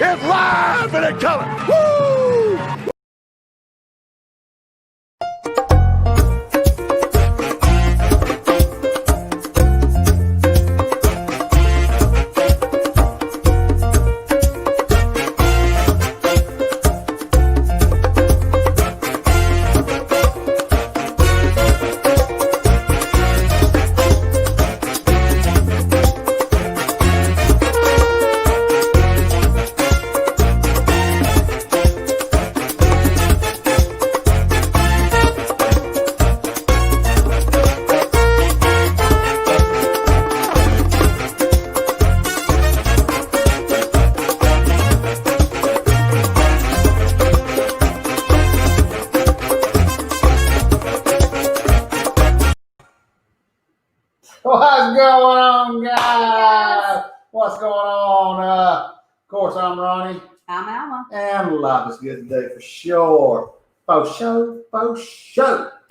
is live and in color. Woo! What's going on, guys? What's going on? Of course, I'm Ronnie. I'm Alma. And life is good today for sure. For sure.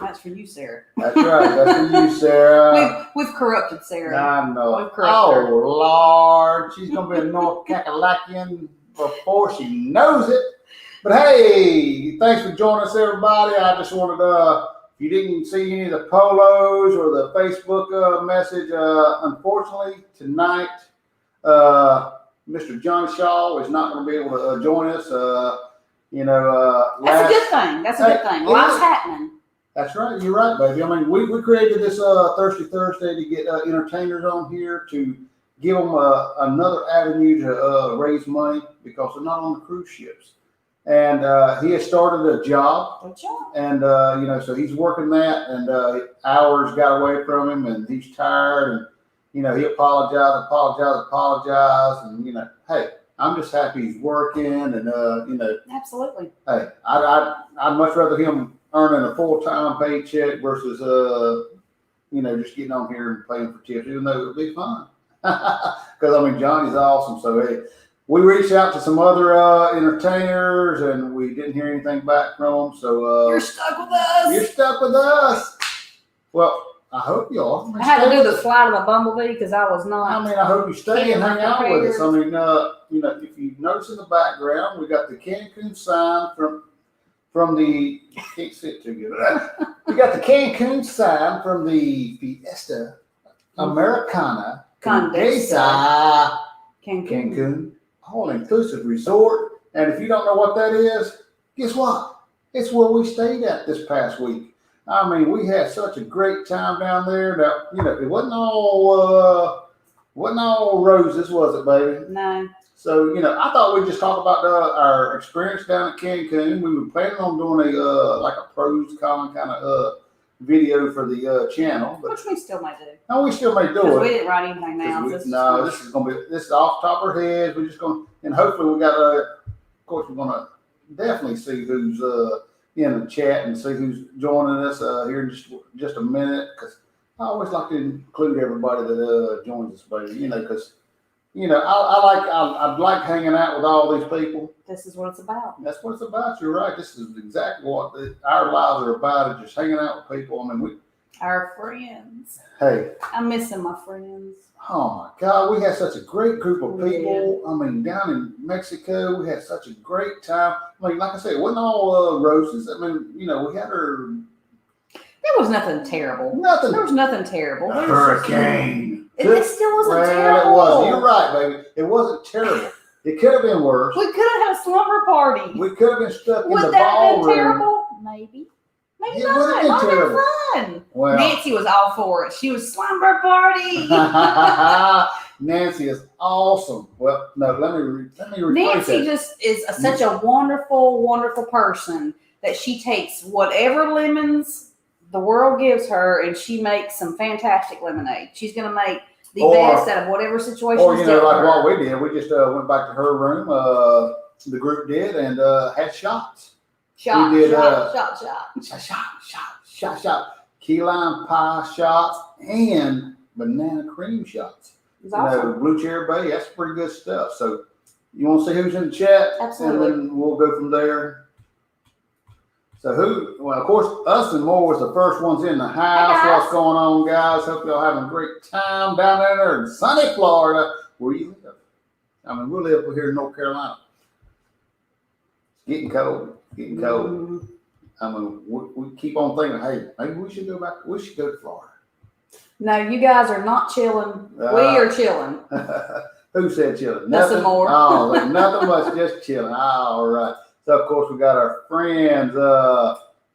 That's for you, Sarah. That's right. That's for you, Sarah. We've corrupted Sarah. I know. We've corrupted her. Lord. She's going to be a North Kakalakian before she knows it. But hey, thanks for joining us, everybody. I just wanted if you didn't see any of the polos or the Facebook message, unfortunately, tonight, Mr. Jonny Shaw is not going to be able to join us. That's a good thing. That's a good thing. Life's happening. That's right. You're right, baby. I mean, we created this Thirsty Thursday to get entertainers on here to give them another avenue to raise money because they're not on the cruise ships. And he has started a job. Good job. And, so he's working that, and hours got away from him, and he's tired, and, he apologized. And, hey, I'm just happy he's working, and, Absolutely. hey, I'd much rather him earning a full-time paycheck versus, just getting on here and playing for tips, even though it would be fun. Because, Johnny's awesome. So, hey, we reached out to some other entertainers, and we didn't hear anything back from them. So you're stuck with us. You're stuck with us. Well, I hope you are. I had to do the flight of the bumblebee because I was not. I hope you stay and hang out with us. If you notice in the background, we got the Cancun sign from the. Can't see it too good. We got the Cancun sign from the Fiesta, Americana, Condesa, Cancun. All-inclusive resort, and if you don't know what that is, guess what? It's where we stayed at this past week. We had such a great time down there that it wasn't all roses, was it, baby? No. So I thought we'd just talk about our experience down at Cancun. We were planning on doing a pros con kind of video for the channel, but which we still may do. No, we still may do it. We didn't write anything down. This is off the top of our heads. We're just going, and hopefully we got of course we're going to definitely see who's in the chat and see who's joining us here in just a minute, because I always like to include everybody that joins us, baby. Because I'd like hanging out with all these people. This is what it's about. That's what it's about. You're right. This is exactly what our lives are about, is just hanging out with people. Our friends. Hey. I'm missing my friends. Oh, my God. We had such a great group of people. Yeah. Down in Mexico, we had such a great time. Like I said, it wasn't all roses. We had her. There was nothing terrible. Nothing. There was nothing terrible. A hurricane. It still wasn't terrible. It wasn't. You're right, baby. It wasn't terrible. It could have been worse. We could have had a slumber party. We could have been stuck in the ballroom. Would that have been terrible? Maybe. Maybe not. It would have been terrible. Fun. Well, Nancy was all for it. She was slumber party. Nancy is awesome. Well, no, let me Nancy just is such a wonderful, wonderful person that she takes whatever lemons the world gives her and she makes some fantastic lemonade. She's going to make the best out of whatever situation. Or, like what we did. We just went back to her room, the group did, and had shots. Shot. Key lime pie shots and banana cream shots. Awesome. Blue Cherry Bay, that's pretty good stuff. So you want to see who's in the chat? Absolutely. And then we'll go from there. So well, of course, us and more was the first ones in the house. Hey, what's going on, guys? Hope y'all having a great time down there in sunny Florida, where you live. We live here in North Carolina. Getting cold. Mm-hmm. I mean, we keep on thinking, hey, maybe we should go back. We should go to Florida. No, you guys are not chilling. We are chilling. Who said chilling? Nothing more. Oh, nothing much, just chilling. All right. So, of course, we got our friends,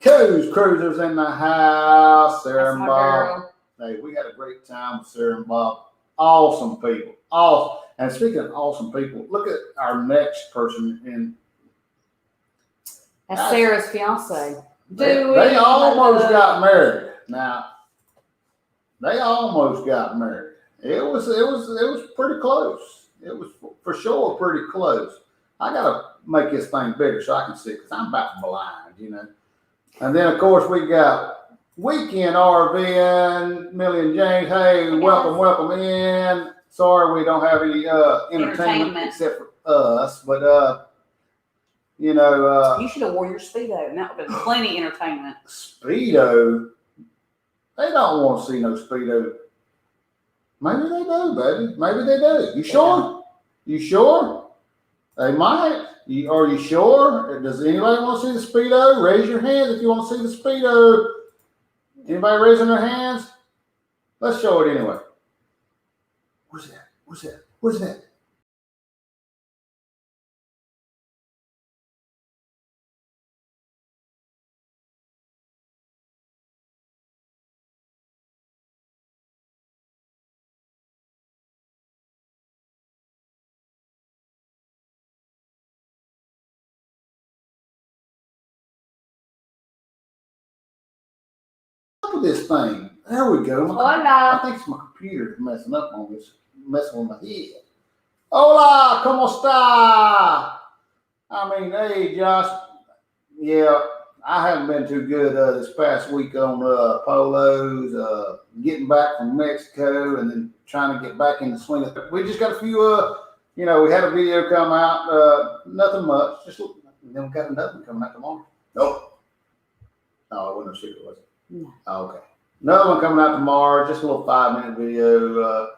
Coos Cruisers in the house, Sarah and Bob. Girl. Hey, we had a great time with Sarah and Bob. Awesome people. Awesome. And speaking of awesome people, look at our next person in. That's Sarah's fiance. They almost got married. Now, they almost got married. It was pretty close. It was for sure pretty close. I gotta make this thing bigger so I can see because I'm about blind, you know. And then of course we got Weekend RV and Millie and James. Hey, welcome in. Sorry we don't have any entertainment except for us, but you know, you should have wore your Speedo, and that would have been plenty entertainment. Speedo? They don't want to see no Speedo. Maybe they do, baby. Maybe they do. You sure? You sure? They might. Are you sure? Does anybody want to see the Speedo? Raise your hand if you want to see the Speedo. Anybody raising their hands? Let's show it anyway. Where's that? Where's that? Where's that? Look at this thing. There we go. Hola. I think it's my computer messing up on this, messing with my head. Hola, ¿cómo está? I mean, hey, Josh. Yeah, I haven't been too good this past week on polos. Getting back from Mexico and then trying to get back in the swing of it. We just got a few. We had a video come out. Nothing much. Just then we got another one coming out tomorrow. Nope. No, it wasn't a secret, was it? No. Oh, okay. Another one coming out tomorrow. Just a little 5-minute video.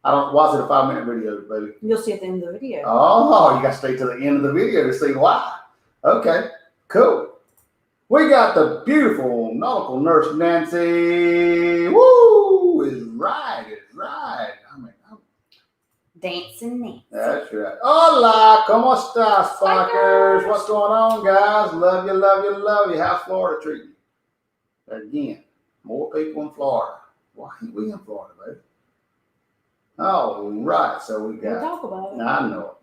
Why is it a 5-minute video, baby? You'll see at the end of the video. Oh, you got to stay to the end of the video to see why. Okay, cool. We got the beautiful nautical nurse Nancy. Woo! Is right. I mean, Dancing Nancy. that's right. Hola, ¿cómo estás, fuckers? What's going on, guys? Love you. How's Florida treating you? Again, more people in Florida. Why ain't we in Florida, baby? All right, so we got. We'll talk about it. I know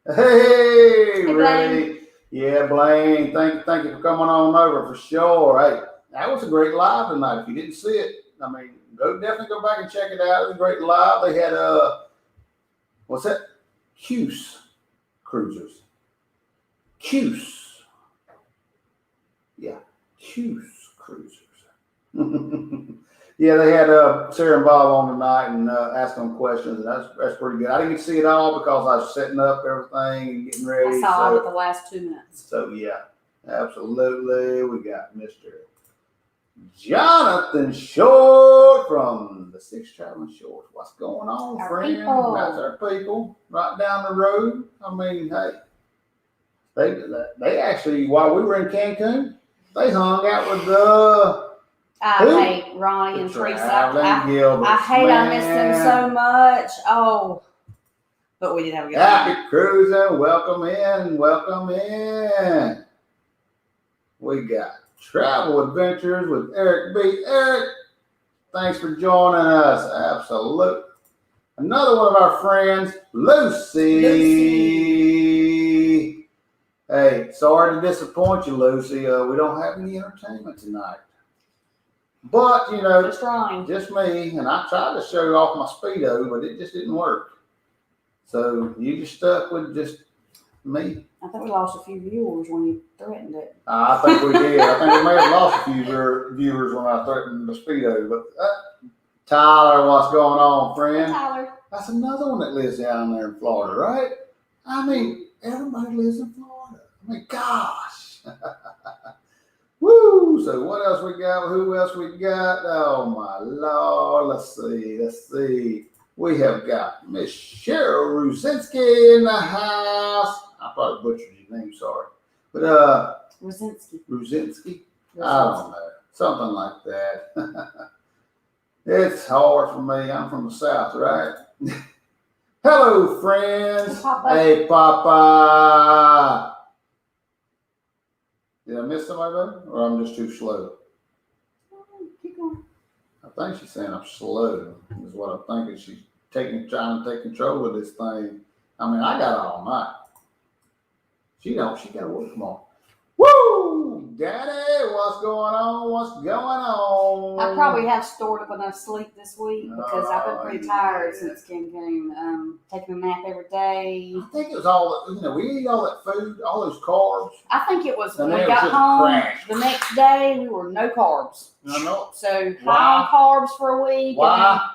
it. Hey, Ray. Blaine. Yeah, Blaine. Thank you for coming on over for sure. Hey, that was a great live tonight. If you didn't see it, I mean, definitely go back and check it out. It was a great live. They had what's that? Cuse Cruisers. Cuse. Yeah, Cuse Cruisers. Yeah, they had Sarah and Bob on tonight and asking them questions, and that's pretty good. I didn't get to see it all because I was setting up everything and getting ready. I saw it the last 2 minutes. So yeah, absolutely. We got Mr. Jonathan Short from the Six Traveling Shorts. What's going on, Our friend? people. That's our people right down the road. I mean, hey, they actually, while we were in Cancun, they hung out with I hate Ronnie and Teresa. I hate man. I miss them so much. Oh, but we did have a good time. Happy cruising. Welcome in. We got Travel Adventures with Eric B. Eric, thanks for joining us. Absolute. Another one of our friends, Lucy. Hey, sorry to disappoint you, Lucy. We don't have any entertainment tonight. But, just me, and I tried to show you off my Speedo, but it just didn't work. So you just stuck with just me. I think we lost a few viewers when you threatened it. I think we did. I think we may have lost a few viewers when I threatened the Speedo. But Tyler, what's going on, friend? Tyler. That's another one that lives down there in Florida, right? I mean, everybody lives in Florida. I mean, gosh. Woo! So what else we got? Who else we got? Oh my Lord! Let's see. We have got Miss Cheryl Rusinski in the house. I probably butchered his name, sorry. But Ruzinski? I don't know. Something like that. It's hard for me. I'm from the South, right? Hello, friends. Papa. Hey, Papa. Did I miss somebody, baby? Or I'm just too slow? Keep going. I think she's saying I'm slow, is what I'm thinking. She's trying to take control of this thing. I mean, I got all night. She got to work tomorrow. Woo! Daddy, what's going on? What's going on? I probably have stored up enough sleep this week because I've been pretty tired since Cancun. Taking a nap every day. I think it was all, we eat all that food, all those carbs. I think it was And when we then it was got just home crash. the next day, we were no carbs. I know. So Why? high on carbs for a week. Why?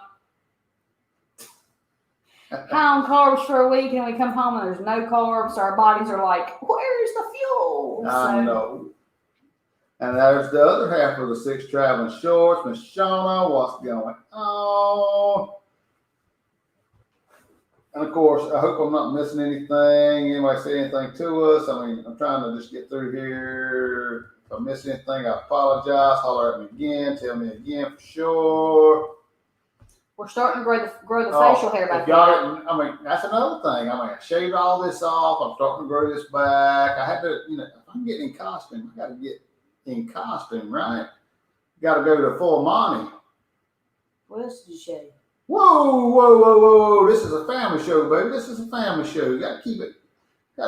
High on carbs for a week, and we come home and there's no carbs. So our bodies are like, where's the fuel? I know. And there's the other half of the Six Traveling Shorts, Miss Shauna. What's going on? And of course, I hope I'm not missing anything. Anybody say anything to us? I mean, I'm trying to just get through here. If I miss anything, I apologize. Holler at me again. Tell me again for sure. We're starting to grow the facial hair back. If y'all didn't, I mean, that's another thing. I mean, I shaved all this off. I'm starting to grow this back. I had to, if I'm getting in costume, I got to get in costume, right? Got to go to full Monty. What else did you shave? Whoa, whoa, whoa, whoa. This is a family show, baby. This is a family show. You got to keep it. His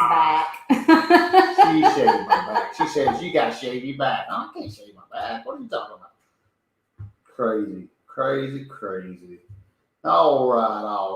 back. She shaved my back. She says, you got to shave your back. No, I can't shave my back. What are you talking about? Crazy. All right.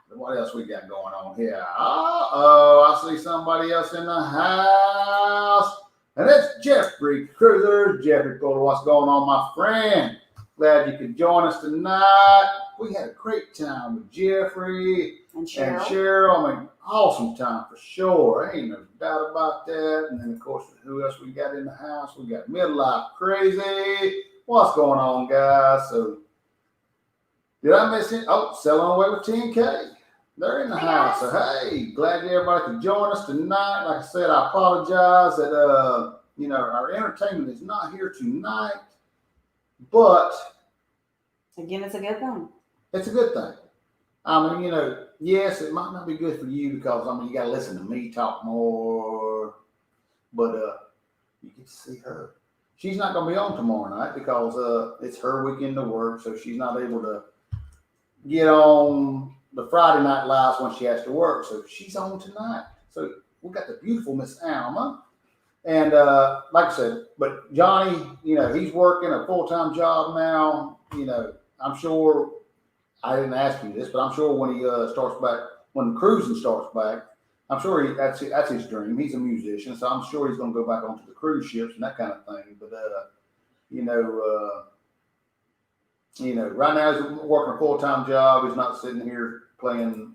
What else we got going on here? I see somebody else in the house. And it's Jeffrey Cruiser. Jeffrey Cruiser, what's going on, my friend? Glad you could join us tonight. We had a great time with Jeffrey and Cheryl. I mean, awesome time for sure. Ain't no doubt about that. And then, of course, who else we got in the house? We got Midlife Crazy. What's going on, guys? So, did I miss it? Oh, Selling Away with 10K. They're in the house. So, hey, glad everybody could join us tonight. Like I said, I apologize that, our entertainment is not here tonight. But, again, it's a good thing. It's a good thing. I mean, yes, it might not be good for you because, you got to listen to me talk more. But you get to see her. She's not going to be on tomorrow night because it's her weekend to work, so she's not able to get on the Friday night lives when she has to work. So she's on tonight. So we got the beautiful Miss Alma. And like I said, but Johnny, he's working a full-time job now. I'm sure, I didn't ask you this, but I'm sure when he starts back, when the cruising starts back, I'm sure that's his dream. He's a musician, so I'm sure he's going to go back onto the cruise ships and that kind of thing. But right now he's working a full-time job. He's not sitting here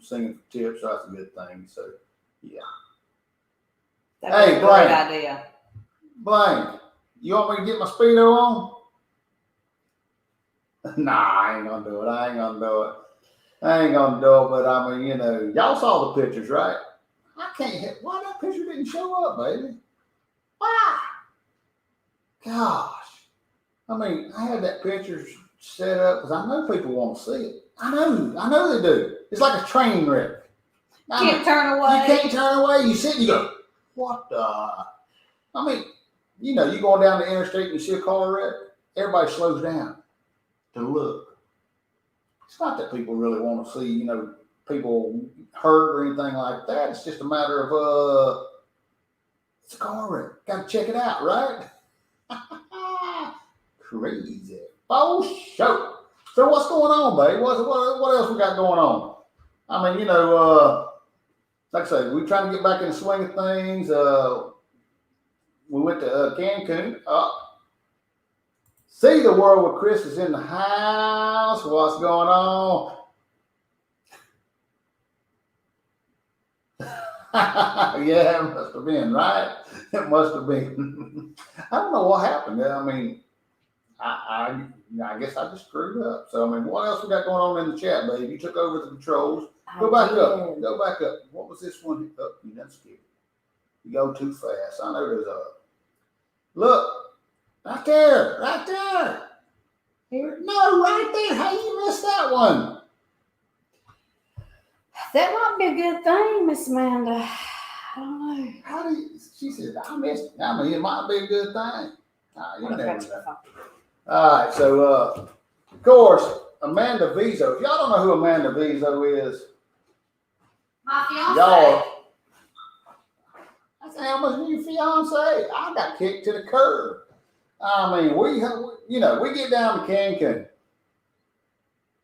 singing for tips, so that's a good thing. So yeah. That's a great idea. Blaine, you want me to get my Speedo on? Nah, I ain't gonna do it. I ain't gonna do it. But I mean, y'all saw the pictures, right? I can't hit. Why that picture didn't show up, baby? Why? Gosh. I mean, I had that picture set up because I know people want to see it. I know they do. It's like a train wreck. Can't turn away. You can't turn away. You sit and you go, what the? I mean, you going down the interstate and you see a car wreck, everybody slows down to look. It's not that people really want to see, people hurt or anything like that. It's just a matter of, it's a car wreck. Got to check it out, right? Crazy. Oh, show. So what's going on, babe? What else we got going on? I mean, like I say, we're trying to get back in the swing of things. We went to Cancun. See the world with Chris is in the house. What's going on? Yeah, it must have been, right? It must have been. I don't know what happened. I mean, I guess I just screwed up. So, I mean, what else we got going on in the chat, babe? You took over the controls. Go back up. Go back up. What was this one? Oh, you done skipped. You go too fast. I know there's a. Look. Right there. Right there. Here? No, right there. How you missed that one? That might be a good thing, Miss Amanda. I don't know. How do you, she said, I missed it. I mean, it might be a good thing. You never know. All right, so, of course, Amanda Vizo. If y'all don't know who Amanda Vizo is, my fiance. y'all, I said, how much new fiance? I got kicked to the curb. I mean, we get down to Cancun.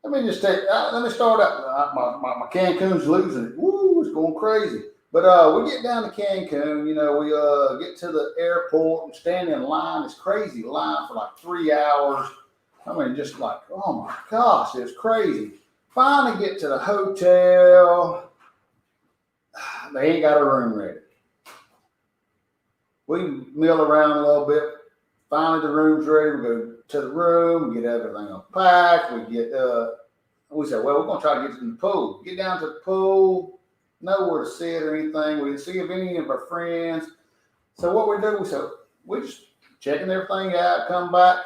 Let me start up. My Cancun's losing it. Woo, it's going crazy. But we get down to Cancun, we get to the airport and stand in line, this crazy line for like 3 hours. I mean, just like, oh my gosh, it's crazy. Finally get to the hotel. They ain't got a room ready. We mill around a little bit. Finally, the room's ready. We go to the room, get everything unpacked. We said, well, we're going to try to get to the pool. Get down to the pool. Nowhere to sit or anything. We didn't see of any of our friends. So what we do, we just checking everything out, come back.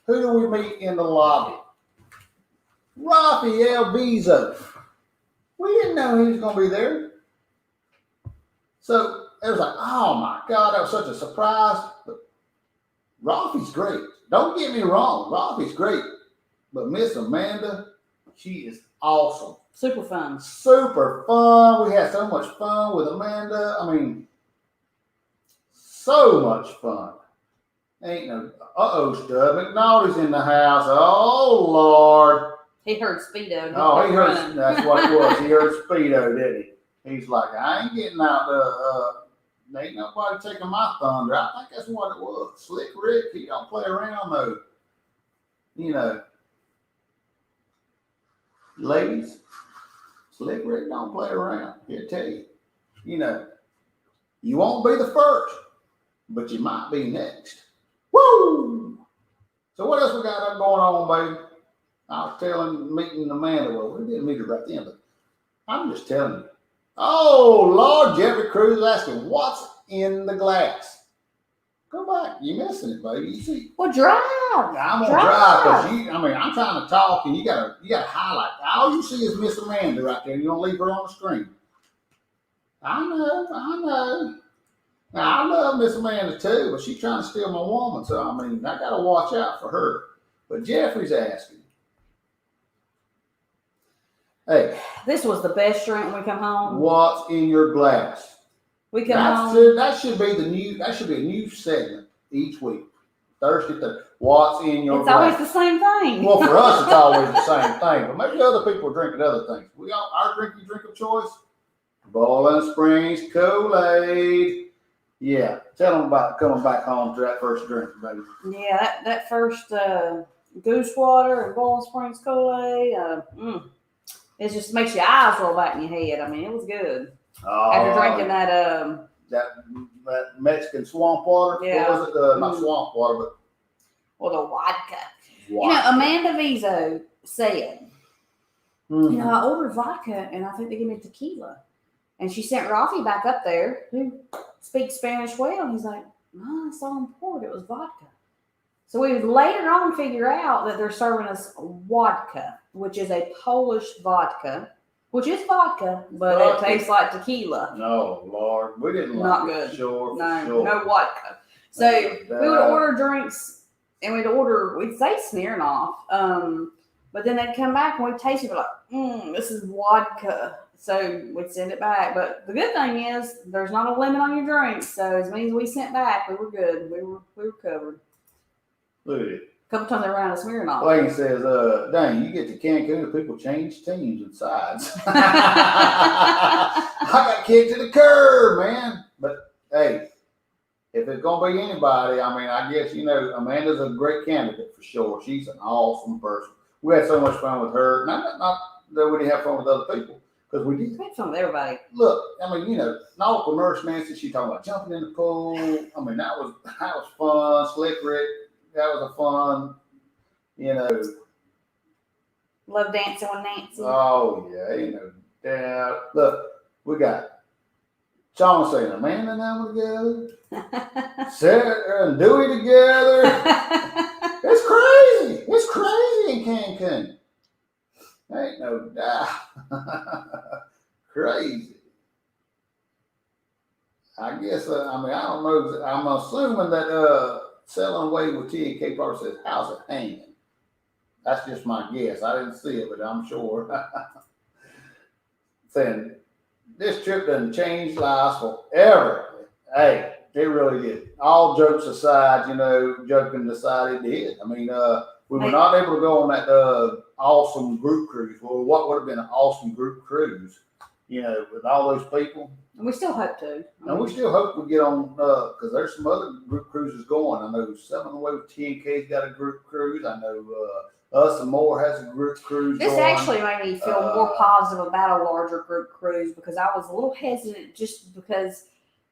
Who do we meet in the lobby? Rafael Vizo. We didn't know he was going to be there. So it was like, oh my God, that was such a surprise. But Rafi's great. Don't get me wrong, Rafi's great. But Miss Amanda, she is awesome. Super fun. Super fun. We had so much fun with Amanda. I mean, so much fun. Ain't no, Stub McNaldy's in the house. Oh, Lord. He heard Speedo. Oh, he heard, that's what it was. He heard Speedo, didn't he? He's like, I ain't getting out ain't nobody taking my thunder. I think that's what it was. Slick Rick, he don't play around though. Ladies, Slick Rick don't play around. He'll tell you. You won't be the first, but you might be next. Woo! So what else we got going on, baby? I was meeting Amanda. Well, we didn't meet her right then, but I'm just telling you. Oh, Lord, Jeffrey Cruz asking, what's in the glass? Go back. You're missing it, baby. You see? Well, drive. I'm gonna drive because I'm trying to talk and you gotta highlight. All you see is Miss Amanda right there. You don't leave her on the screen. I know. Now I love Miss Amanda too, but she's trying to steal my woman. So I mean, I gotta watch out for her. But Jeffrey's asking, hey, this was the best drink when we come home. What's in your glass? We come home. That should be a new segment each week. Thursday. What's in your glass? It's always the same thing. Well, for us, it's always the same thing. But maybe other people are drinking other things. Our drink of choice, Bowling Springs Kool-Aid. Yeah, tell them about coming back home to that first drink, baby. Yeah, that first Goose Water and Bowling Springs Kool-Aid. It just makes your eyes roll back in your head. I mean, it was good. After drinking that Mexican swamp water. Yeah. What was it? Not swamp water, but the vodka. Amanda Vizo said, I ordered vodka and I think they gave me tequila. And she sent Rafi back up there, who speaks Spanish well. And he's like, no, I saw him pour it. It was vodka. So we would later on figure out that they're serving us vodka, which is a Polish vodka, which is vodka, but it tastes like tequila. No, Lord, we didn't Not like good. It. Sure, no vodka. So we would order drinks, and we'd say Smirnoff, but then they'd come back and we'd taste it, like, this is vodka. So we'd send it back. But the good thing is there's not a limit on your drinks. So as many as we sent back, we were good. We were covered. Look at it. A couple times around a Smirnoff. Lane says, dang, you get to Cancun and people change teams and sides. I got kicked to the curb, man. But hey, if it's gonna be anybody, I mean, I guess Amanda's a great candidate for sure. She's an awesome person. We had so much fun with her. Not that we didn't have fun with other people, because we did. We had fun with everybody. Look, I mean, nautical nurse Nancy, she talking about jumping in the pool. I mean, that was fun. Slick Rick, that was a fun. You know, Love dancing with Nancy. oh yeah, ain't no doubt. Look, we got Shaw saying Amanda and I together, Sarah and Dewey together. It's crazy. It's crazy in Cancun. Ain't no doubt. Crazy. I guess, I mean, I don't know. I'm assuming that selling away with T&K probably says, how's it hanging? That's just my guess. I didn't see it, but I'm sure. Saying, this trip doesn't change lives forever. Hey, it really did. All jokes aside, you know, joking aside, it did. I mean, we were not able to go on that awesome group cruise. Well, what would have been an awesome group cruise, you know, with all those people. And we still hope to. And we still hope we get on, because there's some other group cruises going. I know Seven Away with T&K's got a group cruise. I know Us and More has a group cruise This going. actually made me feel more positive about a larger group cruise because I was a little hesitant just because,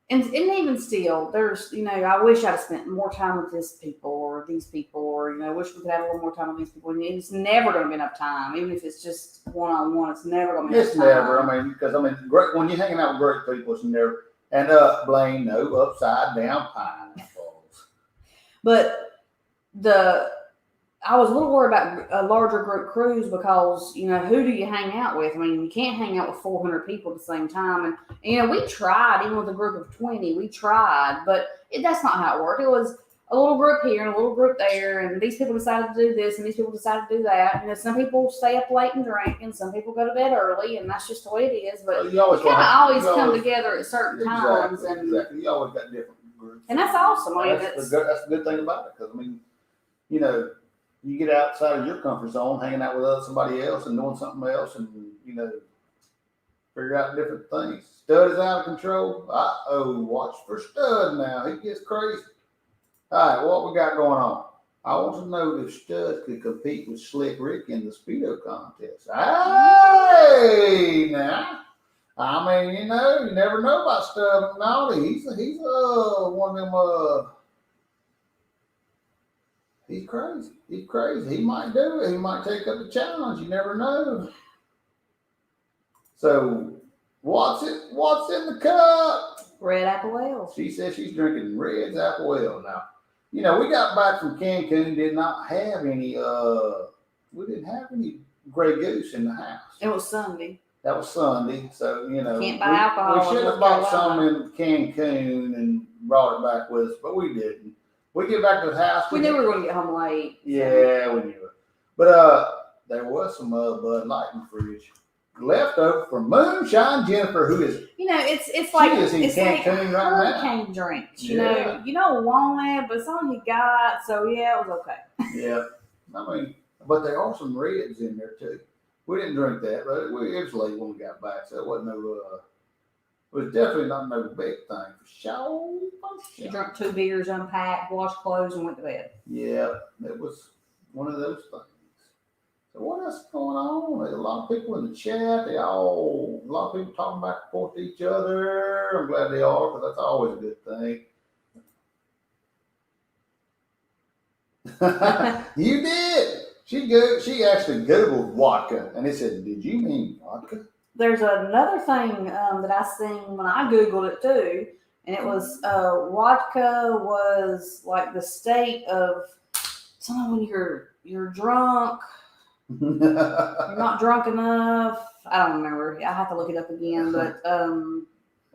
and even still, there's, you know, I wish I'd spent more time with this people or these people, or, you know, wish we could have a little more time with these people. And it's never going to be enough time, even if it's just one-on-one. It's never going to be enough time. It's never. I mean, because great when you're hanging out with great people, it's never. And blame no upside down pineapples. But I was a little worried about a larger group cruise because, you know, who do you hang out with? I mean, you can't hang out with 400 people at the same time. And you know, we tried, even with a group of 20, we tried, but that's not how it worked. It was a little group here and a little group there, and these people decided to do this and these people decided to do that. You know, some people stay up late and drink, and some people go to bed early, and that's just the way it is. But you kind of always come together at certain times. And exactly. You always got different groups. And that's awesome. I mean, that's the good thing about it, because, I mean, you know, you get outside of your comfort zone, hanging out with somebody else and doing something else, and, you know, figure out different things. Stud is out of control. Watch for Stud now. He gets crazy. All right, what we got going on? I want to know if Stud could compete with Slick Rick in the Speedo contest. Hey, now. I mean, you know, you never know about Stud McNally. He's one of them, he's crazy. He's crazy. He might do it. He might take up the challenge. You never know. So, what's in the cup? Red apple ale. She says she's drinking Red's apple ale. Now, you know, we got back from Cancun, did not have any, we didn't have any Grey Goose in the house. It was Sunday. That was Sunday. So, you know, can't buy alcohol. We should have bought some in Cancun and brought it back with us, but we didn't. We get back to the house. We knew we were going to get home late. Yeah, we knew it. But there was some Bud Light in the fridge. Left over from Moonshine Jennifer, who is, you know, it's like she is in Cancun right hurricane drinks. You know, you don't want it, but it's all you got. So yeah, it was okay. Yeah, I mean, but there are some Reds in there too. We didn't drink that, but it was late when we got back, so it wasn't no. It was definitely not no big thing for sure. She drank 2 beers, unpacked, washed clothes, and went to bed. Yeah, it was one of those things. So what else is going on? There's a lot of people in the chat. A lot of people talking back and forth to each other. I'm glad they are, because that's always a good thing. You did. She actually Googled vodka, and it said, "Did you mean vodka?" There's another thing that I seen when I Googled it too, and it was vodka was like the state of something when you're drunk. You're not drunk enough. I don't remember. I have to look it up again, but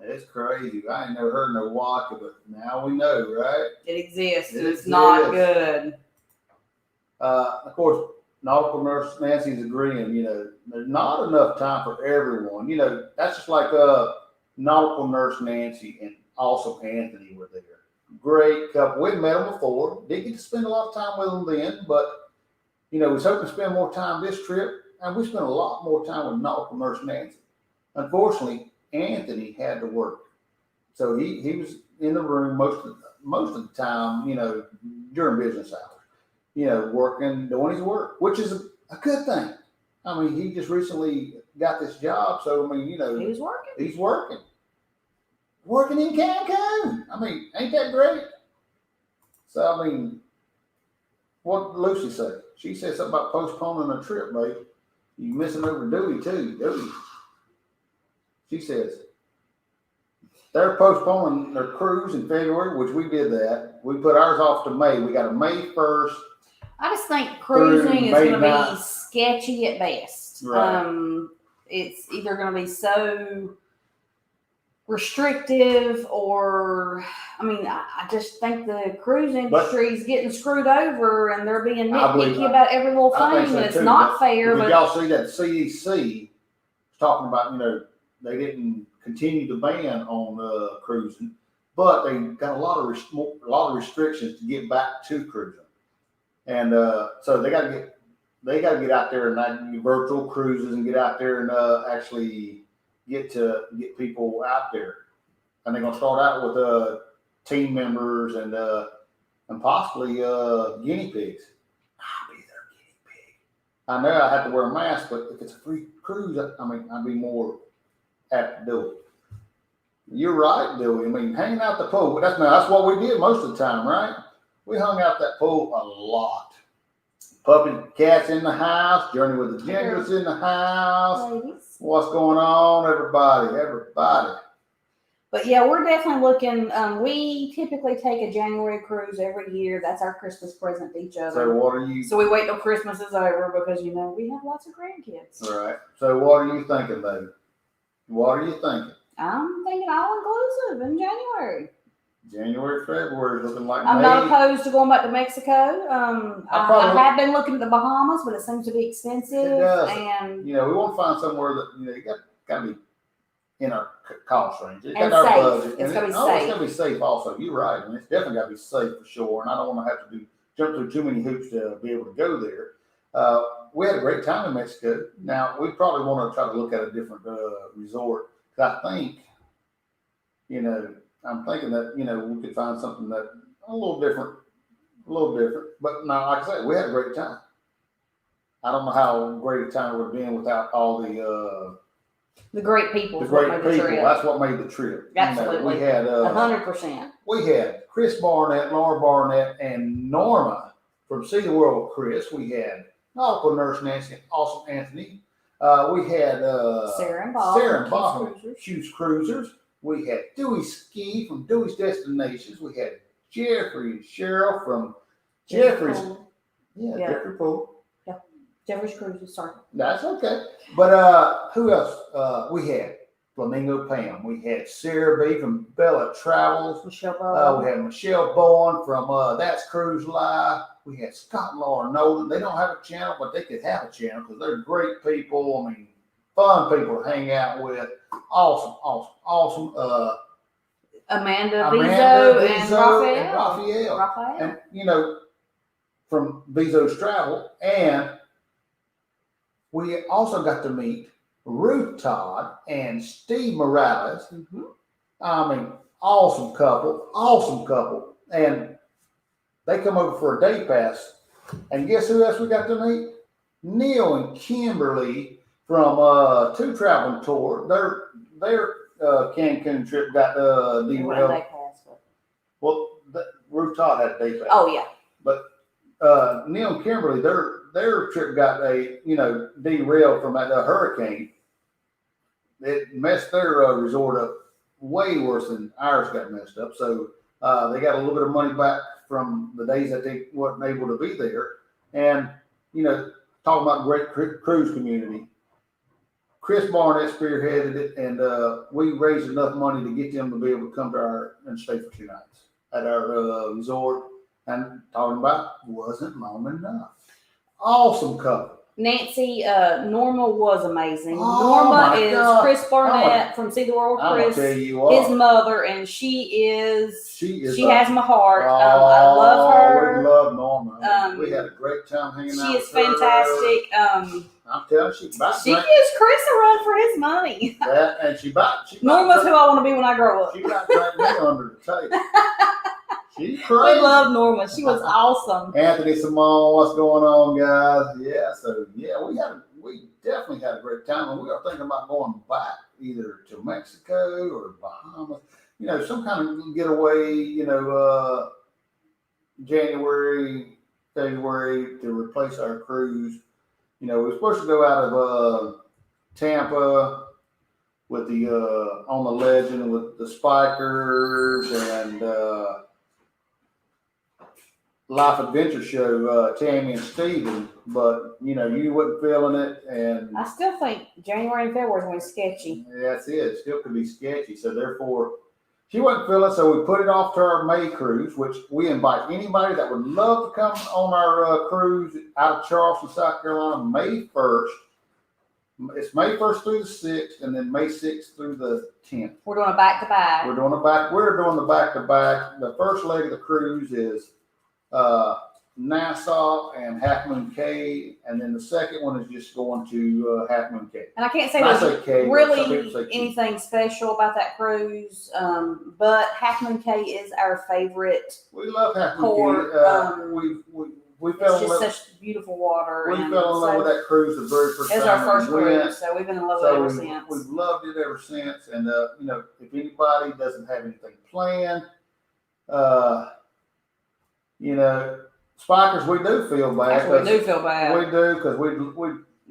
it's crazy. I ain't never heard no vodka, but now we know, right? It exists. It's not good. Of course, Nautical Nurse Nancy's agreeing. You know, there's not enough time for everyone. You know, that's just like Nautical Nurse Nancy and also Anthony were there. Great couple. We'd met them before. Didn't get to spend a lot of time with them then, but you know, we was hoping to spend more time this trip, and we spent a lot more time with Nautical Nurse Nancy. Unfortunately, Anthony had to work, so he was in the room most of the time, you know, during business hours, you know, working, doing his work, which is a good thing. I mean, he just recently got this job, so I mean, you know, He's working in Cancun. I mean, ain't that great? So I mean, What did Lucy say? She said something about postponing a trip, babe. You missing over Dewey too, Dewey. She says they're postponing their cruise in February, which we did that. We put ours off to May. We got a May 1st. I just think cruising is going to May be sketchy at best. Right. It's either going to be so restrictive, or I just think the cruise industry is getting screwed over, and they're being nitpicky about every little thing, so and it's too, not fair. Did but y'all see that CDC was talking about? They didn't continue the ban on cruising, but they got a lot of restrictions to get back to cruising, and so they got to get out there and not do virtual cruises and get out there and actually get people out there. And they're gonna start out with team members and possibly guinea pigs. I'll be their guinea pig. I know I have to wear a mask, but if it's a free cruise, I'd be more apt to do it. You're right, Dewey. Hanging out the pool. That's what we did most of the time, right? We hung out that pool a lot. Puppy cats in the house. Journey with the Gingers in the house. ladies. What's going on, everybody? But yeah, we're definitely looking. We typically take a January cruise every year. That's our Christmas present to each other. So what are you? So we wait till Christmas is over because we have lots of grandkids. Right. So what are you thinking, baby? What are you thinking? I'm thinking all inclusive in January. January, February, looking like I'm May. not opposed to going back to Mexico. I have been looking at the Bahamas, but it seems to be expensive. It does. And we want to find somewhere that you got to be in our cost range. It's and got our safe. budget. It's got to be It's safe. got to be safe also. You're right. And it's definitely got to be safe for sure. And I don't want to have to jump through too many hoops to be able to go there. We had a great time in Mexico. Now, we probably want to try to look at a different resort. Because I think, I'm thinking that, we could find something that a little different. But no, like I said, we had a great time. I don't know how great a time it would have been without all the great people. the great people. That's what made the trip. Absolutely. We had 100%. We had Chris Barnett, Laura Barnett, and Norma from See the World with Chris. We had nautical nurse Nancy and Awesome Anthony. We had Sarah and Bob from Hughes Cruisers. We had Dewey Ski from Dewey's Destinations. We had Jeffrey and Cheryl from Jeffrey's. Jeffrey Poole. Yeah, Jeffrey's Cruises. Sorry. That's okay. But who else? We had Flamingo Pam. We had Sarah B from Bella Travels. Michelle Bowen. We had Michelle Bowen from That's Cruise Live. We had Scott and Laura Nolan. They don't have a channel, but they could have a channel because they're great people. Fun people to hang out with. Awesome. Amanda Vizo and Raphael. And, from Vizo's Travel. And we also got to meet Ruth Todd and Steve Morales. Mm-hmm. Awesome couple. And they come over for a day pass. And guess who else we got to meet? Neil and Kimberly from Two Traveling Tour. Their Cancun trip got derailed. Well, Ruth Todd had a day pass. Oh yeah. But Neil and Kimberly, their trip got derailed from that hurricane. It messed their resort up way worse than ours got messed up. So they got a little bit of money back from the days that they weren't able to be there. And talking about great cruise community. Chris Barnett spearheaded it, and we raised enough money to get them to be able to come to and stay for 2 nights at our resort. And talking about wasn't long enough. Awesome couple. Nancy, Norma was amazing. Oh, Norma is God. Chris Barnett from See the World with Chris, his mother, and she has my heart. I love her. We love Norma. We had a great time hanging out. She is fantastic. I'm telling you, she gives Chris a run for his money. And she Norma's who I want to be when I grow up. She got me under the table. She's crazy. We love Norma. She was awesome. Anthony Simone, what's going on, guys? Yeah, so we definitely had a great time, and we are thinking about going back either to Mexico or Bahamas. Some kind of getaway. January, February to replace our cruise. You know, we were supposed to go out of Tampa with the on the Legend with the Spikers and Life Adventure Show, Tammy and Steven, but you know, you wasn't feeling it, and I still think January and February is when it's sketchy. that's it. It still could be sketchy. So therefore, she wasn't feeling it. So we put it off to our May cruise, which we invite anybody that would love to come on our cruise out of Charleston, South Carolina, May 1st. It's May 1st through the 6th, and then May 6th through the 10th. We're doing a back-to-back. We're doing the back-to-back. The first leg of the cruise is Nassau and Half Moon Cay, and then the second one is just going to Half Moon Cay. And I can't say I there's say Cay, really anything special about that cruise, but Half Moon Cay is our favorite. We love Half Port, Moon Cay. We fell It's in just love. such beautiful water. We and fell in love so with that cruise the very first it's time. our first we went. cruise, so we've been in love with it ever since. We've loved it ever since. And you know, if anybody doesn't have anything planned, you know, Spikers, we do feel bad. Actually, we do feel bad. We do because we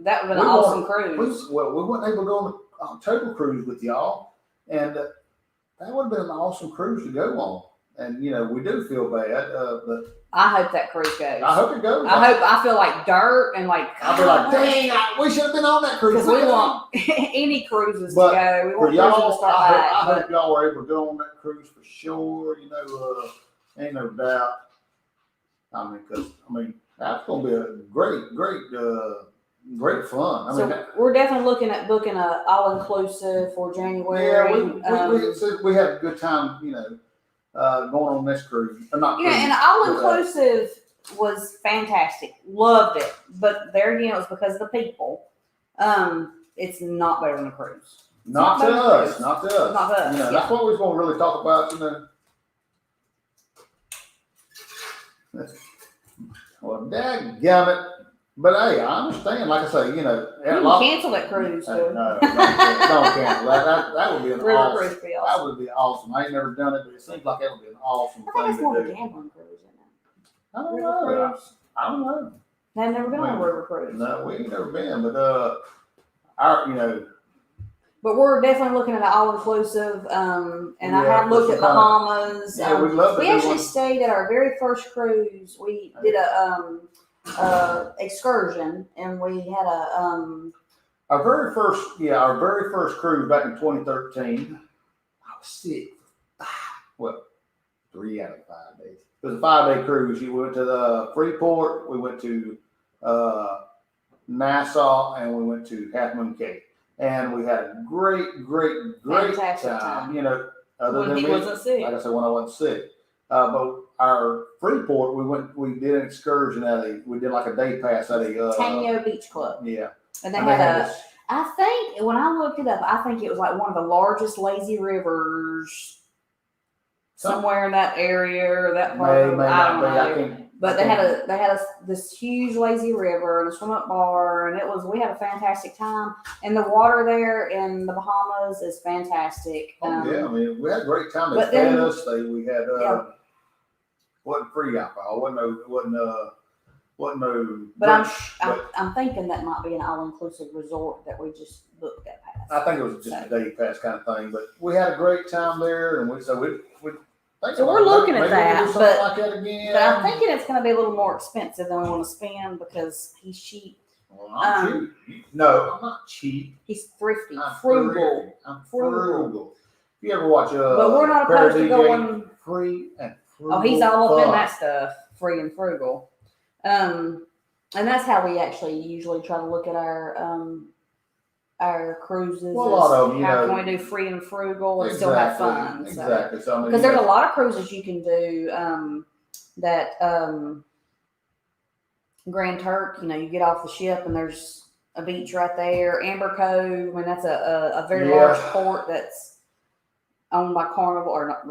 That would have been an awesome cruise. we weren't able to go on the October cruise with y'all, and that would have been an awesome cruise to go on. And you know, we do feel bad, but I hope that cruise goes. I hope it goes. I feel like dirt and like. I'll be like, dang, we should have been on that cruise. Because we want any cruises But to go. We for want y'all, cruises to start I back. hope y'all were able to go on that cruise for sure. You know, ain't no doubt. That's going to be a great fun. We're definitely looking at booking a all-inclusive for January. Yeah, we had a good time, you know, going on this cruise. And all-inclusive was fantastic. Loved it. But there again, it was because of the people. It's not better than a cruise. Not to us. You know, that's what we was going to really talk about, you know. Well, dadgummit. But hey, I understand. Like I say, you know, you can cancel that cruise. No, don't cancel that. That would be an awesome. Cruise be That awesome. would be awesome. I ain't never done it, but it seems like that would be an awesome I think thing it's more to of a do. gambling cruise, isn't it? I don't River know. cruise. I don't know. I've never been on a river cruise. No, we ain't never been, but our, you know. But we're definitely looking at an all-inclusive, and I Yeah, have looked at Bahamas. Yeah, we'd love to We do actually one. stayed at our very first cruise. We did a excursion, and we had Our very first cruise back in 2013. I was sick. 3 out of 5 days. It was a 5-day cruise. We went to the Freeport, we went to Nassau, and we went to Half Moon Cay. And we had a great Fantastic time. You know, other when than he me, wasn't sick. like I said, when I wasn't sick. But our Freeport, we did an excursion we did like a day pass at a Tango Beach Club. Yeah. And they had I think when I looked it up, I think it was like one of the largest lazy rivers somewhere in that area or that part. I don't know. But they had this huge lazy river and a swim up bar, and we had a fantastic time. And the water there in the Bahamas is fantastic. Yeah, I mean, we had a great time. They but fed then- us. We had wasn't free alcohol. Wasn't no. But I'm thinking that might be an all-inclusive resort that we just booked that pass. I think it was just a day pass kind of thing. But we had a great time there, and we So we're looking at maybe that, we'll do something but- like that again. But I'm thinking it's going to be a little more expensive than we want to spend because he's cheap. Well, I'm cheap. No, I'm not cheap. He's thrifty, I'm frugal. I'm frugal. You ever watch But we're not opposed to going. Free and Frugal? Oh, he's all up in Fun. that stuff, free and frugal. And that's how we actually usually try to look at our cruises. Well, a lot of them, how can we do free and frugal and still have fun? Exactly. So, I mean, because there's a lot of cruises you can do Grand Turk, you get off the ship and there's a beach right there. Amber Cove, I mean, that's a very large port that's owned by Carnival, or not, I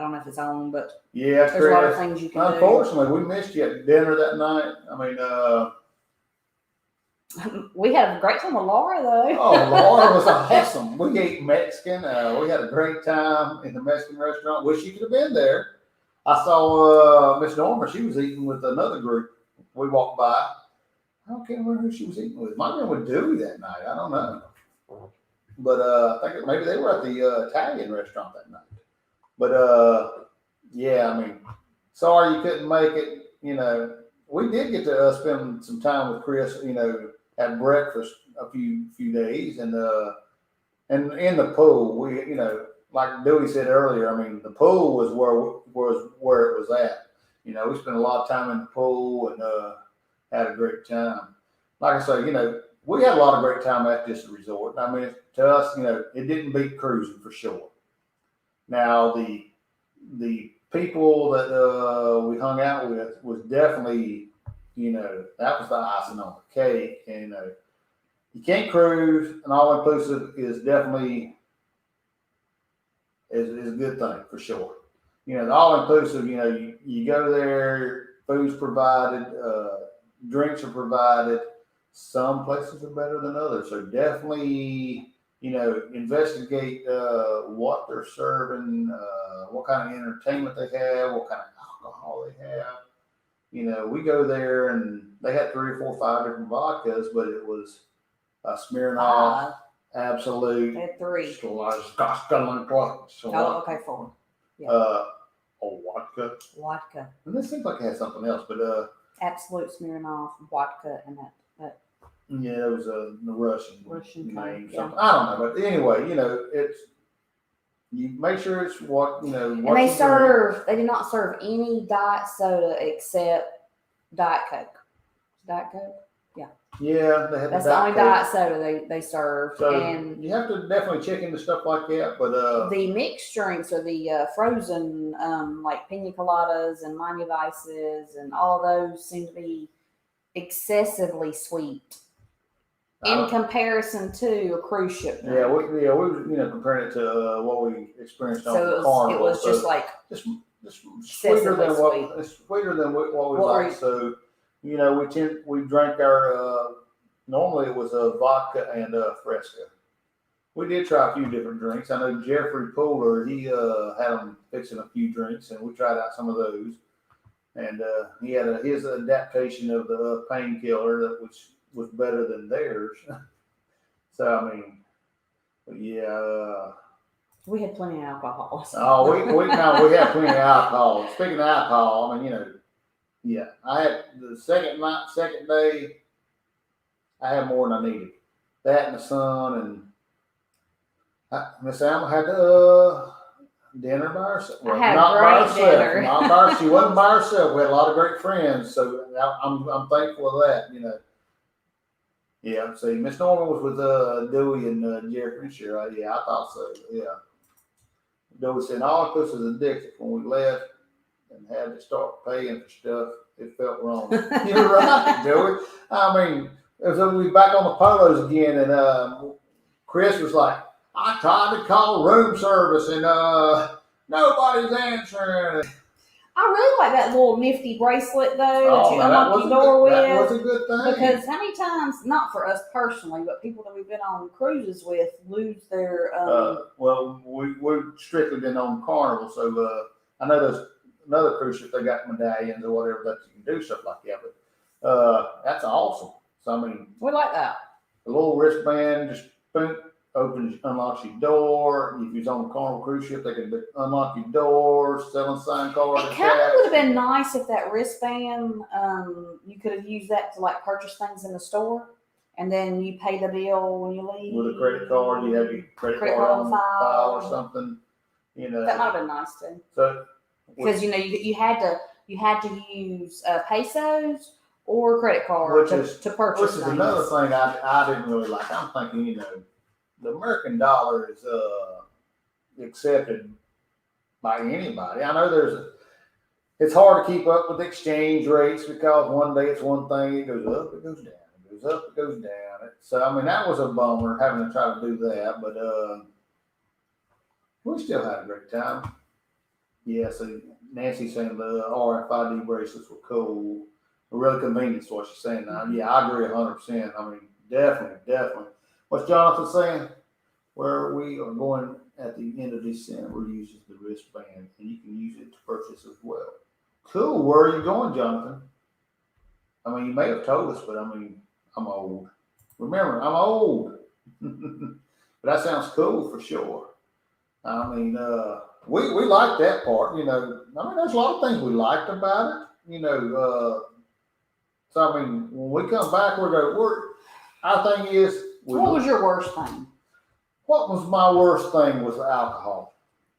don't know if it's owned, but yeah, there's a lot of things you can do. Unfortunately, we missed you at dinner that night. I mean, we had a great time with Laura, though. Oh, Laura was awesome. We ate Mexican. We had a great time in the Mexican restaurant. Wish you could have been there. I saw Miss Norma. She was eating with another group. we walked by. I don't remember who she was eating with. Might have been with Dewey that night. I don't know. But I think maybe they were at the Italian restaurant that night. But yeah, I mean, sorry you couldn't make it. You know, we did get to spend some time with Chris. You know, at breakfast a few days, and in the pool, we, you know, like Dewey said earlier. I mean, the pool was where it was at. You know, we spent a lot of time in the pool and had a great time. Like I say, you know, we had a lot of great time at this resort. I mean, to us, you know, it didn't beat cruising for sure. Now, the people that we hung out with was definitely, you know, that was the icing on the cake. And, you know, you can't cruise, and all-inclusive is definitely is a good thing for sure. You know, the all-inclusive, you know, you go there, food's provided, drinks are provided. Some places are better than others. So definitely, you know, investigate what they're serving, what kind of entertainment they have, what kind of alcohol they have. You know, we go there and they had 3 or 4 or 5 different vodkas, but it was Smirnoff, Absolute. They had 3. Oh, okay, 4. Yeah. Vodka. Vodka. And this seems like it had something else, but Absolute, Smirnoff, vodka, and that. Yeah, it was the Russian name. Yeah. Something. I don't know, but anyway, you know, you make sure it's what, you know. And they did not serve any diet soda except Diet Coke. Diet Coke? Yeah. Yeah, they had that's the only diet soda they served. So and you have to definitely check into stuff like that. But the mixed drinks or the frozen, like pina coladas and Miami Vices and all those seem to be excessively sweet. In comparison to a cruise ship drink. Yeah, we were, you know, comparing it to what we experienced on the Carnival. It was just like just sweeter than what we like. So, you know, we drank our normally it was a vodka and a Fresca. We did try a few different drinks. I know Jeffrey Pooler, he had them fixing a few drinks, and we tried out some of those. And he had his adaptation of the painkiller, which was better than theirs. So I mean, yeah. We had plenty of alcohol. So. Oh, we had plenty of alcohol. Speaking of alcohol, I mean, you know, yeah, I had the second day, I had more than I needed. That and the sun, and Miss Alma had dinner by herself. Well, not by herself. Not by herself. She wasn't by herself. We had a lot of great friends, so I'm thankful for that. You know. Yeah. See, Miss Norman was with Dewey and Jeffrey and Sure. Yeah, I thought so. Yeah. Dewey said all of us was addicted when we left and had to start paying for stuff. It felt wrong. You're right, Dewey. I mean, it was we back on the polos again, and Chris was like, I tried to call room service and nobody's answering. I really like that little nifty bracelet though that you unlock your door with. That was a good thing. Because how many times, not for us personally, but people that we've been on cruises with lose their. Well, we've strictly been on Carnival, so I know there's another cruise ship they got medallions or whatever that you can do stuff like that. But that's awesome. So I mean, we like that. The little wristband just boom. Unlocks your door. If you're on a Carnival cruise ship, they can unlock your door, selling sign cards. It kind of would have been nice if that wristband, you could have used that to like purchase things in the store, and then you pay the bill when you leave. With a credit card, you have your credit card on file or something. You know that might have been nice too. So because you know you had to use pesos or credit card to purchase. Which is another thing I didn't really like. I'm thinking, you know. The American dollar is accepted by anybody. I know it's hard to keep up with exchange rates because one day it's one thing, it goes up, it goes down, it goes up, it goes down. So I mean that was a bummer having to try to do that, but we still had a great time. Yeah, so Nancy's saying the RFID bracelets were cool, really convenient is what she's saying now. Yeah, I agree 100%. I mean, definitely. What's Jonathan saying? Where we are going at the end of December uses the wristband, and you can use it to purchase as well. Cool. Where are you going, Jonathan? I mean, you may have told us, but I mean, I'm old. Remember, I'm old. But that sounds cool for sure. I mean, we like that part, you know. I mean, there's a lot of things we liked about it, you know. So I mean, when we come back, our thing is. What was your worst thing? What was my worst thing was the alcohol.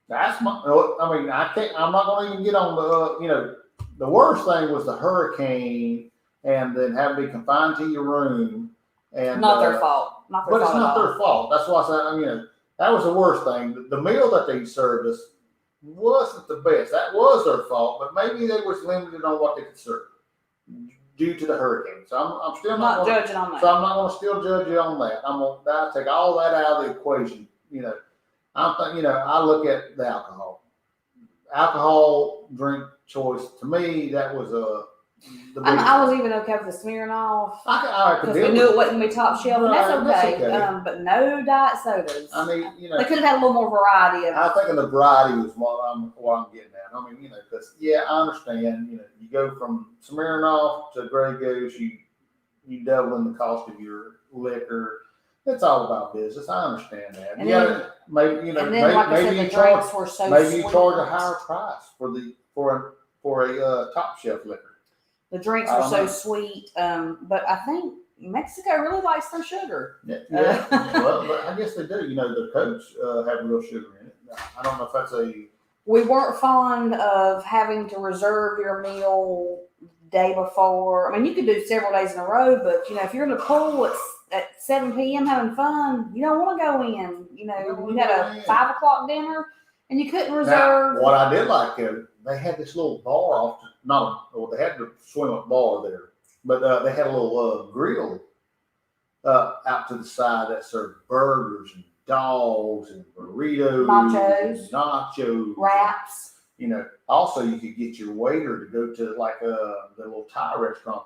That's my. I mean, I can't. I'm not going to even get on the. You know, the worst thing was the hurricane, and then having to be confined to your room. And Not their fault. Not their but fault. it's not at all. their fault. That's why I said. I mean, you know, that was the worst thing. The meal that they served us wasn't the best. That was their fault, but maybe they was limited on what they could serve due to the hurricane. So I'm still Not gonna, judging on that. So I'm not going to still judge you on that. I'll take all that out of the equation. You know, I look at the alcohol. Alcohol drink choice to me, that was I was even okay with the Smirnoff I could because we deal knew with it wasn't gonna be top shelf, and Right, that's that's okay. okay. But no diet sodas. I mean, you know, They could have had a little more variety of. I think of the variety was what I'm getting at. I mean, you know, because I understand. You know, you go from Smirnoff to Grey Goose, you doubling the cost of your liquor. It's all about business. I understand that. And Yeah, then, maybe you know, and then, like I maybe said, you the charge drinks were so maybe sweet. you charge a higher price for a top shelf liquor. The drinks I were don't so know. sweet, but I think Mexico really likes their sugar. Yeah. Well, but I guess they do. You know, the Cokes have real sugar in it. I don't know if that's We weren't fond of having to reserve your meal day before. I mean, you could do several days in a row, but you know, if you're in the pool at 7 p.m. having fun, you don't want to go in. You know, you had a 5 o'clock dinner and you couldn't reserve. Now, what I did like, they had this little bar they had the swim up bar there, but they had a little grill out to the side that served burgers and dogs and burritos, nachos, wraps. You know, also you could get your waiter to go to like the little Thai restaurant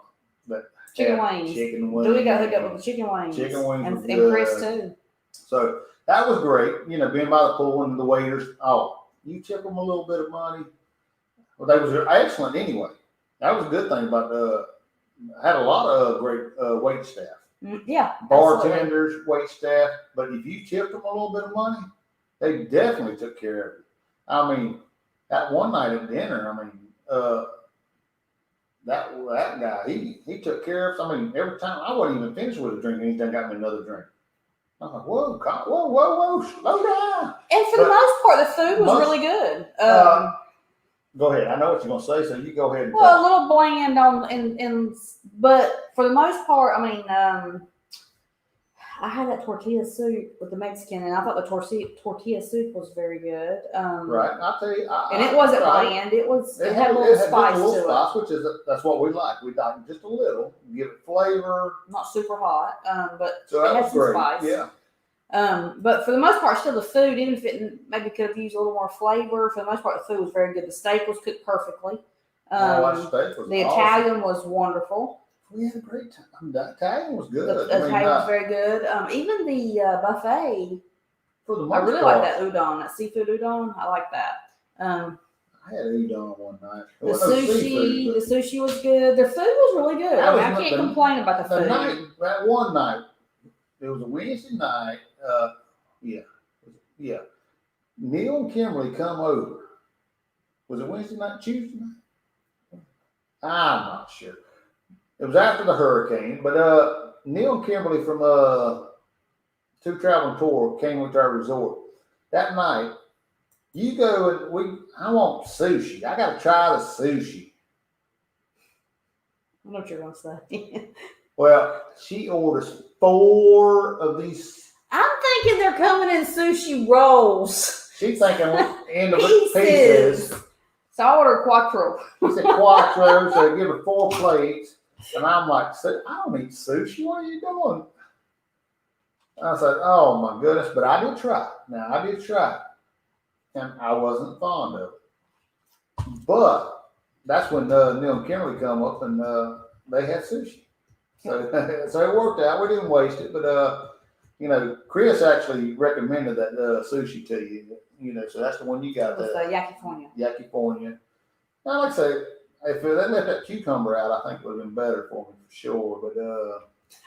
that Chicken had wings. Chicken wings. Dewey got hooked up with the chicken wings. Chicken wings and were Chris good. too. So that was great. You know, being by the pool and the waiters. Oh, you tip them a little bit of money. Well, they was excellent anyway. That was a good thing about had a lot of great wait staff. Yeah. Bartenders, wait staff. But if you tipped them a little bit of money, they definitely took care of it. I mean, that one night at dinner, I mean, that guy, he took care of. I mean, every time I wasn't even finished with a drink, and he done got me another drink. I'm like, whoa, slow down. And for the most part, the food was really good. Go ahead. I know what you're gonna say, so you go ahead. Well, a little bland but for the most part, I mean, I had that tortilla soup with the Mexican, and I thought the tortilla soup was very good. Right, I'll tell you. And it wasn't bland. It had a little spice to it. Which is that's what we like. We like just a little, give it flavor. Not super hot, but so it had some great. spice. Yeah. But for the most part, still the food, even if it maybe could have used a little more flavor, for the most part, the food was very good. The steak was cooked perfectly. That steak was the awesome. Italian was wonderful. We had a great time. The Italian was good. The Italian was very good. Even the buffet, for the most I really part, like that udon, that seafood udon. I like that. I had udon one night. The sushi was good. Their food was really good. I can't complain about the food. That one night, it was a Wednesday night. Yeah. Neil and Kimberly come over. Was it Wednesday night, Tuesday night? I'm not sure. It was after the hurricane, but Neil and Kimberly from Two Traveling Tour came with our resort. That night, you go and I want sushi. I got to try the sushi. I know what you're going to say. Well, she orders 4 of these. I'm thinking they're coming in sushi rolls. She's thinking in the pieces. So I ordered quattro. She said quattro, so they give her 4 plates. And I'm like, I don't eat sushi. What are you doing? I said, oh my goodness. But I did try it. Now, I did try it. And I wasn't fond of it. But that's when Neil and Kimberly come up and they had sushi. So, so it worked out. We didn't waste it. But, Chris actually recommended that sushi to you. So that's the one you got. The Yakifornia. Yakifornia. Now, like I say, if they left that cucumber out, I think it would have been better for me for sure. But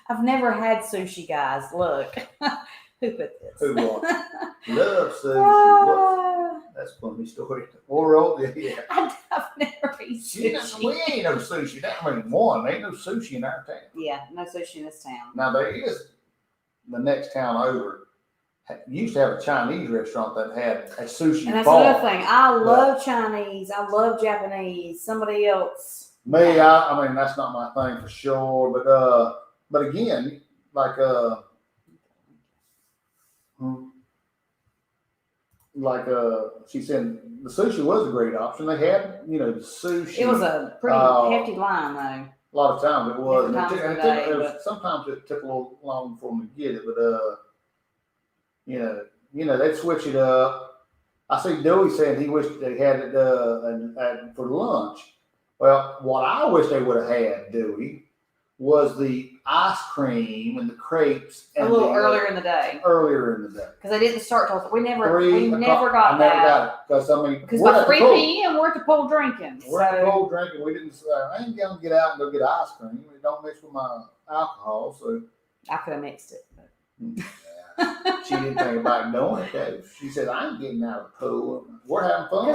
I've never had sushi, guys. Look, who put this? who won? Love sushi. What? That's a funny story. Or yeah. I've never eaten sushi. We ain't no sushi. That I mean, one, ain't no sushi in our town. Yeah, no sushi in this town. Now there is the next town over. Used to have a Chinese restaurant that had a sushi And that's bar. another thing. I love Chinese. I love Japanese. Somebody else. Me, I mean, that's not my thing for sure. But again, like she said, the sushi was a great option. They had, sushi. It was a pretty hefty line, though. A lot of times it was. Sometimes it took a little long for them to get it, but they'd switch it up. I see Dewey saying he wished they had it for lunch. Well, what I wish they would have had, Dewey, was the ice cream and the crepes a little earlier in the day. Earlier in the day, because they didn't start till we never I got never got it because by 3 p.m. we're at the pool drinking. We're at the pool drinking. We didn't. I ain't gonna get out and go get ice cream. It don't mix with my alcohol, so I could have mixed it. But. She didn't think about doing it though. She said, "I ain't getting out of the pool. We're having fun. We're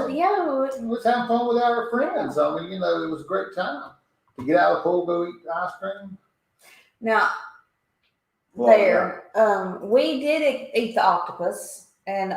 having fun with our friends. I mean, it was a great time to get out of the pool, go eat ice cream." Now, we did eat the octopus, and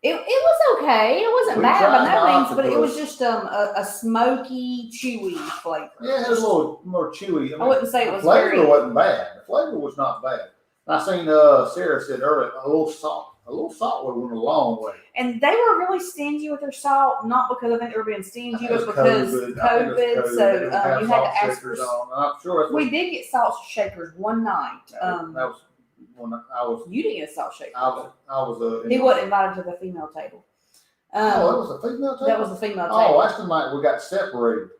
it was okay. It wasn't bad by no means, but it was just a smoky, chewy flavor. Yeah, it was a little more chewy. I wouldn't say it was the flavor wasn't bad. The flavor was not bad. I seen Sarah said earlier a little salt would have went a long way. And they were really stingy with their salt, not because I think they were being stingy, but because COVID. So you had to ask for. I'm sure we did get salt shakers one night. That was when I was. You didn't get a salt shaker. I was. He wasn't invited to the female table. That was a female table. That was the female table. Oh, that's the night we got separated.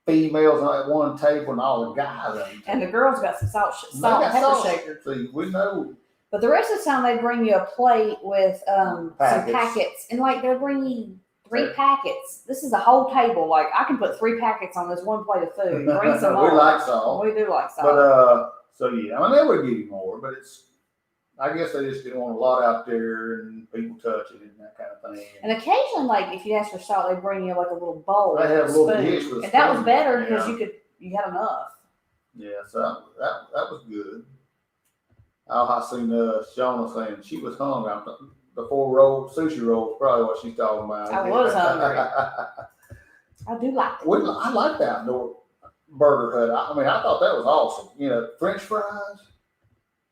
Females on one table and all the guys. And the girls got some salt and pepper shakers. See, we know. But the rest of the time, they bring you a plate with some packets. And, they'll bring you 3 packets. This is a whole table. I can put 3 packets on this one plate of food. Bring some more. We like salt. We do like salt. But, they would give you more. But I guess they just didn't want a lot out there and people touching it and that kind of thing. And occasionally, if you ask for salt, they bring you a little bowl. They have a little dish with a spoon. And that was better because you had enough. Yeah, so that was good. I seen Shauna saying she was hungry. The 4 sushi rolls, probably what she's talking about. I was hungry. I do like that. I like the outdoor burger hut. I thought that was awesome. French fries.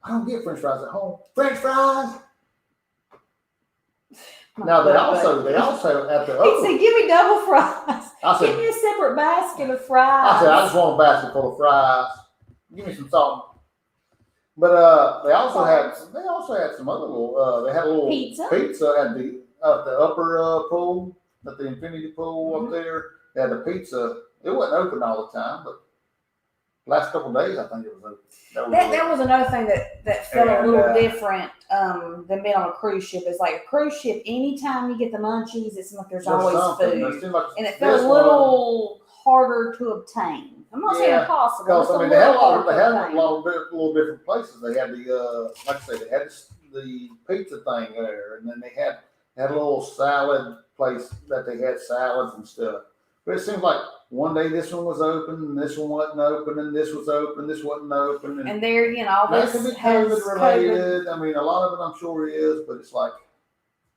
I don't get French fries at home. French fries. Now they also at the he said, "Give me double fries. Give me a separate basket of fries." I said, "I just want a basket full of fries. Give me some salt." But they also had some other little. They had a little pizza at the upper pool, at the infinity pool up there. They had the pizza. It wasn't open all the time, but last couple of days I think it was open. That was another thing that felt a little different than being on a cruise ship. It's like a cruise ship. Anytime you get the munchies, it seems like there's always food, and it felt a little harder to obtain. I'm not saying impossible. Because they had a little different places. They had the like I say, they had the pizza thing there, and then they had a little salad place that they had salads and stuff. But it seems like one day this one was open, and this one wasn't open, and this was open, this wasn't open. And there again, all this could be COVID related. I mean, a lot of it I'm sure is, but it's like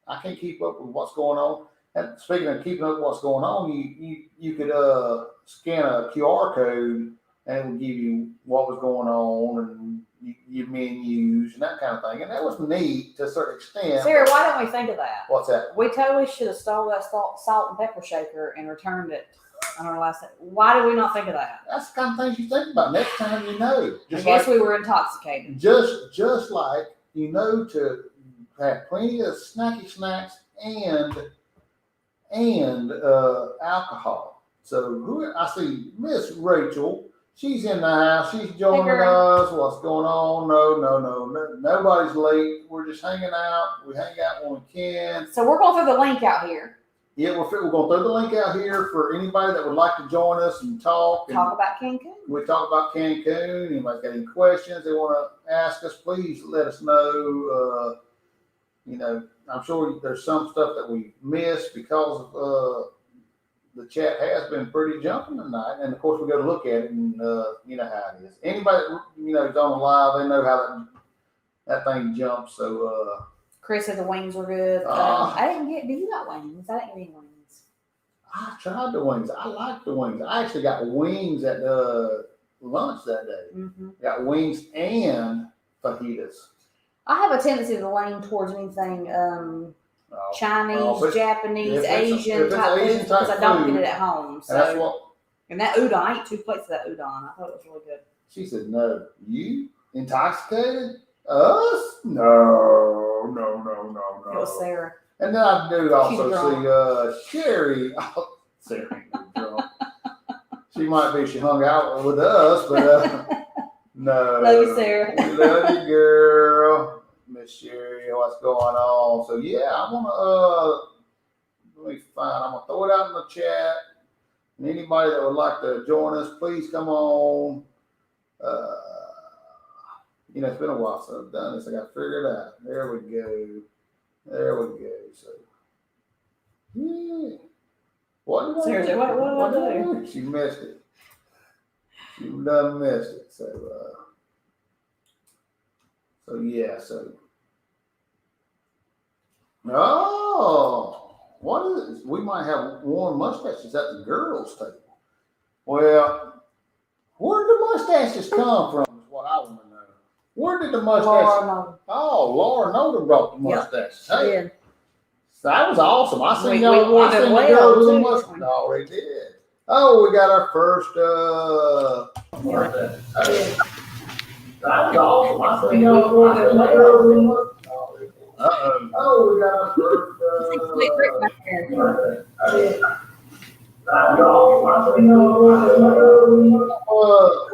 I can't keep up with what's going on. And speaking of keeping up with what's going on, you could scan a QR code and it would give you what was going on and your menus and that kind of thing. And that was neat to a certain extent. Sarah, why don't we think of that? What's that? We totally should have stole that salt and pepper shaker and returned it on our last day. Why did we not think of that? That's the kind of things you think about. Next time you know. I guess we were intoxicated. Just like to have plenty of snacky snacks and alcohol. So I see Miss Rachel. She's in the house. She's joining us. What's going on? No. Nobody's late. We're just hanging out. We hang out when we can. So we're going through the link out here. Yeah, we're going to throw the link out here for anybody that would like to join us and talk. Talk about Cancun. We talk about Cancun. Anybody's got any questions they want to ask us, please let us know. I'm sure there's some stuff that we missed because of the chat has been pretty jumping tonight. And of course, we go to look at it and you know how it is. Anybody who's on the live, they know how that thing jumps. So, Chris said the wings were good. I didn't get. Do you got wings? I didn't get any wings. I tried the wings. I like the wings. I actually got wings at lunch that day. Mm-hmm. Got wings and fajitas. I have a tendency to lean towards anything Chinese, Japanese, Asian type food because I don't get it at home. So. And that udon, I ate 2 plates of that udon. I thought it was really good. She said, "No, you intoxicated us? No. It was Sarah. And then I do also see Sherry. Sarah, drunk. She might be. She hung out with us, but no. Love you, Sarah. We love you, girl. Miss Sherry, what's going on? So yeah, I'm gonna let me find. I'm gonna throw it out in the chat. And anybody that would like to join us, please come on. It's been a while since I've done this. I got to figure it out. There we go. So, yeah. What did Seriously, what did I do? She missed it. She done missed it. So yeah. Oh, what is it? We might have worn mustaches at the girls' table. Well, where did the mustaches come from? Is what I want to know. Where did the mustaches? Laura Noda brought the mustaches. Yeah, hey, that was awesome. I seen the girls with the mustaches. No, they did. Oh, we got our first. Mustache. That was awesome. I seen the girls with the mustaches. Oh, we got our first.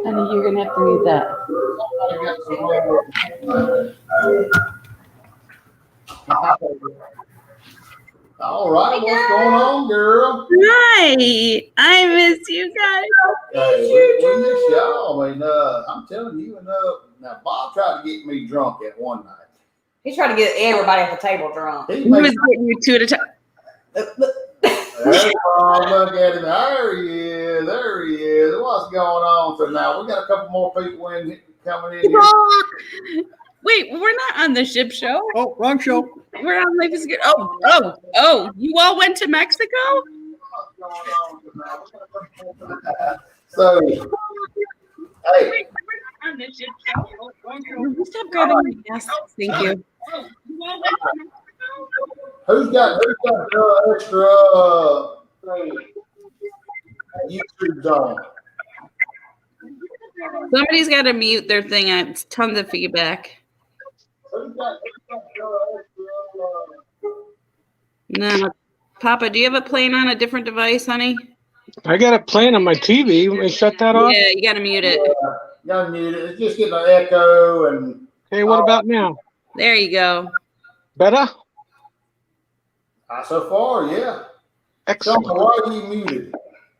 Honey, you're gonna have to read that. All right, what's going on, girl? Hi, I miss you guys. Hey, we miss y'all. I mean, I'm telling you, now Bob tried to get me drunk at one night. He tried to get everybody at the table drunk. He was getting you 2 at a time. Hey, Bob, look at him. There he is. What's going on? So now we got a couple more people coming in here. Wait, we're not on the ship show. Oh, wrong show. We're on Life is Good. Oh, you all went to Mexico? So, hey. Wait, we're not on the ship show. Stop grabbing my desk. Thank you. Who's got extra YouTube on? Somebody's got to mute their thing. It's tons of feedback. No, Papa, do you have it playing on a different device, honey? I got it playing on my TV. Let me shut that off. Yeah, you got to mute it. Gotta mute it. It's just getting an echo and. Hey, what about now? There you go. Better? So far, yeah. Excellent. Why are you muted?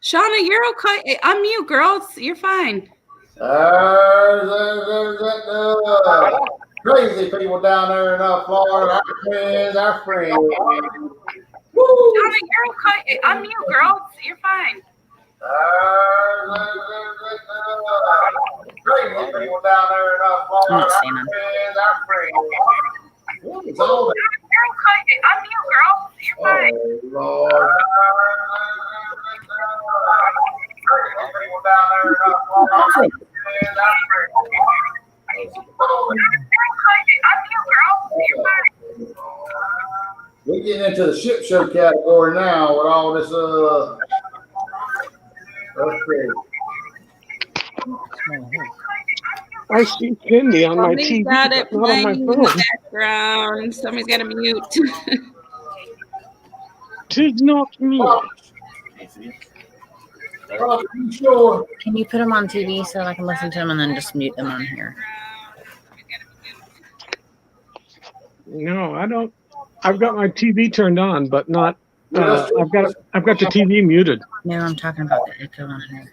Shauna, you're okay. Unmute, girl. You're fine. Crazy people down there in Florida. Our friends. Woo! Shauna, you're okay. Unmute, girl. You're fine. Crazy people down there in Florida. Our friends. What is all that? You're okay. Unmute, girl. You're fine. Oh, Lord. Crazy people down there in Florida. We're getting into the ship show category now with all this that's crazy. I see Cindy on my Somebody's TV, got it but not on my playing in phone. the background. Somebody's got to mute. Tis not me. Sure. Can you put them on TV so I can listen to them and then just mute them on here? No, I don't. I've got my TV turned on, but not I've got the TV muted. No, I'm talking about the echo on her.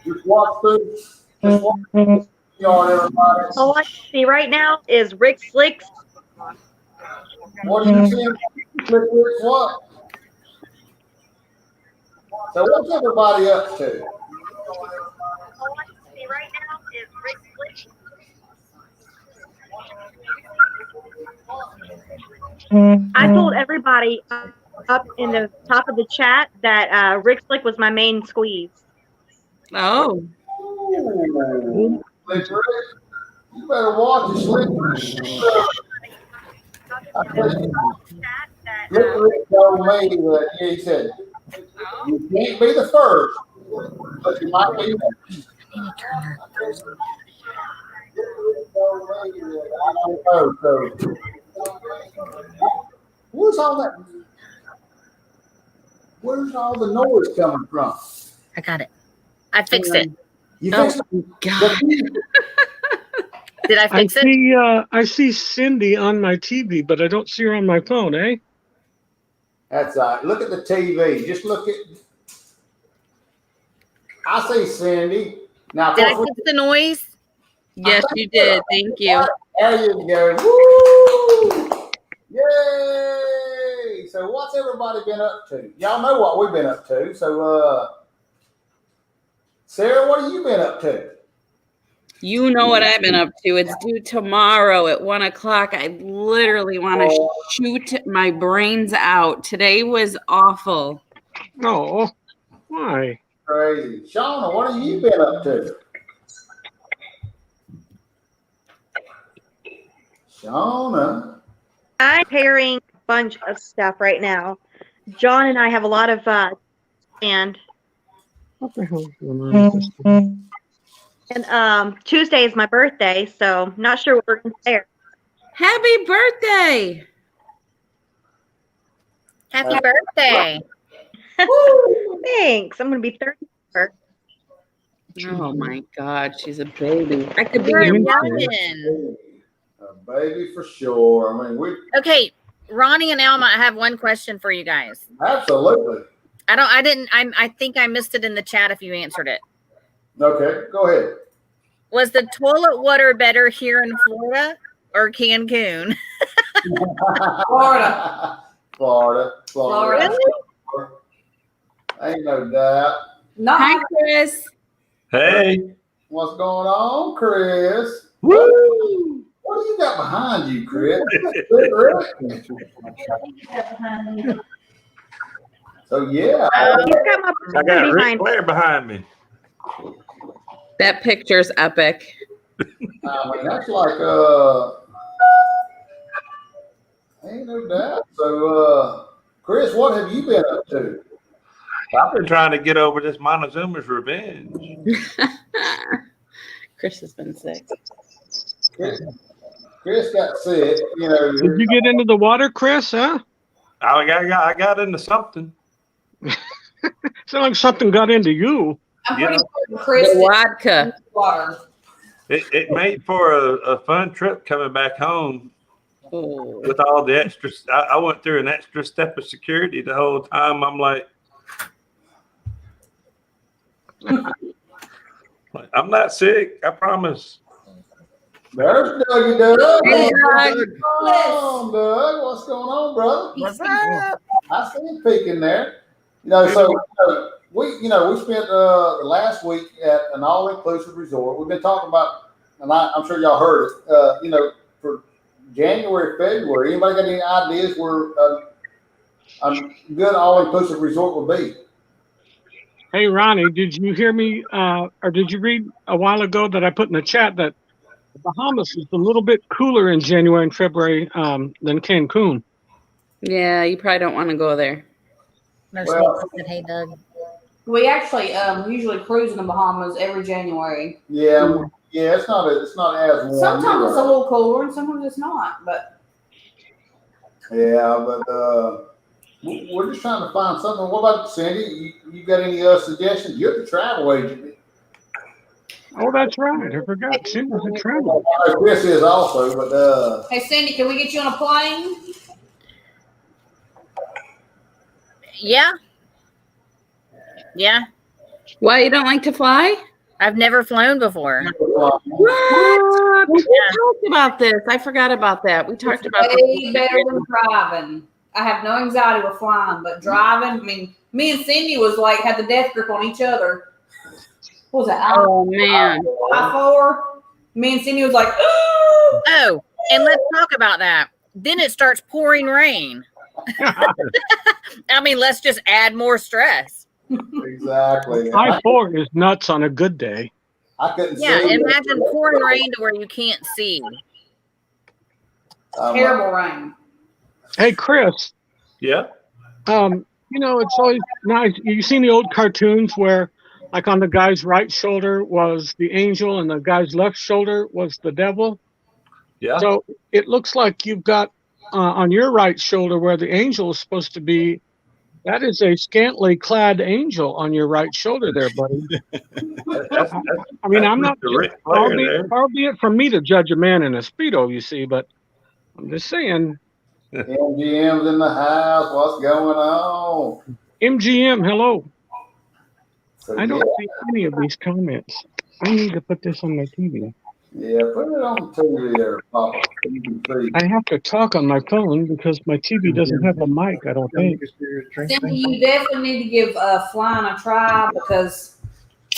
Just walk through. Just walk through the yard, everybody. All I see right now is Rick Slicks. What are you seeing? What? So what's everybody up to? All I see right now is Rick Slicks. I told everybody up in the top of the chat that Rick Slick was my main squeeze. Oh. Ooh. Slick Rick, you better watch it, Slick. Slick Rick told me that he said, you can't be the first, but you might be next. Where's all that? Where's all the noise coming from? I got it. I fixed it. You fixed it? God. Did I fix it? I see Cindy on my TV, but I don't see her on my phone, eh? That's all right. Look at the TV. Just look at. I see Cindy. Now, Did I fix the noise? Yes, you did. Thank you. There you go. Woo! Yay! So, what's everybody been up to? Y'all know what we've been up to. So, Sarah, what have you been up to? You know what I've been up to. It's due tomorrow at 1:00. I literally want to shoot my brains out. Today was awful. Oh, why? Crazy. Shauna, what have you been up to? Shauna. I'm preparing a bunch of stuff right now. John and I have a lot of and What the hell is going on with this thing? and Tuesday is my birthday, so not sure what we're gonna share. Happy birthday. Happy birthday. Thanks. I'm gonna be 34. Oh my God, she's a baby. I could be You're your a mom. youngin'. A baby for sure. I mean, Okay, Ronnie and Alma, I have one question for you guys. absolutely. I think I missed it in the chat if you answered it. Okay, go ahead. Was the toilet water better here in Florida or Cancun? Florida. Florida. Ain't no doubt. Hi, Not Chris. Hey. What's going on, Chris? Woo! What do you got behind you, Chris? So yeah, He's got my I got Ric behind. Flair behind me. That picture's epic. I mean that's like ain't no doubt. So Chris, what have you been up to? I've been trying to get over this Montezuma's revenge. Chris has been sick. Chris got sick, you know. Did you get into the water, Chris? Huh? I got into something. Sound like something got into you. I'm Yeah. pretty sure Chris The did vodka. water. It made for a fun trip coming back home Oh. with all the extras. I went through an extra step of security the whole time. I'm like, I'm not sick. I promise. There's Dougie Doug. Hey, Doug. Come on, Doug. What's going on, brother? What's up? I see him peeking there. You know, so we spent the last week at an all-inclusive resort. We've been talking about, and I'm sure y'all heard it. For January, February. Anybody got any ideas where a good all-inclusive resort would be? Hey, Ronnie, did you hear me, or did you read a while ago that I put in the chat that the Bahamas is a little bit cooler in January and February than Cancun? Yeah, you probably don't want to go there. No, Well- said, hey, Doug. We actually usually cruise in the Bahamas every January. Yeah, it's not as warm. Sometimes it's a little cooler and sometimes it's not. But Yeah, but we're just trying to find something. What about Cindy? You got any suggestions? You're the travel agent. Oh, that's right. I forgot. She was a travel. Chris is also, but hey, Cindy, can we get you on a plane? Yeah. Yeah. Why, you don't like to fly? I've never flown before. What? We talked about this. I forgot about that. We talked about Way this. better than driving. I have no anxiety with flying, but driving, I mean, me and Cindy was like, had the death grip on each other. What was that? Oh, man. I-4. Me and Cindy was like, Oh, and let's talk about that. Then it starts pouring rain. I mean, let's just add more stress. Exactly. I-4 is nuts on a good day. I couldn't see. Yeah, imagine pouring rain to where you can't see. terrible rain. Hey, Chris. Yeah. It's always nice. You've seen the old cartoons where, like, on the guy's right shoulder was the angel and the guy's left shoulder was the devil. Yeah. So it looks like you've got on your right shoulder where the angel is supposed to be. That is a scantily clad angel on your right shoulder there, buddy. I mean, I'm not, far be it from me to judge a man in a Speedo, you see, but I'm just saying. MGM's in the house. What's going on? MGM, hello. So, I don't see any of these comments. I need to put this on my TV. Yeah, put it on TV there, Papa. So you can see. I have to talk on my phone because my TV doesn't have a mic, I don't think. Cindy, you definitely need to give flying a try because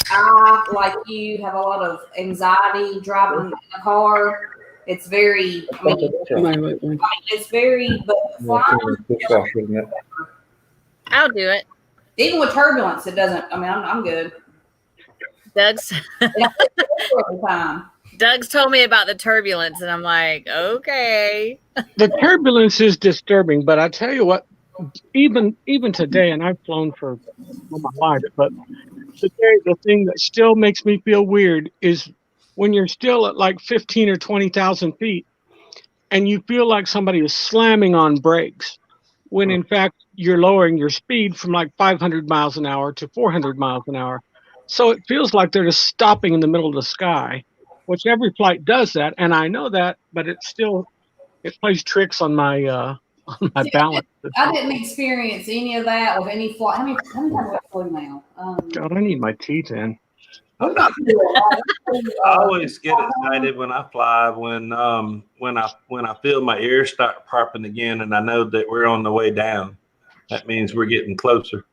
I, like you, have a lot of anxiety driving in a car. It's very, it's very, but flying, I'll do it. even with turbulence, it doesn't, I mean, I'm good. Doug's Every time. Doug's told me about the turbulence, and I'm like, okay. The turbulence is disturbing, but I tell you what, even today, and I've flown for all my life, but today the thing that still makes me feel weird is when you're still at like 15 or 20,000 feet and you feel like somebody is slamming on brakes when in fact you're lowering your speed from like 500 miles an hour to 400 miles an hour. So it feels like they're just stopping in the middle of the sky, which every flight does that. And I know that, but it plays tricks on my balance. I didn't experience any of that with any flight. How many times have I flew now? God, I need my teeth in. I always get excited when I fly when I feel my ears start popping again and I know that we're on the way down. That means we're getting closer.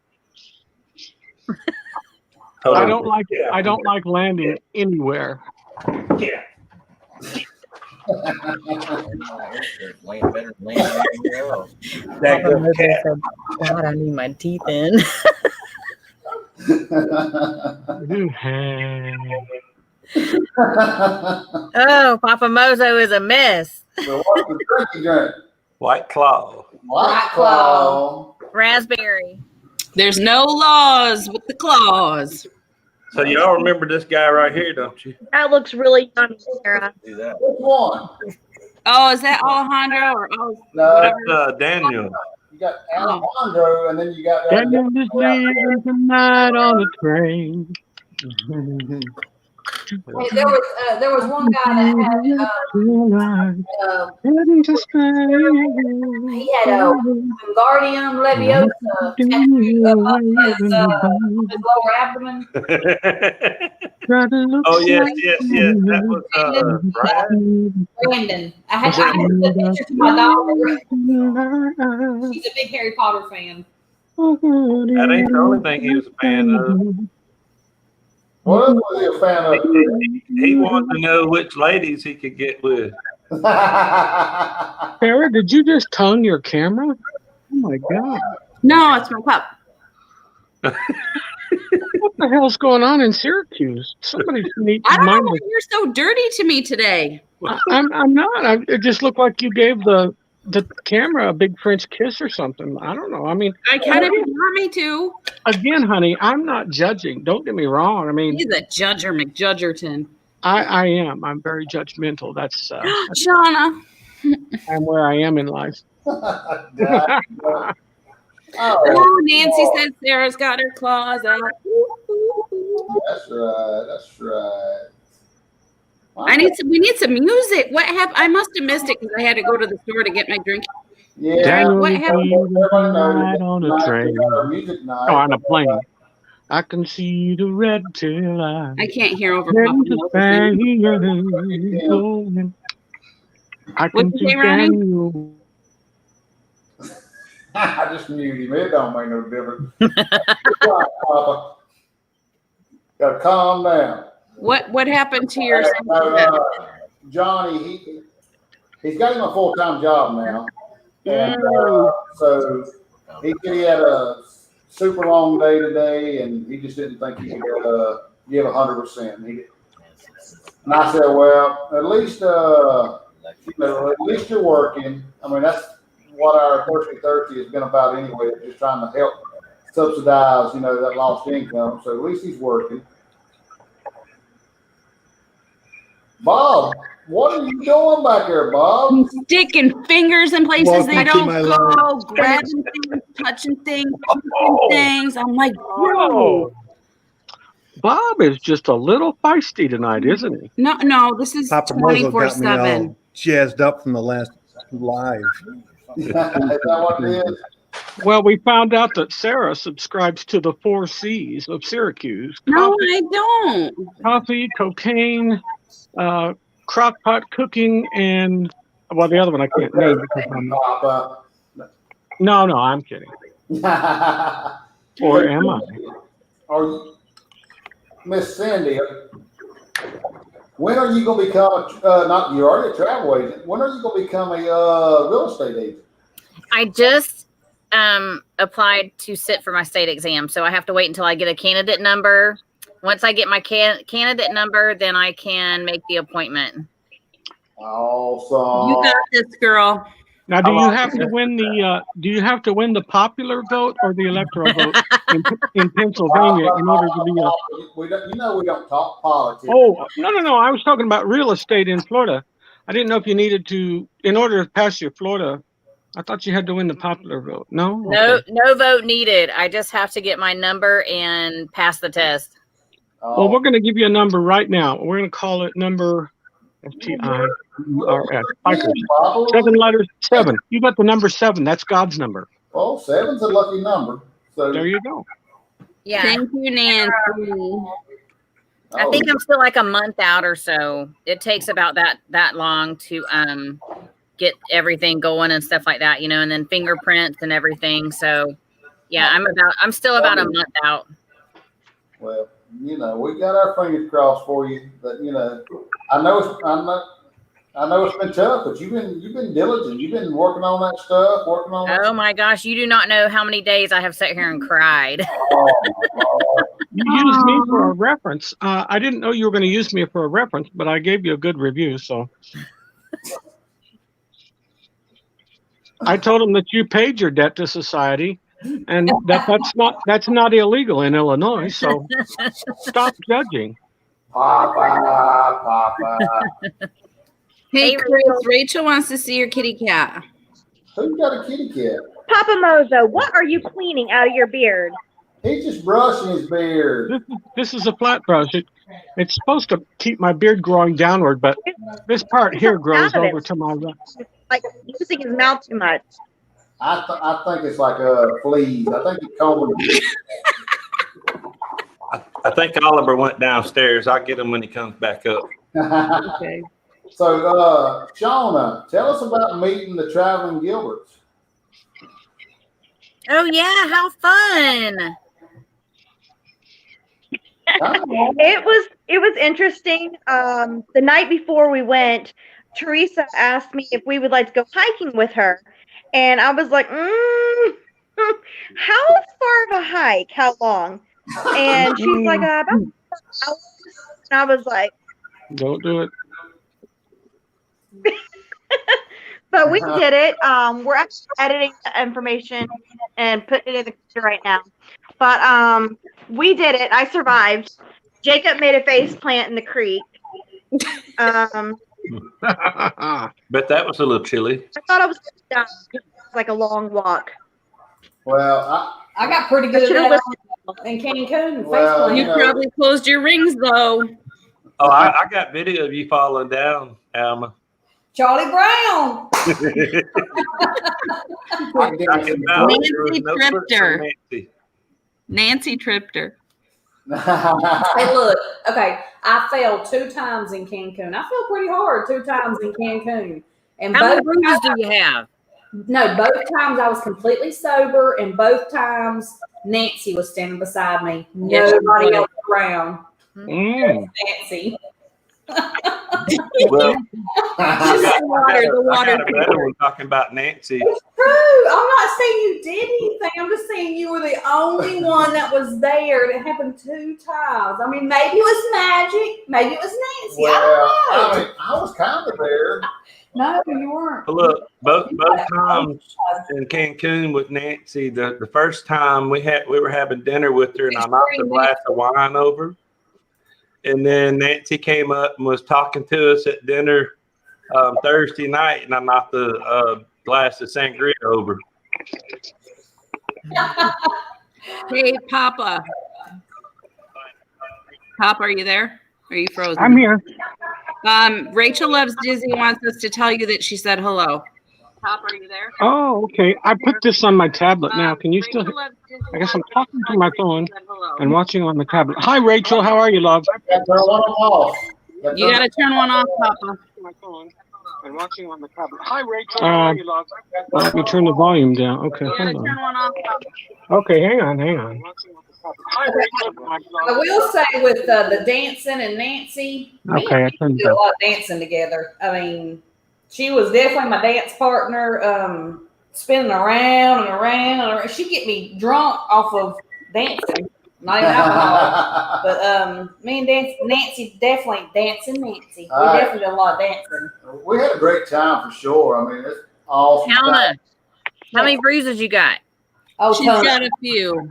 I don't like landing anywhere. Yeah. God, I need my teeth in. Oh, Papa Mozo is a mess. So what's the turkey drink? White Claw. White Claw. Raspberry. There's no laws with the claws. So y'all remember this guy right here, don't you? That looks really yummy, Sarah. Which one? Oh, is that Alejandro or No, That's Daniel. you got Alejandro, and then you got Daniel is leaving tonight on the train. Hey, there was one guy that had he had a Wingardium Leviosa tattooed up his lower abdomen. Oh yes. That was Brandon. I had to send a picture to my daughter. She's a big Harry Potter fan. That ain't the only thing he was a fan of. What else was he a fan of? He wanted to know which ladies he could get with. Sarah, did you just tongue your camera? Oh my God. No, it's my pup. What the hell's going on in Syracuse? Somebody needs I to don't know mind why you're so dirty to me today. I'm not. It just looked like you gave the camera a big French kiss or something. I don't know. I mean, I kind of want me to. Again, honey, I'm not judging. Don't get me wrong. I mean, He's a judger, McJudgerton. I am. I'm very judgmental. That's Shauna. I'm where I am in life. Oh, Nancy said Sarah's got her claws out. That's right. That's right. We need some music. What happened? I must have missed it because I had to go to the store to get my drink. Yeah. Daniel What is happened? leaving tonight on a Tonight we train. got our music night. Oh, on a plane. I can see the red tail light. I can't hear over Heading Papa to Moses anymore. Spain, going. I What'd can you see say, Ronnie? Daniel. I just muted him. It don't make no difference. Quiet, Papa. Gotta calm down. What happened to your Johnny, he's got him a full-time job now. And Mm. so he said he had a super long day today, and he just didn't think he could give 100%. And I said, well, at least at least you're working. I mean, that's what our Thirsty Thursday has been about anyway, just trying to help subsidize, that lost income. So at least he's working. Bob, what are you doing back there, Bob? Sticking fingers in places Welcome they to don't my go, grabbing things, touching things, kicking things. I'm like, Oh, Bob is just a little feisty tonight, isn't he? no, this is Papa Mozo got me 24/7. all jazzed up from the last live. Is that what it is? Well, we found out that Sarah subscribes to the 4 C's of Syracuse. No, I don't. Coffee, cocaine, crock-pot cooking, and, well, the other one I can't name because I'm... Papa. No, I'm kidding. Or am I? Are you, Miss Cindy, when are you going to become, you're already a travel agent, when are you going to become a real estate agent? I just applied to sit for my state exam, so I have to wait until I get a candidate number. Once I get my candidate number, then I can make the appointment. Awesome. You got this, girl. Now, do you have to win the popular vote or the electoral vote in Pennsylvania in order to be a... We don't talk politics. Oh, no. I was talking about real estate in Florida. I didn't know if you needed to, in order to pass your Florida, I thought you had to win the popular vote. No? Okay. No vote needed. I just have to get my number and pass the test. Well, we're going to give you a number right now. We're going to call it number STIURS. 7 letters, 7. You got the number 7. That's God's number. Well, 7's a lucky number. So There you go. Yeah. Thank you, Nancy. I think I'm still like a month out or so. It takes about that long to get everything going and stuff like that, and then fingerprints and everything. So yeah, I'm still about a month out. Well, we got our fingers crossed for you, but I know it's been tough, but you've been diligent. You've been working on that stuff, Oh my gosh, you do not know how many days I have sat here and cried. You used me for a reference. I didn't know you were going to use me for a reference, but I gave you a good review, so. I told him that you paid your debt to society, and that's not illegal in Illinois. So stop judging. Papa. Hey, Chris, Rachel wants to see your kitty cat. Who's got a kitty cat? Papa Mozo, what are you cleaning out of your beard? He's just brushing his beard. This is a flat brush. It's supposed to keep my beard growing downward, but this part here grows over to my right. Like using his mouth too much. I think it's like fleas. I think it's combing. I think Oliver went downstairs. I'll get him when he comes back up. Okay. So, Shauna, tell us about meeting the traveling Gilberts. Oh yeah, how fun! It was interesting. The night before we went, Teresa asked me if we would like to go hiking with her, and I was like, how far of a hike? How long? And she's like, about 4 hours. And I was like, Don't do it. but we did it. We're actually editing the information and putting it in the computer right now. But we did it. I survived. Jacob made a face plant in the creek. But that was a little chilly. I thought I was done. It was like a long walk. Well, I got pretty good at that in Cancun. Well, You probably closed your rings though. Oh, I got video of you falling down, Alma. Charlie Brown. I can give you some Nancy tripped her. Nancy tripped her. Hey, look, okay, I fell 2 times in Cancun. I fell pretty hard 2 times in Cancun. And How many both bruises do you have? no, both times I was completely sober, and both times Nancy was standing beside me. Yes, Nobody she was. else around. Nancy. Well, The water. I got a better one talking about Nancy. It's true. I'm not saying you did anything. I'm just saying you were the only one that was there. It happened 2 times. I mean, maybe it was magic. Maybe it was Nancy. Well, I don't know. I mean, I was kind of there. No, you weren't. But look, both times in Cancun with Nancy, the first time we were having dinner with her, and I knocked a glass of wine over. And then Nancy came up and was talking to us at dinner Thursday night, and I knocked the glass of sangria over. Hey, Papa. Papa, are you there? Are you frozen? I'm here. Rachel Loves Dizzy wants us to tell you that she said hello. Papa, are you there? Oh, okay. I put this on my tablet now. Can you still? I guess I'm talking to my phone and watching on the tablet. Hi, Rachel. How are you, love? Turn one off. You got to turn one off, Papa. My phone and watching on the tablet. Hi, Rachel. How are you, love? Let me turn the volume down. Okay, You got to hold turn on. one off, Papa. Okay, hang on. Hi, Rachel. I will say with the dancing and Nancy, me Okay, I and turned we did a lot of dancing together. I mean, she was definitely my dance partner, spinning around and around and around. She'd get me drunk off of dancing, not even alcohol. But me and Nancy definitely dancing Nancy. We definitely did a lot of dancing. We had a great time for sure. I mean, it's awesome. Alma, how many bruises you got? Oh, She's tons. got a few.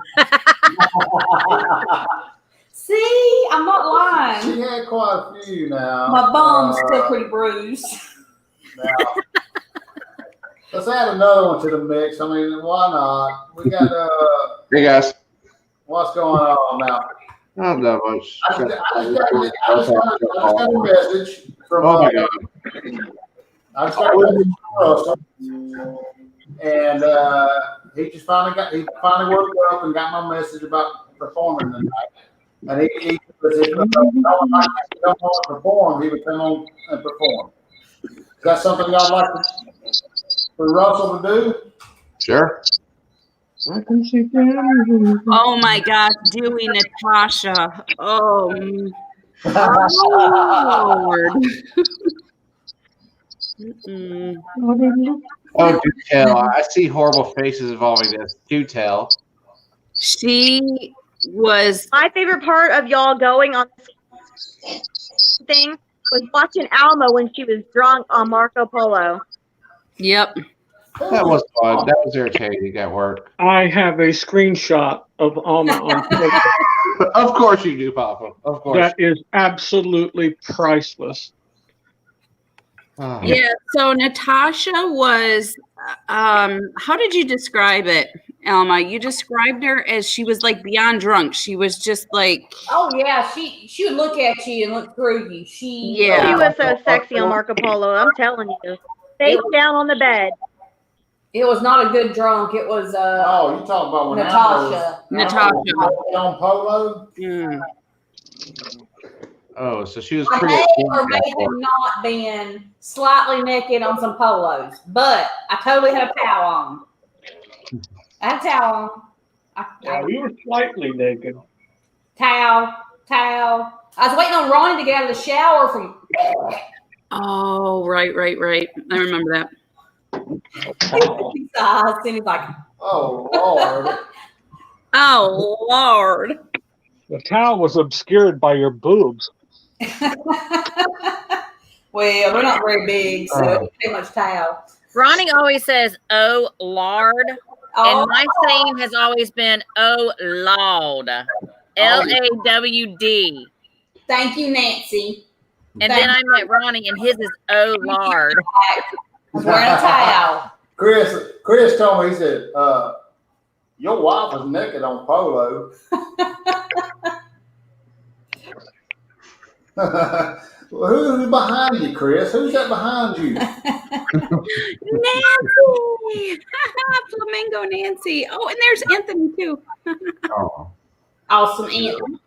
See, I'm not lying. She had quite a few now. My bum's still pretty bruised. Now, let's add another one to the mix. I mean, why not? We got Hey guys. what's going on now? Not that much. I just got a message from Oh my god. I just got a message from Russell, and he finally worked up and got my message about performing tonight. And he was if don't want to perform, he would come on and perform. Is that something y'all like for Russell to do? Sure. Oh my gosh, Dewey Natasha. Oh, Lord. Oh, do tell. I see horrible faces involving this. Do tell. She was. My favorite part of y'all going on this thing was watching Alma when she was drunk on Marco Polo. Yep. That was fun. That was irritating at work. I have a screenshot of Alma on Facebook. Of course you do, Papa. Of course. That is absolutely priceless. Oh. Yeah. So Natasha was. How did you describe it, Alma? You described her as she was like beyond drunk. She was just like. Oh yeah, she would look at you and look through you. She She was so sexy on Marco Polo. I'm telling you. Face down on the bed. It was not a good drunk. It was Oh, you talking about when Natasha. Natasha. on Polo? Mm. Oh, so she was I pretty. may or may have not been slightly naked on some polos, but I totally had a towel on. I had a towel on. Yeah, you were slightly naked. Towel. I was waiting on Ronnie to get out of the shower from. Oh, right. I remember that. His eyes, and he's like, Oh, Lord. Oh, Lord. The towel was obscured by your boobs. well, they're not very big, so it's too much towel. Ronnie always says, "Oh Lord," Oh, and my saying has always been, "Oh Lord," LAWD. thank you, Nancy. And then I met Ronnie, and his is "Oh Lord." I was wearing a towel. Chris told me, he said, your wife was naked on Polo. Well, who's behind you, Chris? Who's that behind you? Nancy, Flamingo Nancy. Oh, and there's Anthony too. Oh. Awesome, Anthony.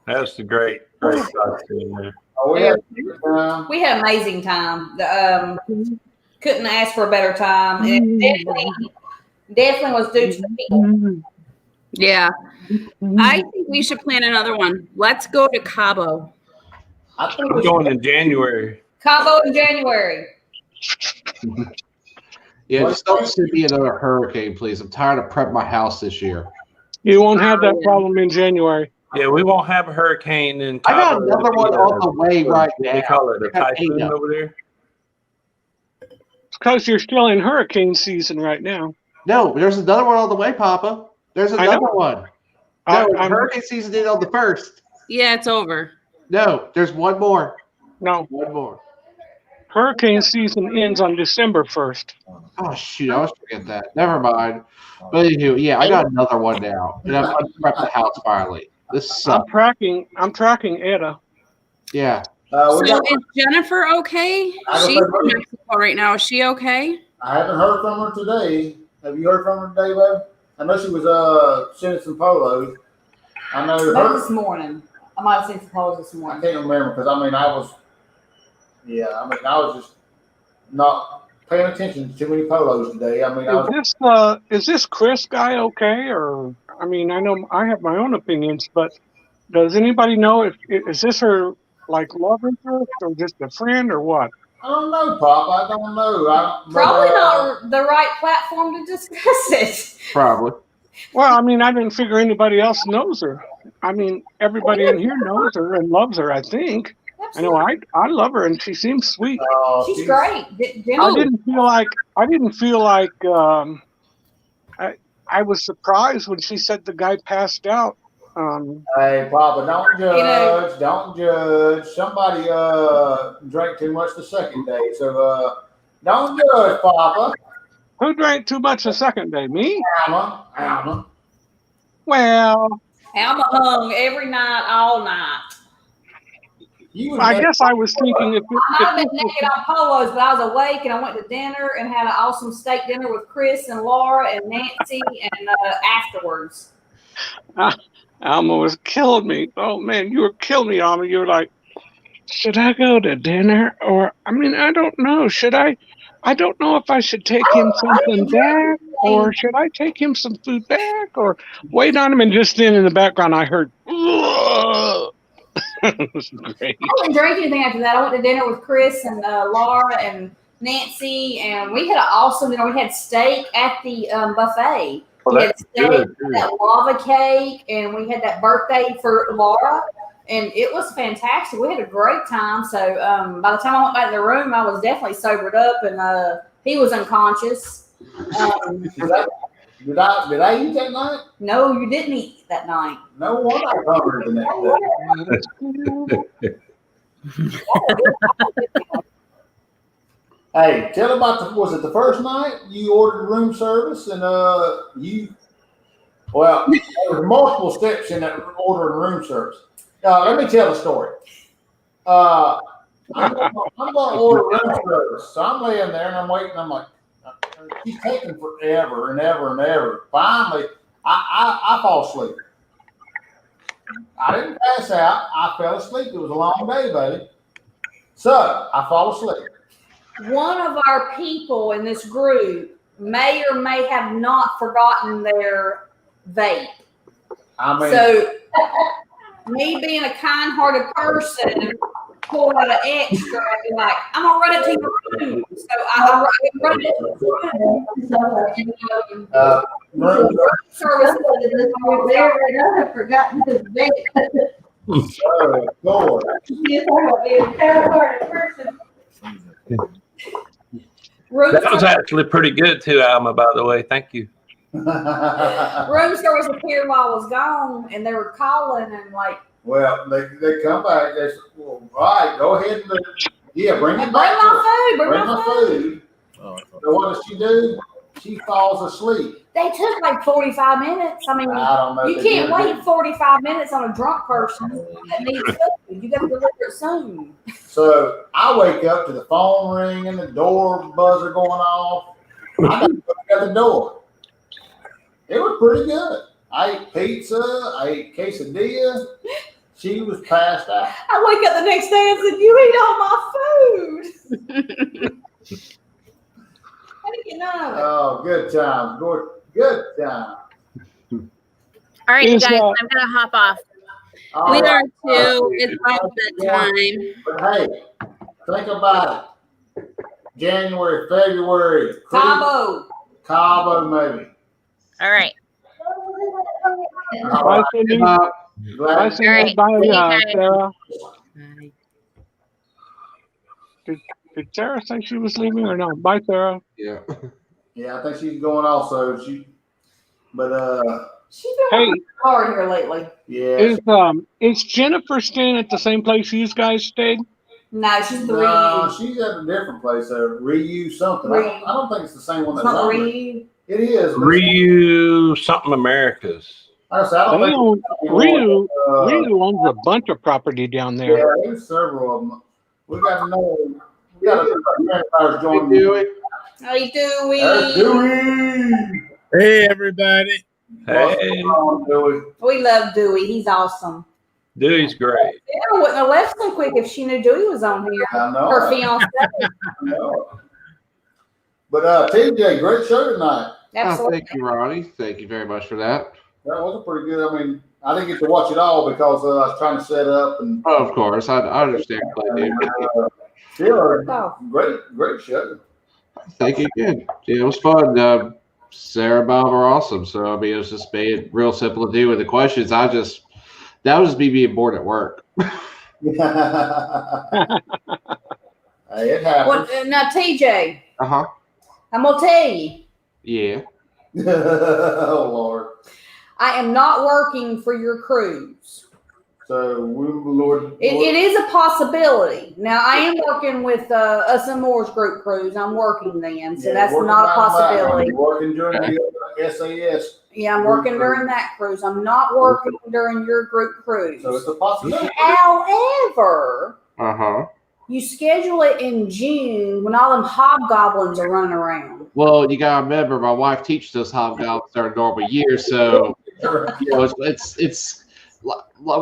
That's the great costume there. Oh, we had a good time. We had an amazing time. Couldn't ask for a better time. And it definitely was due to the people. Yeah. I think we should plan another one. Let's go to Cabo. I think I'm going in January. Cabo in January. Yeah, just don't send me another hurricane, please. I'm tired of prepping my house this year. You won't have that problem in January. Yeah, we won't have a hurricane in I got Cabo. another one on the way right now. They call it a I got typhoon eight of them. over there. Because you're still in hurricane season right now. No, there's another one on the way, Papa. There's I another know. one. I- No, I'm- hurricane season ended on the 1st. Yeah, it's over. No, there's one more. No, One more. hurricane season ends on December 1st. Oh, shoot. I always forget that. Never mind. But anywho, yeah, I got another one now. And I've unprepped the house finally. This I'm sucks. tracking Etta. Yeah. we So got, is Jennifer okay? I She's don't in know. Mexico right now. Is she okay? I haven't heard from her today. Have you heard from her today, babe? I know she was sending some polos. I know That was her. this morning. I might have seen some posts this I morning. can't remember because I was just not paying attention to too many polos today. I mean, I was, Is this Chris guy okay? Or I mean, I know I have my own opinions, but does anybody know if is this her like love interest or just a friend or what? I don't know, Pop. I don't know. Probably not the right platform to discuss it. Probably. Well, I mean, I didn't figure anybody else knows her. I mean, everybody in here knows her and loves her. I think. I know I love her and she seems sweet. She's great. I didn't feel like I was surprised when she said the guy passed out. Hey, Papa, don't judge. You know- Don't judge. Somebody drank too much the second day, so don't judge, Papa. Who drank too much the second day? Me? Alma. Well, Alma hung every night, all night. You I guess I was thinking if I might have been naked on polos, but I was awake and I went to dinner and had an awesome steak dinner with Chris and Laura and Nancy and afterwards. Alma was killing me. Oh man, you were killing me, Alma. You were like, should I go to dinner? Or I mean, I don't know. Should I don't know if I should take him something back or should I take him some food back or wait on him. And just then in the background I heard it was great. I didn't drink anything after that. I went to dinner with Chris and Laura and Nancy, and we had an awesome dinner. We had steak at the buffet. Well, We had that's steak, good, that lava cake, and we had that birthday for Laura, and it was fantastic. We had a great time. So by the time I went back to the room, I was definitely sobered up, and he was unconscious. Did I eat that night? No, you didn't eat that night. No wonder I covered the next day. Hey, tell about was it the first night you ordered room service and there was multiple steps in that ordering room service. Let me tell the story. I'm going to order room service. So I'm laying there and I'm waiting. I'm like, she's taking forever and ever and ever. Finally, I fall asleep. I didn't pass out. I fell asleep. It was a long day, buddy. So I fall asleep. One of our people in this group may or may have not forgotten their vape. I mean, So, me being a kind-hearted person, pull out an extra and be like, I'm gonna run it to your room. So I run it to the room. room Service there, and I have forgotten his vape. service, Lord. He's a kind-hearted person. Room That was service, actually pretty good too, Alma, by the way. Thank you. room service appeared while I was gone, and they were calling and like, Well, they come back. They say, well, all right, go ahead and bring "Hey, it bring back. to us. my food, bring Bring my my food. food. So what does she do? she falls asleep. They took like 45 minutes. I mean, I don't know. you if they can't did. wait 45 minutes on a drunk person that needs food. You got to deliver it soon. So I wake up to the phone ring and the door buzzer going off. I got to look at the door. It was pretty good. I ate pizza. I ate quesadilla. She was passed out. I wake up the next day and said, "You ate all my food." How did you know? Oh, good time. Good time. All right, you Is, guys, I'm gonna hop off. All We right. are too. It's about that time. But hey, think about it. January, February. Cabo, maybe. All right. All Bye, right. Cindy. Glad- Bye, Cindy. right. Bye, See you guys. Sarah. Did Sarah say she was leaving or no? Bye, Sarah. Yeah. Yeah, I think she's going also. She's been Hey. working hard here lately. Yeah. Is Jennifer staying at the same place you guys stayed? No, she's the No, Ryu. she's at a different place there. Ryu something. Ryu. I don't think it's the same one It's that's not the on there. Ryu. It is. Ryu something Americas. I said, I don't They think own, Ryu owns a uh, bunch of property down yeah, there. there's several of them. We got to know. We got to know join Dewey. Hey, Dewey. There's Dewey. Hey, everybody. What's Hey, going on, Dewey? We love Dewey. He's awesome. Dewey's great. Sarah wouldn't have left so quick if she knew Dewey was on here. I know. Her fiance. I know. But TJ, great show tonight. Oh, Absolutely. thank you, Ronnie. Thank you very much for that. That was a pretty good. I mean, I didn't get to watch it all because I was trying to set up and. Oh, of course. I understand. Dude. Still, Oh. great show. Thank you again. Yeah, it was fun. Sarah and Bob are awesome. So, I mean, it was just made real simple to do with the questions. That was me being bored at work. Hey, it happens. What, now, TJ, Uh-huh. I'm going to tell you, Yeah. Oh Lord. I am not working for your cruise. So Lord. It is a possibility. Now, I am working with Us and Moore's group cruise. I'm working then, so that's working not a around that one. possibility. You're working during the SAS. Yeah, I'm working during that cruise. I'm not working during your group cruise. So it's a possibility. However, Uh-huh. you schedule it in June when all them hobgoblins are running around. Well, you gotta remember, my wife teaches us hobgoblins during normal years, so you know it's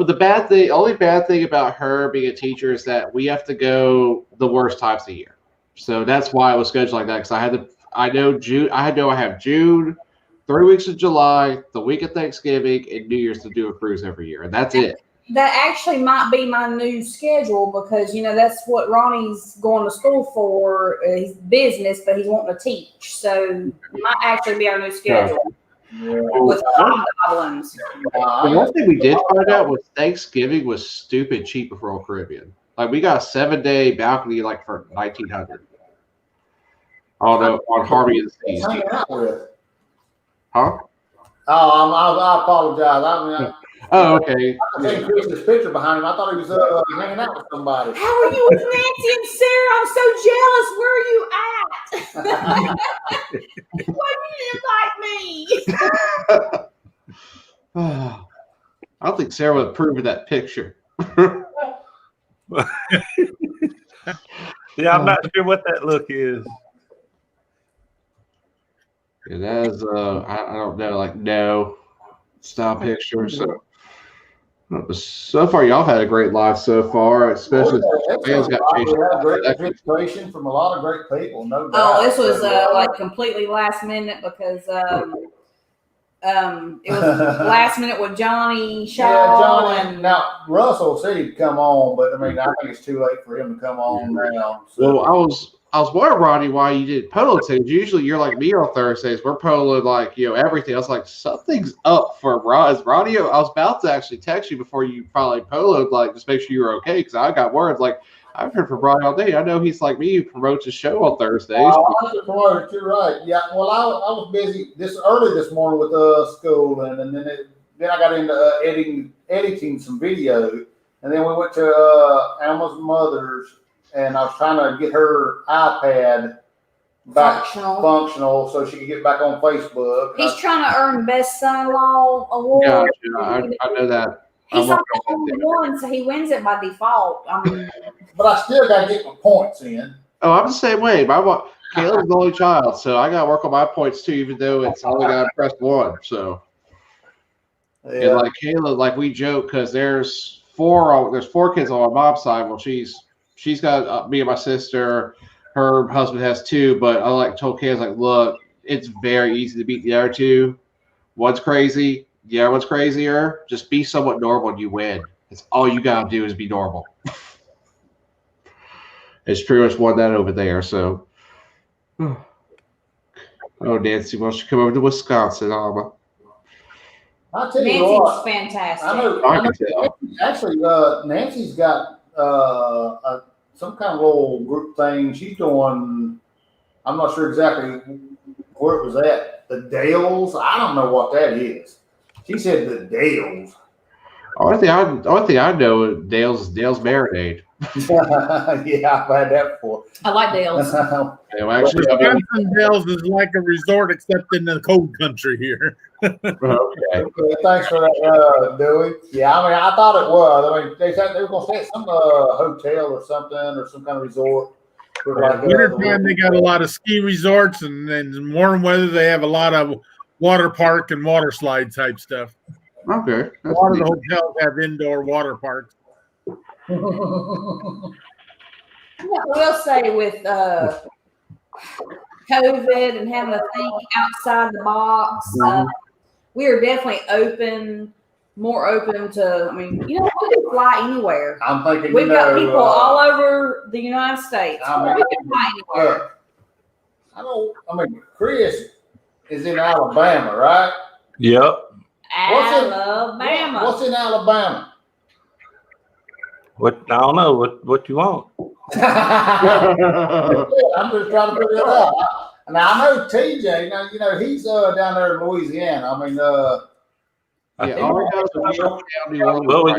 the bad thing. Only bad thing about her being a teacher is that we have to go the worst times of the year. So that's why it was scheduled like that. Because I have June, 3 weeks of July, the week of Thanksgiving, and New Year's to do a cruise every year, and that's it. That actually might be my new schedule because, that's what Ronnie's going to school for. His business, but he's wanting to teach. So it might actually be our new schedule with hobgoblins. The one thing we did find out was Thanksgiving was stupid cheap for Royal Caribbean. Like we got a 7-day balcony like for $1,900. On Harvey and the Seas. Hanging out with. Huh? Oh, I apologize. I mean, Oh, okay. I think Chris's picture behind him. I thought he was hanging out with somebody. How are you with Nancy and Sarah? I'm so jealous. Where are you at? Why didn't you invite me? I don't think Sarah would approve of that picture. Yeah, I'm not sure what that look is. Yeah, that is I don't know, like no style picture. So far, y'all had a great life so far, especially fans got changed. We had great participation from a lot of great people, no doubt. Oh, this was like completely last minute because it was last minute with Jonny Shaw. Yeah, Johnny. Now Russell said he'd come on, but I mean, I think it's too late for him to come on now. So. Well, I was wondering, Ronnie, why you did polo things. Usually, you're like me on Thursdays. We're poloing like everything. I was like, something's up for Ronnie. I was about to actually text you before you finally poloed, like just make sure you were okay, because I got words like I've heard from Ronnie all day. I know he's like me, who promotes his show on Thursdays. Oh, you're right. Yeah. Well, I was busy early this morning with school, and then I got into editing some video, and then we went to Alma's mother's. And I was trying to get her iPad back functional, so she can get back on Facebook. He's trying to earn best son-in-law award. Gotcha. I know that. He's like the only one, so he wins it by default. I mean, but I still got to get my points in. Oh, I'm the same way. Caleb's the only child, so I got to work on my points too, even though it's only got to press 1. So, yeah. And like Caleb, like we joke because there's 4 kids on my mom's side. Well, she's got me and my sister. Her husband has 2, but I told Caleb, like, look, it's very easy to beat the other 2. One's crazy, the other one's crazier. Just be somewhat normal and you win. It's all you gotta do is be normal. It's pretty much won that over there. So, oh, Nancy wants to come over to Wisconsin, Alma. I'll tell you Nancy's what, fantastic. I know. Actually, Nancy's got some kind of little group thing she's doing. I'm not sure exactly where it was at. The Dales. I don't know what that is. She said the Dales. Only thing I know is Dale's marinade. Yeah, I've had that before. I like Dale's. Actually, Wisconsin Dells is like a resort except in the cold country here. Okay. Thanks for that, Dewey. Yeah, I mean, I thought it was. I mean, they said they were going to stay at some hotel or something or some kind of resort. Wintertime, they got a lot of ski resorts, and then warm weather, they have a lot of water park and water slide type stuff. Okay. A lot of the hotels have indoor water parks. I will say with COVID and having to think outside the box, we are definitely more open to, I mean, we can fly anywhere. I'm thinking, We've got people all over the United States. I mean, We can fly anywhere. I mean, Chris is in Alabama, right? Yep. Alabama. What's in Alabama? I don't know what you want. I'm just trying to figure it out. Now I know TJ. Now he's down there in Louisiana. I mean, Well, we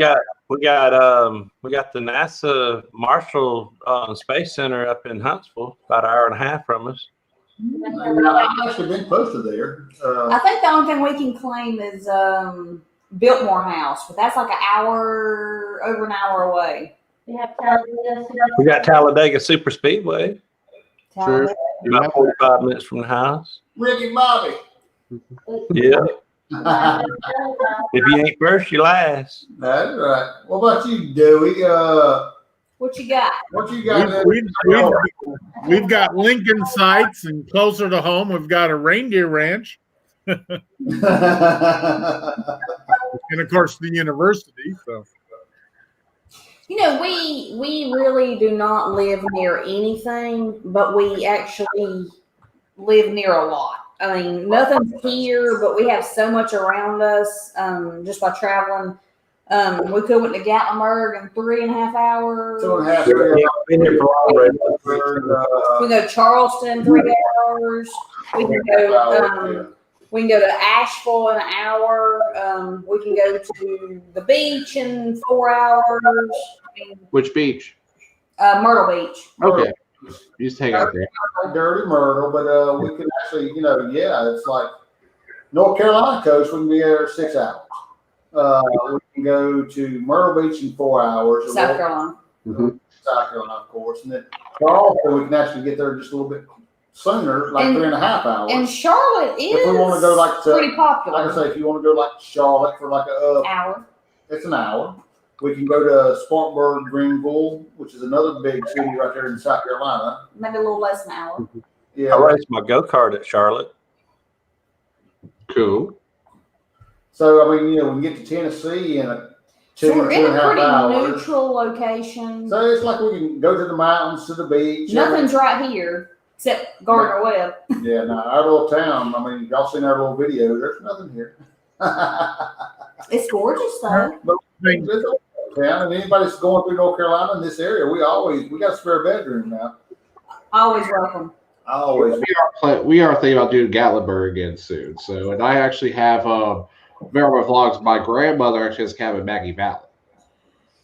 got the NASA Marshall Space Center up in Huntsville, about an hour and a half from us. I've actually been posted there. I think the only thing we can claim is Biltmore House, but that's like over an hour away. We have Talladega. We got Talladega Super Speedway, Talladega. about 45 minutes from the house. Ricky Bobby. Yeah. If you ain't first, you last. That's right. What about you, Dewey? What you got? What you got? We've got Lincoln sites, and closer to home, we've got a reindeer ranch. And of course the university. So we really do not live near anything, but we actually live near a lot. I mean, nothing's here, but we have so much around us just by traveling. We could went to Gatlinburg in 3.5 hours. 2.5 We go to Charleston 3 hours. We can go. We can go to Asheville in an hour. We can go to the beach in 4 hours. Which beach? Myrtle Beach. Okay. You just hang out there. Dirty Myrtle, but we can actually, it's like North Carolina coast. We can be there 6 hours. We can go to Myrtle Beach in 4 hours. South Carolina. South Carolina, of course, and then Charleston, we can actually get there just a little bit sooner, like 3.5 hours. And Charlotte is if we want to go pretty popular. Like I say, if you want to go like Charlotte for like a hour, it's an hour. We can go to Spartanburg, Greenville, which is another big city right there in South Carolina. Maybe a little less than an hour. Yeah, I raced my go-kart at Charlotte. Cool. So I mean, we can get to Tennessee in a So we're in a 2.5 pretty hours. neutral location. So it's like we can go to the mountains, to the beach. Nothing's right here except Gardner Webb. Yeah, no, our little town. I mean, y'all seen our little video. There's nothing here. It's gorgeous though. But it's a little town, and anybody that's going through North Carolina in this area, we got a spare bedroom now. Always welcome. Always. We are thinking about doing Gatlinburg again soon. So, and I actually have remember my vlogs. My grandmother actually has a cabin in Maggie Valley,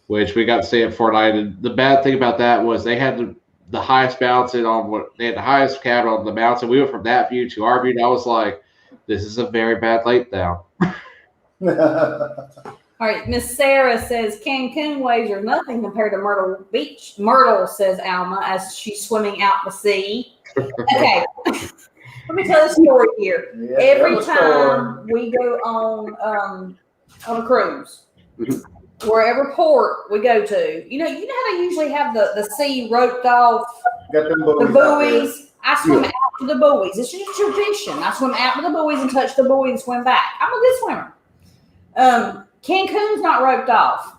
which we got to stay at for a night. And the bad thing about that was they had the highest mountain on what they had the highest cabin on the mountain. We went from that view to our view, and I was like, "This is a very bad lake now." All right, Miss Sarah says Cancun waves are nothing compared to Myrtle Beach. Myrtle, says Alma, as she's swimming out the sea. Okay, let me tell a story here. Yeah, Every tell a time we go on a cruise, wherever port we go to, you know how they usually have the sea roped off, Got them the buoys out there. buoys. I swim out to the buoys. It's just a tradition. I swim out to the buoys and touch the buoy and swim back. I'm a good swimmer. Cancun's not roped off.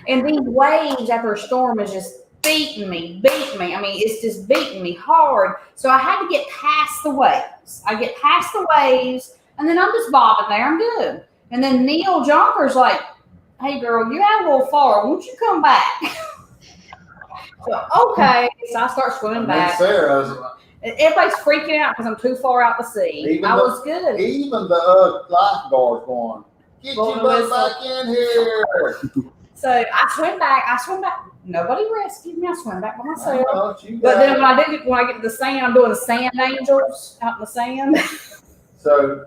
And these waves after a storm is just beating me. I mean, it's just beating me hard. So I had to get past the waves. I get past the waves, and then I'm just bobbing there. I'm good. And then Neil Jonker's like, "Hey, girl, you had a little far. Won't you come back?" So, okay. So I start swimming back. Sarah's, Everybody's freaking out because I'm too far out to sea. I was good. Even the lifeguards going, "Get your butt back in here." So I swim back. Nobody rescued me. I swim back by myself. But then when I get to the sand, I'm doing the sand angels out in the sand. So,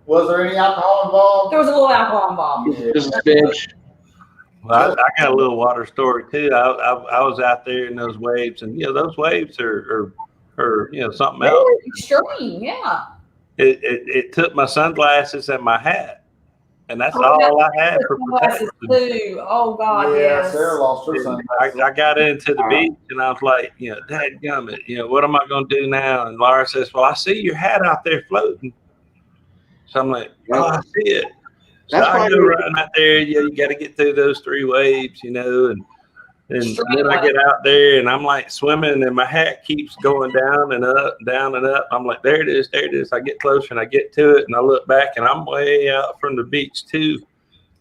was there any alcohol involved? There was a little alcohol involved. Yeah. Just a bitch. Well, I got a little water story too. I was out there in those waves, and those waves are something else. Extreme, yeah. It took my sunglasses and my hat, and that's all I had for protection. Too. Oh God, Yeah, yes. Sarah lost her sunglasses. I got into the beach, and I was like, dadgummit, what am I going to do now? And Laura says, "Well, I see your hat out there floating." So I'm like, "Oh, I see it." So I go running out there. You got to get through those 3 waves, and then I get out there, and I'm like swimming, and my hat keeps going down and up, down and up. I'm like, there it is. I get closer, and I get to it, and I look back, and I'm way out from the beach too.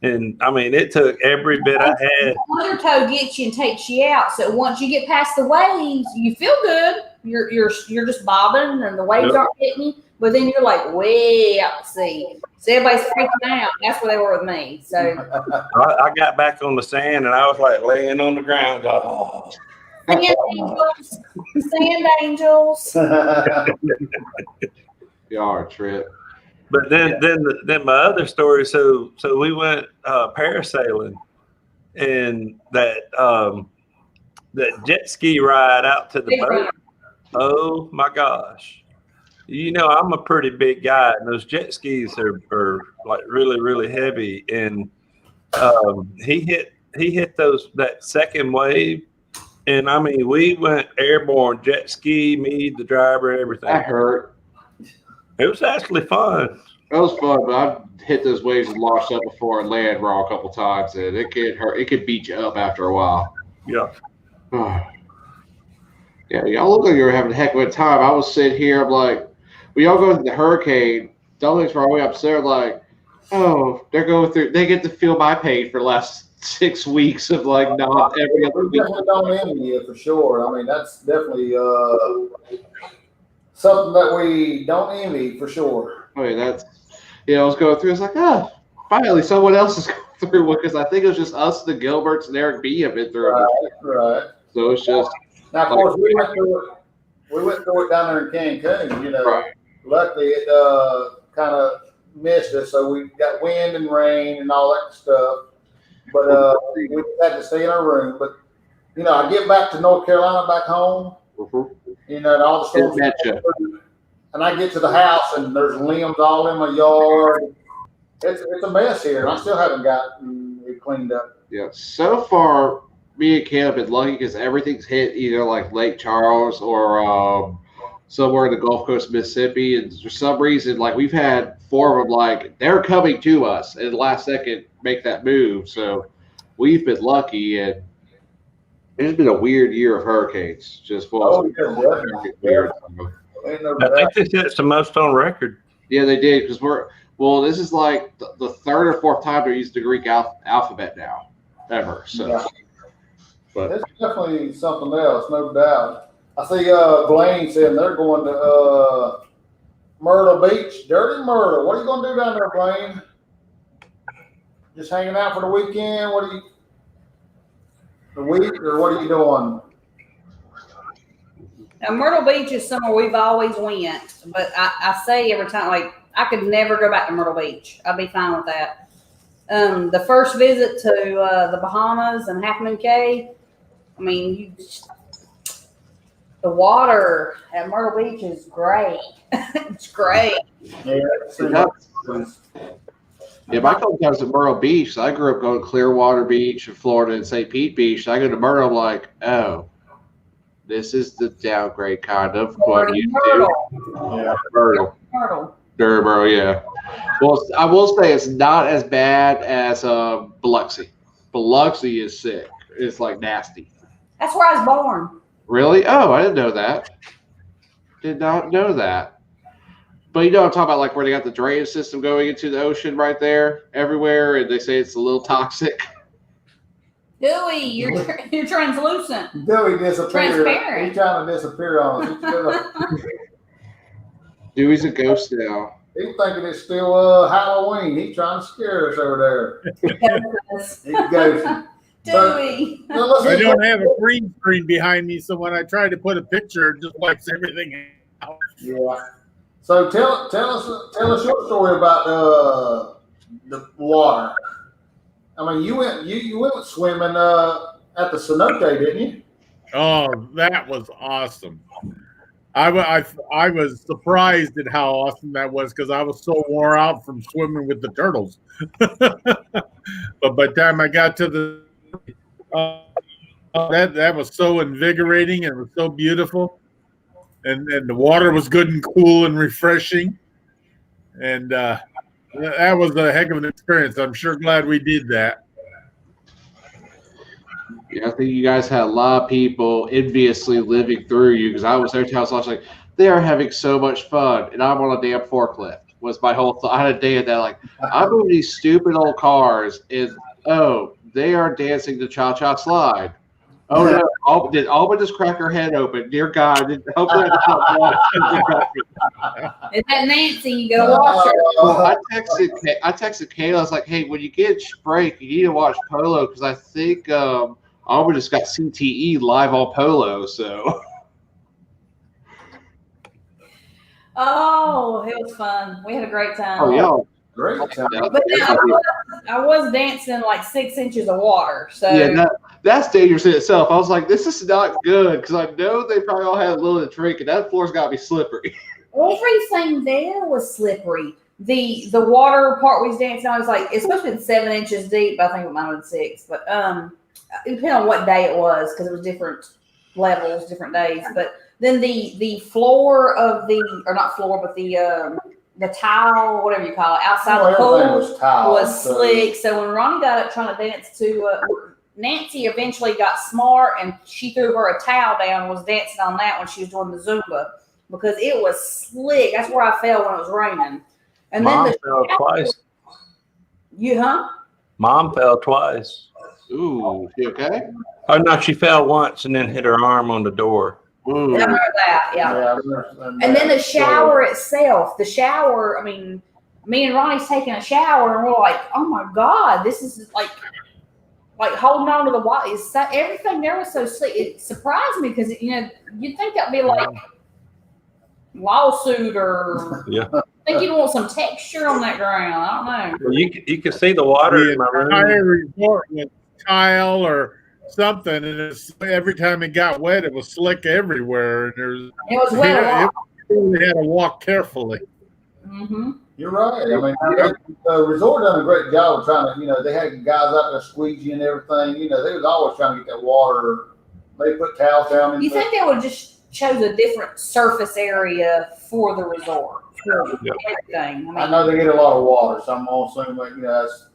And I mean, it took every bit I had. The undertow gets you and takes you out. So once you get past the waves, you feel good. You're just bobbing, and the waves aren't hitting you. But then you're like way out to sea. So everybody's freaking out. That's where they were with me. So I got back on the sand, and I was like laying on the ground, going, "Oh." Sand angels. Y'all are a trip. But then my other story. So we went parasailing, and that jet ski ride out to the boat. Oh my gosh! I'm a pretty big guy, and those jet skis are like really, really heavy. And he hit that second wave, and I mean, we went airborne jet ski, me, the driver, everything. That hurt. It was actually fun. That was fun, but I've hit those waves and launched up before and land raw a couple times, and it can hurt. It could beat you up after a while. Yeah. Yeah, y'all look like you were having a heck of a time. I was sitting here, I'm like, we all go through the hurricane. Dunning's far away up there, like, oh, they're going through. They get to feel my pain for the last 6 weeks of like not every other week. Definitely don't envy you for sure. I mean, that's definitely something that we don't envy for sure. I mean, that's I was going through. It's like, finally someone else is going through one, because I think it was just us, the Gilberts, and Eric B have been through it. Right. So it's just. Now, of course, we went through it down there in Cancun. Right. Luckily it kind of missed us, so we got wind and rain and all that stuff. But we had to stay in our room. But I get back to North Carolina, back home. And all the storms. And I get to the house, and there's limbs all in my yard. It's a mess here, and I still haven't gotten it cleaned up. Yeah. So far, me and Caleb have been lucky because everything's hit either like Lake Charles or somewhere in the Gulf Coast of Mississippi. And for some reason, like we've had 4 of them, like they're coming to us and last second make that move. So we've been lucky, and it's been a weird year of hurricanes. Just weird. I think they said it's the most on record. Yeah, they did, because this is like the 3rd or 4th time they're using the Greek alphabet now, ever. So. Yeah. But it's definitely something else, no doubt. I see Blaine saying they're going to Myrtle Beach. Dirty Myrtle. What are you going to do down there, Blaine? Just hanging out for the weekend? The week, or what are you doing? Now, Myrtle Beach is somewhere we've always went, but I say every time, like, I could never go back to Myrtle Beach. I'd be fine with that. The first visit to the Bahamas and Half Moon Cay, I mean, the water at Myrtle Beach is great. It's great. Yeah, Yeah, my couple times at Myrtle Beach. So I grew up going to Clearwater Beach in Florida and St. Pete Beach. I go to Myrtle, I'm like, oh, this is the downgrade kind of what you do. Yeah. Myrtle. Dirty Myrtle, yeah. Well, I will say it's not as bad as Biloxi. Biloxi is sick. It's like nasty. That's where I was born. Really? Oh, I didn't know that. Did not know that. But you know what I'm talking about, like where they got the drainage system going into the ocean right there, everywhere, and they say it's a little toxic. Dewey, you're translucent. Dewey disappeared. Transparent. He's trying to disappear on us. Dewey's a ghost now. He's thinking it's still Halloween. He's trying to scare us over there. He's ghosting. Dewey. I don't have a green screen behind me, so when I try to put a picture, it just wipes everything out. Yeah. So tell us your story about the water. I mean, you went swimming at the cenote, didn't you? Oh, that was awesome. I was surprised at how awesome that was because I was so wore out from swimming with the turtles. But by the time I got to the that was so invigorating and it was so beautiful, and the water was good and cool and refreshing, and that was a heck of an experience. I'm sure glad we did that. Yeah, I think you guys had a lot of people enviously living through you because I was there. I was like, they are having so much fun, and I'm on a damn forklift. Was my whole thought. I had a day of that. Like, I move these stupid old cars, and they are dancing the cha-cha slide. Oh no! Did Alma just crack her head open? Dear God! Hopefully, Is that Nancy? You gotta watch her. Well, I texted Kayla. I was like, "Hey, when you get a break, you need to watch Polo because I think Alma just got CTE live on Polo." So. Oh, it was fun. We had a great time. Oh yeah. Great time. But I was dancing like 6 inches of water. So yeah, that's dangerous in itself. I was like, this is not good because I know they probably all had a little to drink, and that floor's got to be slippery. Everything there was slippery. The water part we was dancing on, I was like, it's supposed to be 7 inches deep. I think mine was 6, but it depended on what day it was because it was different levels, different days. But then the floor of or not floor, but the tile, whatever you call it, outside the pool was slick. So when Ronnie got up trying to dance to Nancy eventually got smart and she threw her a towel down and was dancing on that when she was doing the Zumba because it was slick. That's where I fell when it was raining. And Mom then fell twice. Mom fell twice. Ooh, she okay? Oh no, she fell once and then hit her arm on the door. I remember that, yeah. And then the shower itself, I mean, me and Ronnie's taking a shower and we're like, oh my God, this is like holding on to the water. Everything there was so slick. It surprised me because, you'd think that'd be like lawsuit or yeah. I think you'd want some texture on that ground. I don't know. Well, you can see the water in my room. The entire resort with tile or something, and every time it got wet, it was slick everywhere. And it was wet. We had to walk carefully. Mm-hmm. You're right. I mean, the resort done a great job of trying to, they had guys out there squeegeeing and everything. They was always trying to get that water. They put towels down. You think they would just chose a different surface area for the resort? For everything. I know they get a lot of water, so I'm going to assume that's.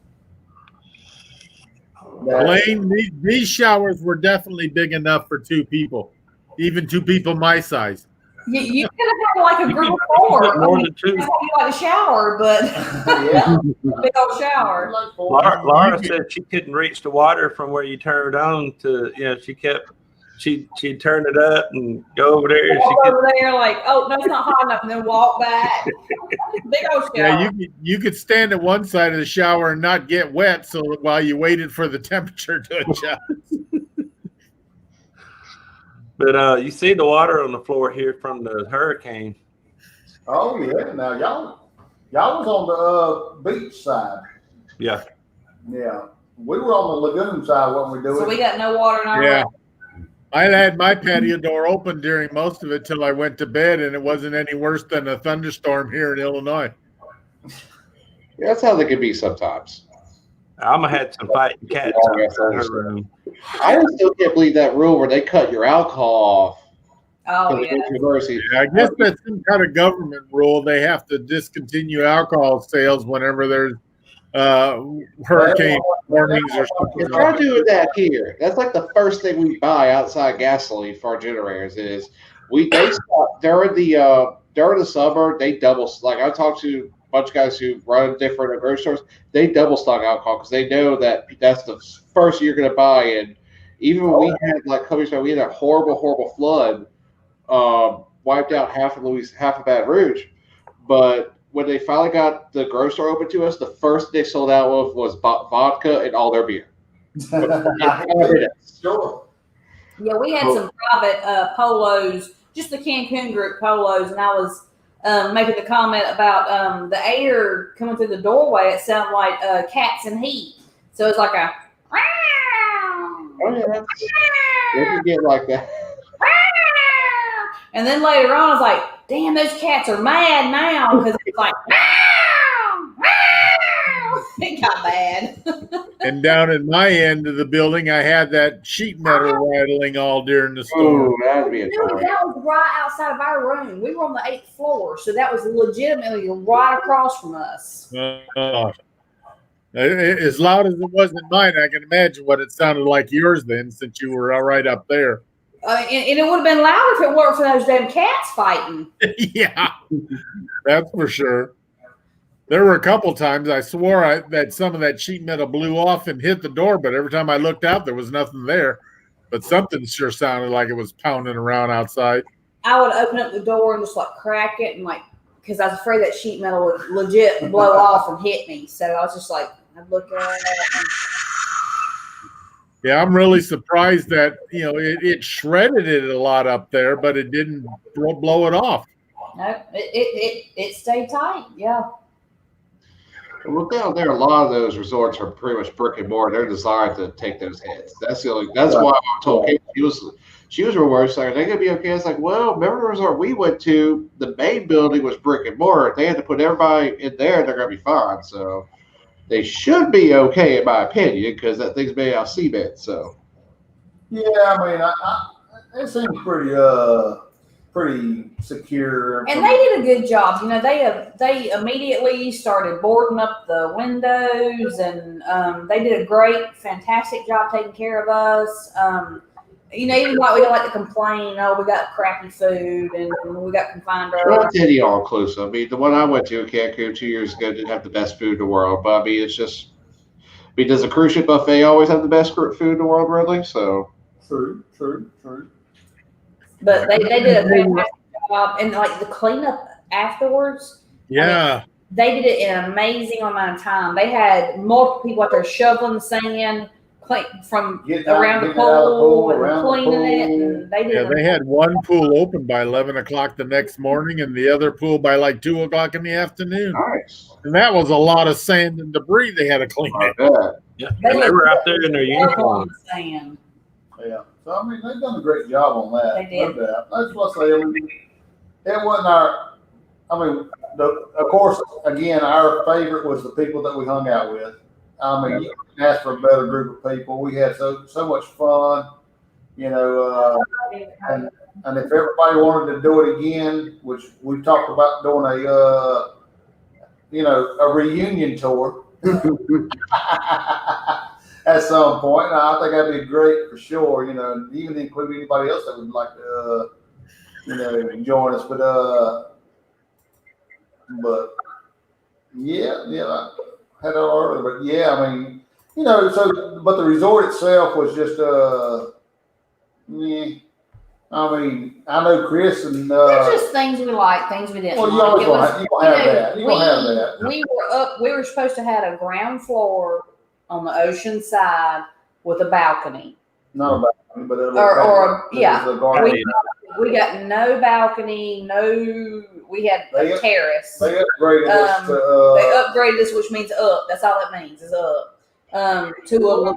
Blaine, these showers were definitely big enough for 2 people, even 2 people my size. You could have had like a group of 4. More than 2. You like a shower, but yeah, big old shower. Laura said she couldn't reach the water from where you turned it on to, she'd turn it up and go over there. Over there, like, oh, no, it's not hot enough, and then walk back. Big old shower. Yeah, you could stand at one side of the shower and not get wet, so while you waited for the temperature to adjust. But you see the water on the floor here from the hurricane. Oh yeah. Now y'all was on the beach side. Yeah. Yeah. We were on the lagoon side when we do So it. we got no water in our Yeah. room. I had my patio door open during most of it till I went to bed, and it wasn't any worse than a thunderstorm here in Illinois. Yeah, that's how they can be sometimes. Alma had some fighting cats Oh, outside yes, I her understand. room. I still can't believe that rule where they cut your alcohol off. Oh for the yeah. controversy. Yeah, I guess that's some kind of government rule. They have to discontinue alcohol sales whenever there's hurricane warnings or something. Try doing that here. That's like the first thing we buy outside gasoline for our generators is they stop during the summer. They double, like I talked to a bunch of guys who run different grocery stores. They double stock alcohol because they know that that's the first you're going to buy. And even when we had like we had a horrible flood, wiped out half of Baton Rouge, but when they finally got the grocery store open to us, the first they sold out of was vodka and all their beer. Sure. Yeah, we had some private polos, just the Cancun group polos, and I was making the comment about the air coming through the doorway. It sounded like cats in heat. So it's like a. Oh yeah, they can get like that. And then later on, I was like, damn, those cats are mad now because it's like, it got bad. And down at my end of the building, I had that sheet metal rattling all during the storm. Oh, that'd be a Dude, time. that was right outside of our room. We were on the 8th floor, so that was legitimately right across from us. As loud as it was in mine, I can imagine what it sounded like yours then, since you were right up there. And it would have been louder if it weren't for those damn cats fighting. Yeah, that's for sure. There were a couple times I swore that some of that sheet metal blew off and hit the door, but every time I looked out, there was nothing there. But something sure sounded like it was pounding around outside. I would open up the door and just like crack it and like, because I was afraid that sheet metal would legit blow off and hit me. So I was just like, I'd look at it. And Yeah, I'm really surprised that it shredded it a lot up there, but it didn't blow it off. no, it stayed tight. Yeah. Well, down there, a lot of those resorts are pretty much brick and mortar. They're designed to take those hits. That's why I told Kate she was real worried. Like, are they gonna be okay? I was like, well, remember the resort we went to? The main building was brick and mortar. They had to put everybody in there. They're gonna be fine. So they should be okay, in my opinion, because that thing's made out of cement. So Yeah, I mean, it seems pretty secure. And they did a good job. They immediately started boarding up the windows, and they did a great, fantastic job taking care of us. Even like we don't like to complain, oh, we got crappy food and we got confined well, early. I tell you all inclusive. I mean, the one I went to in Cancun 2 years ago didn't have the best food in the world, but I mean, it's just. I mean, does a cruise ship buffet always have the best food in the world, really? So True. But they did a fantastic job, and like the cleanup afterwards. Yeah. They did it in an amazing amount of time. They had multiple people out there shoveling the sand from around the pool and cleaning it. And they did. Yeah, they had one pool open by 11 o'clock the next morning and the other pool by like 2 o'clock in the afternoon. nice. And that was a lot of sand and debris they had to clean I it. bet. Yeah, and they were out there in their uniform. Sand. Yeah. So I mean, they've done a great job on that. They did. No doubt. That's what I say. I mean, it wasn't our. I mean, of course, again, our favorite was the people that we hung out with. I mean, you can ask for a better group of people. We had so much fun, and if everybody wanted to do it again, which we talked about doing a reunion tour at some point. I think that'd be great for sure. Even include anybody else that would like to, join us. But yeah, I had it earlier. But yeah, I mean, but the resort itself was just I mean, I know Chris and There's just things we like, things we didn't well, you like. always gonna have that. You're gonna have that. We were supposed to have a ground floor on the ocean side with a balcony. Not a balcony, but yeah. a garden. We got no balcony, we had a terrace. They upgraded us to. They upgraded us, which means up. That's all it means is up. To a little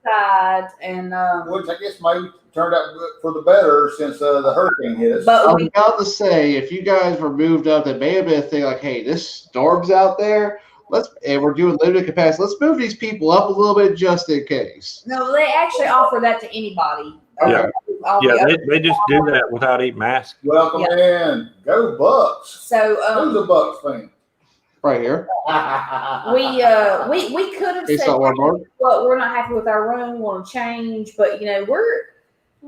side, and which I guess maybe turned out good for the better since the hurricane hit us. But I was about to say, if you guys were moved up, that may have been a thing like, hey, this storm's out there. And we're doing limited capacity. Let's move these people up a little bit just in case. No, they actually offer that to anybody. Yeah, they just do that without even asking. Welcome in. Go Bucks. So who's a Bucks fan? Right here. we could have said, but we're not happy with our room. Want to change, but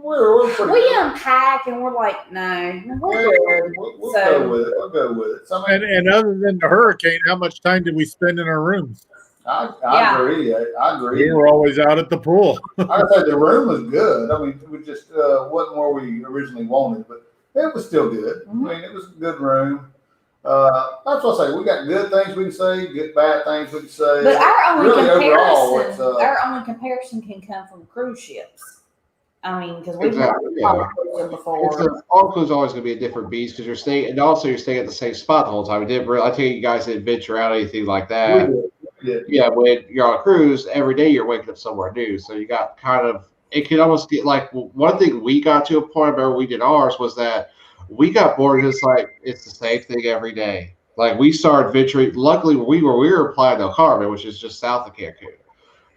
we unpack and we're like, no, we're good. We'll go with it. We'll go with it. And other than the hurricane, how much time did we spend in our rooms? I agree. I agree. We were always out at the pool. I said the room was good. I mean, it was just wasn't where we originally wanted, but it was still good. Mm-hmm. I mean, it was a good room. That's what I say. We got good things we can say, good bad things we can say. But our only overall, comparison can come from cruise ships. I mean, because we've before. All includes always going to be a different beast because you're staying, and also you're staying at the same spot the whole time. I tell you guys didn't venture out anything like that. Yeah, when you're on a cruise, every day you're waking up somewhere new. So you got it can almost get like one thing we got to a point where we did ours was that we got bored because it's the same thing every day. Like we started venturing. Luckily, we were applying to Carnival, which is just south of Cancun.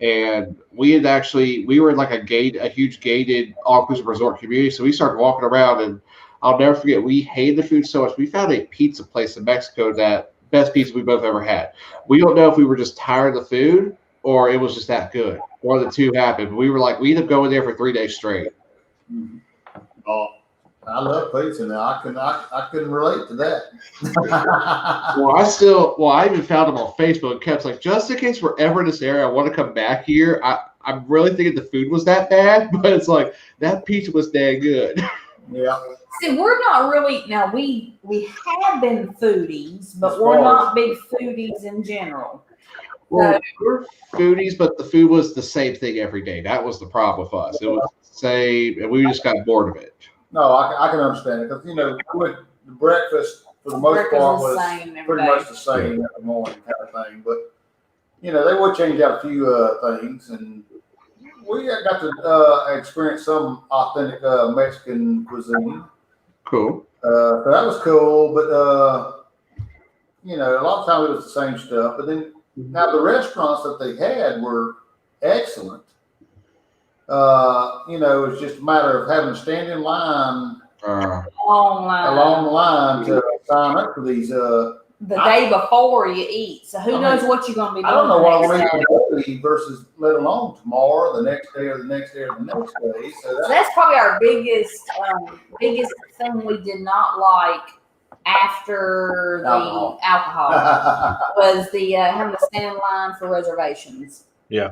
And we were in like a huge gated all-inclusive resort community. So we started walking around, and I'll never forget, we hated the food so much. We found a pizza place in Mexico that best pizza we both ever had. We don't know if we were just tired of the food or it was just that good. One of the two happened. We ended up going there for 3 days straight. Mm-hmm. Oh, I love pizza now. I couldn't relate to that. I even found them on Facebook and kept like, just in case we're ever in this area, I want to come back here. I'm really thinking the food was that bad, but it's like that pizza was dang good. Yeah. See, we're not really now. We have been foodies, but we're not big foodies in general. Well, we're foodies, but the food was the same thing every day. That was the problem with us. It was the same, and we just got bored of it. No, I can understand it because the breakfast for the most part was pretty much the same in the morning kind of thing. But they would change out a few things, and we got to experience some authentic Mexican cuisine. Cool. So that was cool, but a lot of times it was the same stuff. But then now the restaurants that they had were excellent. It was just a matter of having to stand in line, a long line to sign up for these. The day before you eat, so who knows what you're going to be doing. I don't know what I'm going to eat versus let alone tomorrow, the next day, or the next day, or the next day. So that's probably our biggest thing we did not like after the alcohol was the having to stand in line for reservations. Yeah.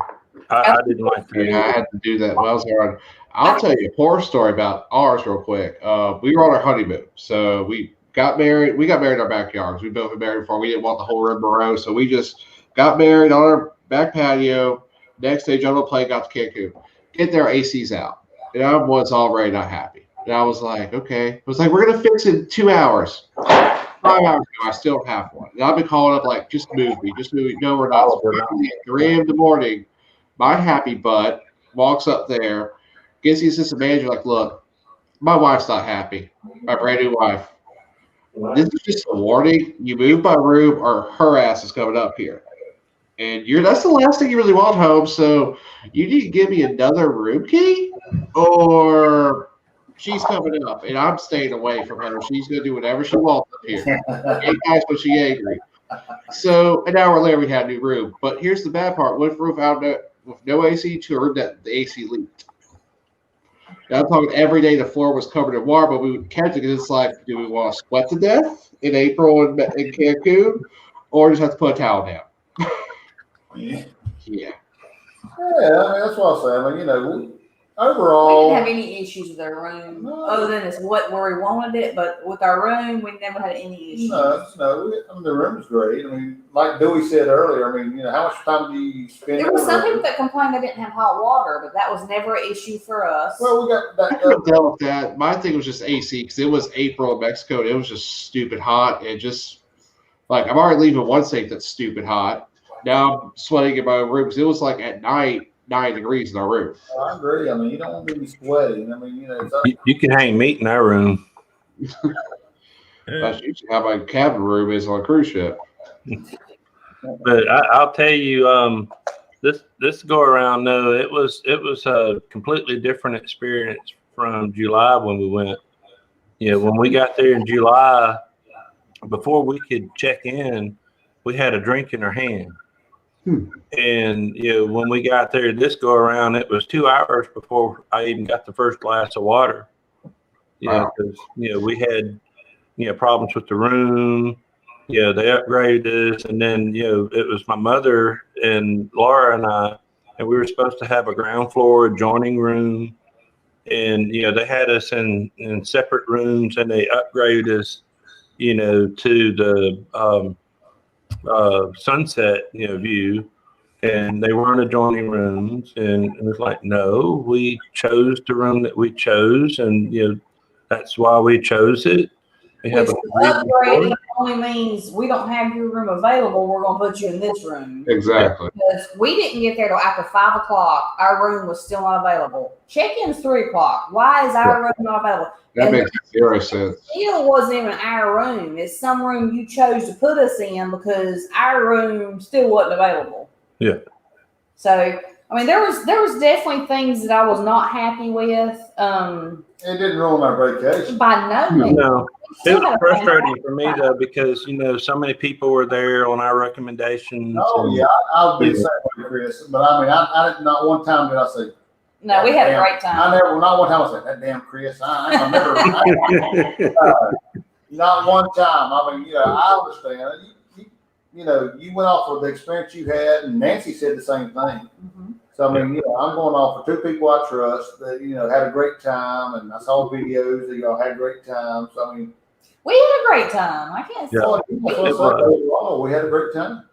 I didn't like that. Yeah, I had to do that when I was there. I'll tell you a horror story about ours real quick. We were on our honeymoon. So we got married. We got married in our backyards. We both been married before. We didn't want the whole rigmarole. So we just got married on our back patio. Next day, jumped on a plane, got to Cancun. Get there, AC's out. And I was already not happy. And I was like, okay. It was like, we're going to fix it in 2 hours. 5 hours ago, I still don't have one. And I've been calling up like, just move me. Just move me. No, we're not. So 3 a.m. in the morning. My happy butt walks up there, gets the assistant manager like, look, my wife's not happy. My brand new wife. This is just a warning. You move my room or her ass is coming up here. And that's the last thing you really want home. So you need to give me another room key or she's coming up and I'm staying away from her. She's going to do whatever she wants up here. And that's when she angry. So an hour later, we had a new room. But here's the bad part. With roof out with no AC to a room that the AC leaked. Now, I'm talking every day the floor was covered in water, but we would catch it because it's like, do we want to sweat to death in April in Cancun or just have to put a towel down? Yeah. Yeah. Yeah, I mean, that's what I'm saying. I mean, overall, We didn't have any issues with our room, other than it's where we wanted it. But with our room, we never had any issues. No. I mean, the room's great. I mean, like Dewey said earlier, I mean, how much time do you spend? There were some people that complained they didn't have hot water, but that was never an issue for us. Well, we got that. I could have dealt with that. My thing was just AC because it was April in Mexico. And it was just stupid hot. And just like I'm already leaving one state that's stupid hot. Now I'm sweating in my room because it was like at night 9 degrees in our room. I agree. I mean, you don't want to be sweating. I mean, You can hang meat in our room. That's usually how my cabin room is on a cruise ship. But I'll tell you, this go around. No, it was a completely different experience from July when we went. When we got there in July, before we could check in, we had a drink in our hand. And when we got there this go around, it was 2 hours before I even got the first glass of water. Wow. Because we had problems with the room. They upgraded us, and then it was my mother and Laura and I, and we were supposed to have a ground floor adjoining room, and they had us in separate rooms, and they upgraded us to the sunset view, and they weren't adjoining rooms, and it was like, no, we chose the room that we chose, and that's why we chose it. We have upgrading only means we don't have your room available. We're going to put you in this room. Exactly. Because we didn't get there till after 5 o'clock. Our room was still not available. Check-in's 3 o'clock. Why is our room not available? That makes zero sense. It still wasn't even our room. It's some room you chose to put us in because our room still wasn't available. Yeah. So, I mean, there was definitely things that I was not happy with. It didn't ruin our vacation. By no means. No. It was frustrating for me though because so many people were there on our recommendations. Oh yeah, I'll be the same way, Chris. But I mean, I didn't, not one time did I say. No, we had a great time. Not one time I said that damn Chris. I never. Not one time. I mean, I understand. You went off with the experience you had, and Nancy said the same thing. Mm-hmm. So I mean, I'm going off for 2 people I trust that had a great time, and I saw videos that y'all had great time. So I mean, we had a great time. I can't say we had a great time.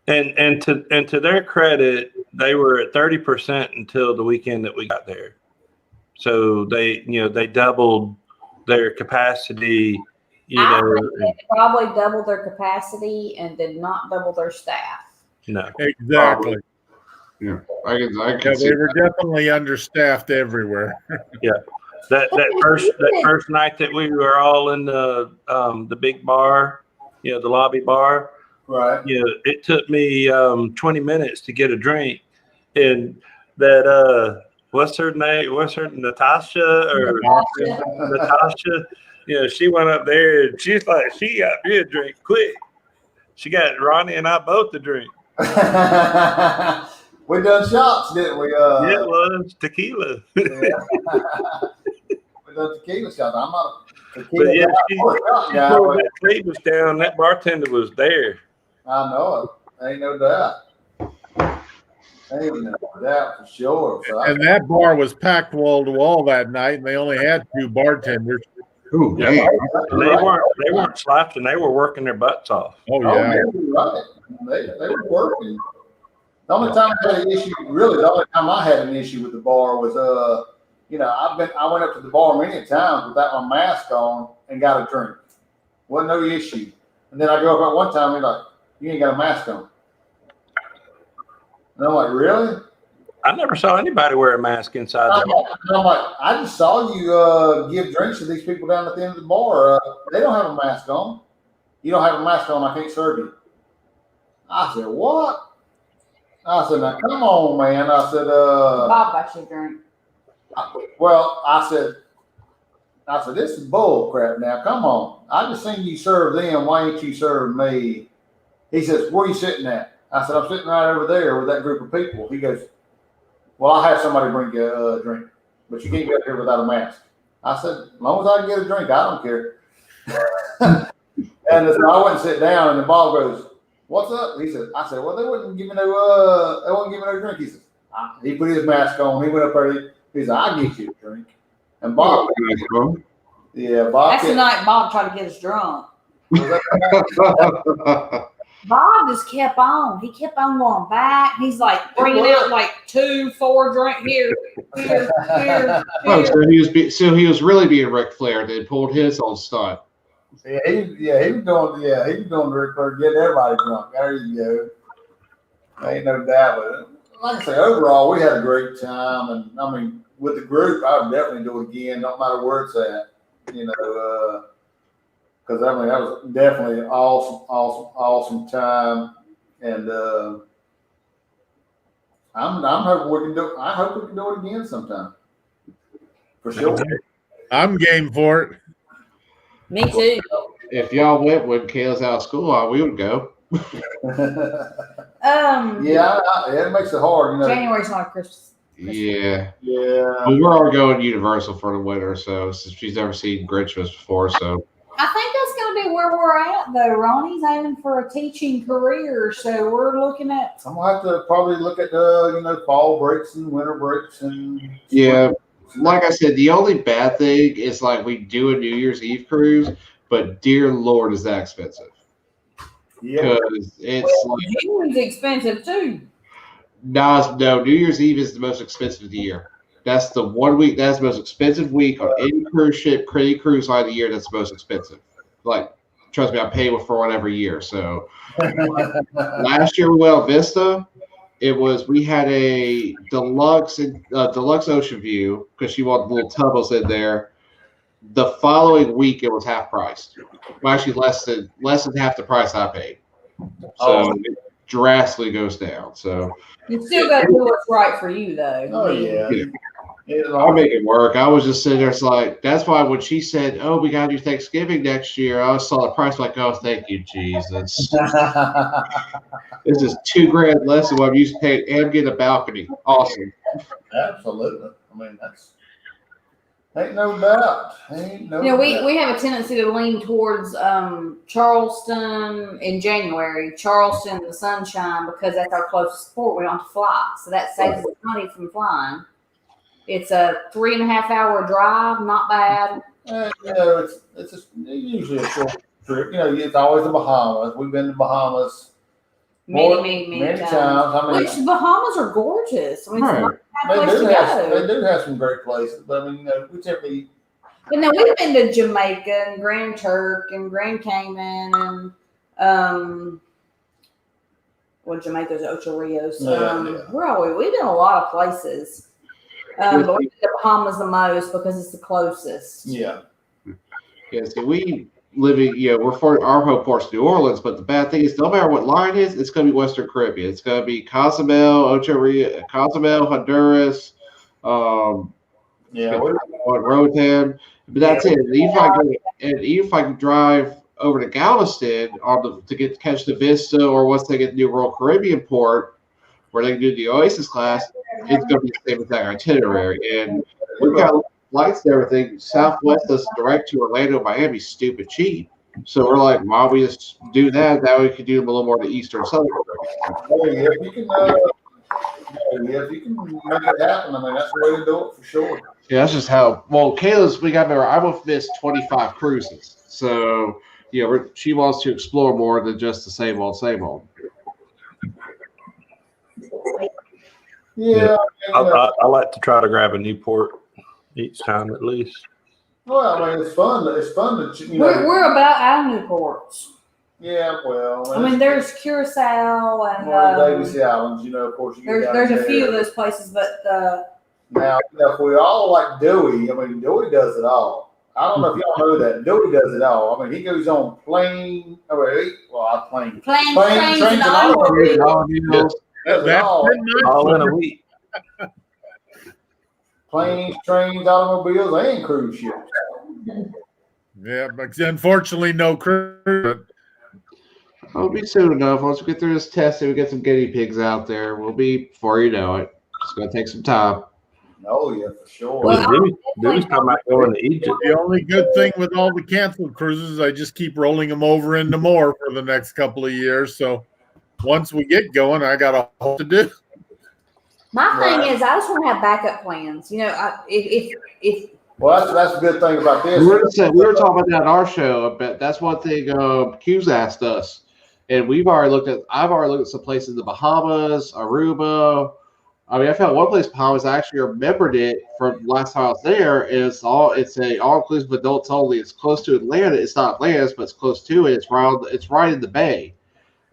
And to their credit, they were at 30% until the weekend that we got there. So they doubled their capacity. I think they probably doubled their capacity and did not double their staff. No, exactly. Yeah, I can see they were definitely understaffed everywhere. Yeah, that first night that we were all in the big bar, the lobby bar. Right. It took me 20 minutes to get a drink, and that what's her name? What's her Natasha or Natasha? She went up there and she's like, she got me a drink quick. She got Ronnie and I both a drink. We done shots, didn't we? Yeah, it was tequila. We done tequila shots. I'm not a tequila But yeah, guy. she pulled that table down. That bartender was there. I know it. Ain't no doubt. Ain't no doubt for sure. So And that bar was packed wall to wall that night, and they only had 2 bartenders. Ooh, Yeah. They weren't slapping. They were working their butts off. Oh yeah. you're right. They were working. The only time I had an issue, really, the only time I had an issue with the bar was, I went up to the bar many times without my mask on and got a drink. Wasn't no issue. And then I go up at one time and like, you ain't got a mask on. And I'm like, really? I never saw anybody wear a mask inside the bar. And I'm like, I just saw you give drinks to these people down at the end of the bar. They don't have a mask on. You don't have a mask on, I can't serve you. I said, what? I said, now come on, man. I said, Bob got you a drink. Well, I said, this is bull crap now. Come on. I just seen you serve them. Why ain't you serve me? He says, where are you sitting at? I said, I'm sitting right over there with that group of people. He goes, well, I'll have somebody bring you a drink, but you can't get up here without a mask. I said, as long as I can get a drink, I don't care. And so I went and sit down, and the Bob goes, what's up? I said, well, they wouldn't give me no drink. He said, he put his mask on. He went up there. He said, "I'll get you a drink." And Bob, Bob. That's the night Bob tried to get us drunk. Bob just kept on. He kept on going back. He's like bringing out like 2-4 drink here. Oh, so he was really being Ric Flair. They pulled his own stunt. He was doing Ric Flair, getting everybody drunk. There you go. Ain't no doubt. But like I say, overall, we had a great time, and I mean, with the group, I would definitely do it again, no matter where it's at. You know, because I mean, that was definitely an awesome time, and I'm hoping we can do. I hope we can do it again sometime. For sure. I'm game for it. Me too. If y'all went when Kayla's out of school, we would go. It makes it hard. You know, January's not Christmas. Yeah. Yeah. Well, we're all going to Universal for the winter, so she's never seen Grinchmas before, so. I think that's going to be where we're at, though. Ronnie's aiming for a teaching career, so we're looking at. I'm gonna have to probably look at the fall breaks and winter breaks and. Yeah, like I said, the only bad thing is like we do a New Year's Eve cruise, but dear Lord, is that expensive? Yeah. Because it's like June's expensive too. No, New Year's Eve is the most expensive of the year. That's the 1 week. That's the most expensive week on any cruise ship, any cruise line of the year. That's the most expensive. Like, trust me, I pay for one every year. So last year we went on Vista. We had a deluxe ocean view because she wanted the little tubs in there. The following week it was half price. Well, actually less than half the price I paid. So it drastically goes down. So you still got to do what's right for you, though. Oh yeah. I'll make it work. I was just sitting there. It's like that's why when she said, "Oh, we got to do Thanksgiving next year," I saw the price like, "Oh, thank you, Jesus." This is $2,000 less than what I'm used to paying, and get a balcony. Awesome. Absolutely. I mean, that's ain't no doubt. We have a tendency to lean towards Charleston in January, Charleston, the Sunshine, because that's our closest port. We don't have to fly, so that saves us money from flying. It's a 3.5 hour drive, not bad. It's usually a short trip. It's always the Bahamas. We've been to Bahamas many times. I mean, Which the Bahamas are gorgeous. I mean, it's not a bad place to go. They do have some great places, but I mean, we typically. But no, we've been to Jamaica and Grand Turk and Grand Cayman and Jamaica's Ocho Rios. We've been a lot of places. But we did the Bahamas the most because it's the closest. Yeah. Yeah, so we live in, we're for our home port's New Orleans, but the bad thing is no matter what line it is, it's going to be Western Caribbean. It's going to be Cozumel, Honduras, Roatan. But that's it. And even if I can drive over to Galveston to catch the Vista, or once they get the New Royal Caribbean port, where they can do the Oasis class, it's going to be the same exact itinerary. And we've got flights and everything. Southwest does direct to Orlando, Miami, stupid cheap. So we're like, why don't we just do that? That way we can do them a little more to Eastern Southern. If you can make it happen, I mean, that's the way to do it for sure. Yeah, that's just how. Well, Kayla's, we got to remember, I've missed 25 cruises. So, she wants to explore more than just the same old, same old. Yeah. I like to try to grab a new port each time at least. Well, I mean, it's fun. It's fun to We're about our new ports. Yeah, well. I mean, there's Curacao and Davis Islands. Of course. There's a few of those places, but now if we all like Dewey, I mean, Dewey does it all. I don't know if y'all know that Dewey does it all. I mean, he goes on planes, trains, and automobiles. All in a week. Planes, trains, automobiles, and cruise ships. Yeah, but unfortunately, no cruise. It'll be soon enough. Once we get through this test and we get some guinea pigs out there, we'll be before you know it. It's going to take some time. Oh, yeah, for sure. Dude's talking about going to Egypt. The only good thing with all the canceled cruises, I just keep rolling them over into more for the next couple of years. So once we get going, I got a whole to do. My thing is, I just want to have backup plans. You know, if Well, that's a good thing about this. We were talking about that on our show, but that's one thing Q's asked us, and I've already looked at some places in the Bahamas, Aruba. I mean, I found one place in Bahamas. I actually remembered it from last time I was there. It's a all-inclusive adults only. It's close to Atlanta. It's not Atlantis, but it's close to it. It's right in the bay.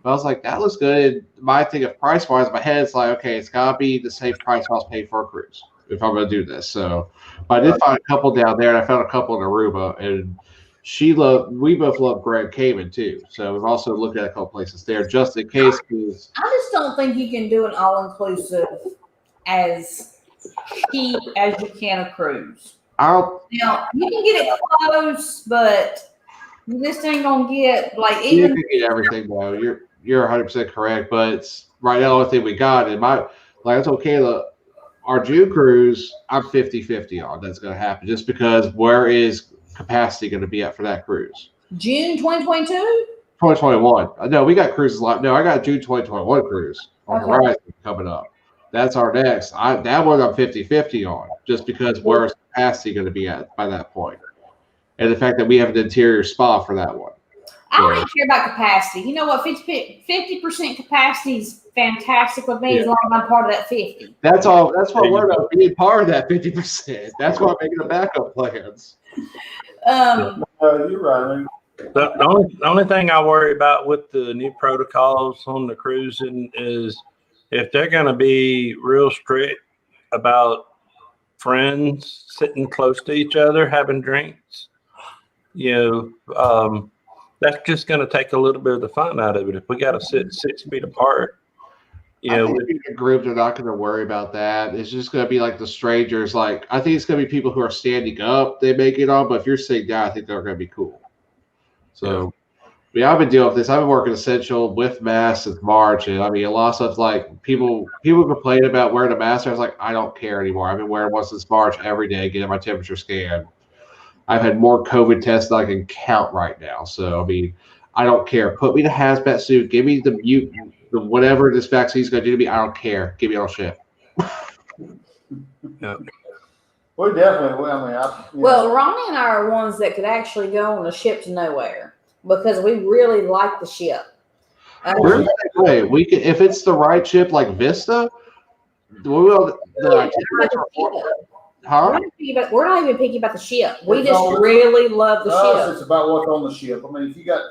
But I was like, that looks good. And my thing of price-wise, in my head, it's like, okay, it's got to be the same price I was paying for a cruise if I'm going to do this. So, but I did find a couple down there, and I found a couple in Aruba, and we both love Grand Cayman too. So we've also looked at a couple places there just in case. I just don't think you can do an all-inclusive as cheap as you can a cruise. Now, you can get it close, but you just ain't going to get, like, even... You can get everything, though. You're 100% correct, but it's right now the only thing we got. And like I told Kayla, our June cruise, I'm 50-50 on that's going to happen just because where is capacity going to be at for that cruise? June 2022? 2021. No, we got cruises like no, I got a June 2021 cruise on Horizon coming up. That's our next. That one I'm 50-50 on just because where's capacity going to be at by that point, and the fact that we have an interior spa for that one. I don't even care about capacity. You know what? 50% capacity is fantastic with me as long as I'm part of that 50. That's all. That's what we're about being part of that 50%. That's why I'm making the backup plans. You're right. The only thing I worry about with the new protocols on the cruising is if they're going to be real strict about friends sitting close to each other having drinks, that's just going to take a little bit of the fun out of it. If we got to sit 6 feet apart, I think the group, they're not going to worry about that. It's just going to be like the strangers. Like I think it's going to be people who are standing up. They make it on, but if you're sitting down, I think they're going to be cool. So, I've been dealing with this. I've been working essential with masks since March, and I mean a lot of stuff like people complain about wearing a mask. I was like, I don't care anymore. I've been wearing one since March every day, getting my temperature scanned. I've had more COVID tests than I can count right now. So I mean, I don't care. Put me in a hazmat suit. Give me the whatever this vaccine's going to do to me. I don't care. Give me all shit. Yeah. We definitely. Well, Ronnie and I are ones that could actually go on a ship to nowhere because we really like the ship. We're the same way. We can, if it's the right ship like Vista, we're not even picky about the ship. We just really love the ship. It's about what's on the ship. I mean, if you got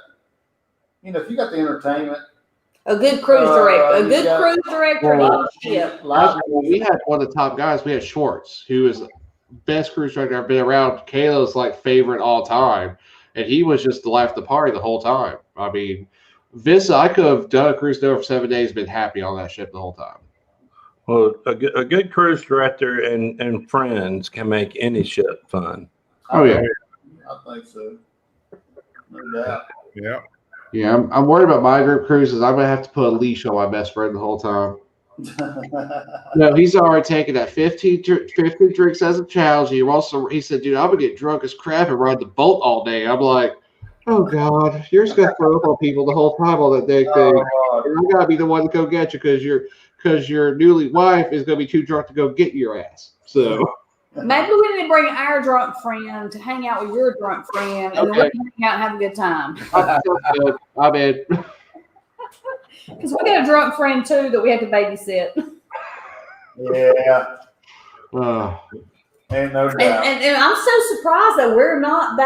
the entertainment. A good cruise director on the ship. We had one of the top guys. We had Schwartz, who is the best cruise director I've been around. Kayla's like favorite all time, and he was just the life of the party the whole time. I mean, Vista, I could have done a cruise there for 7 days, been happy on that ship the whole time. Well, a good cruise director and friends can make any ship fun. Oh yeah, I think so. No doubt. Yeah. Yeah, I'm worried about my group cruises. I'm gonna have to put a leash on my best friend the whole time. No, he's already taken that 15 drinks as a challenge. He said, dude, I'm gonna get drunk as crap and ride the boat all day. I'm like, oh God, you're just gonna throw up on people the whole time on that dang thing. And I gotta be the one to go get you because your newly wife is gonna be too drunk to go get your ass. So maybe we need to bring our drunk friend to hang out with your drunk friend, and then we can hang out and have a good time. I'm in. Because we got a drunk friend too that we have to babysit. Yeah. Ain't no doubt. And I'm so surprised that we're not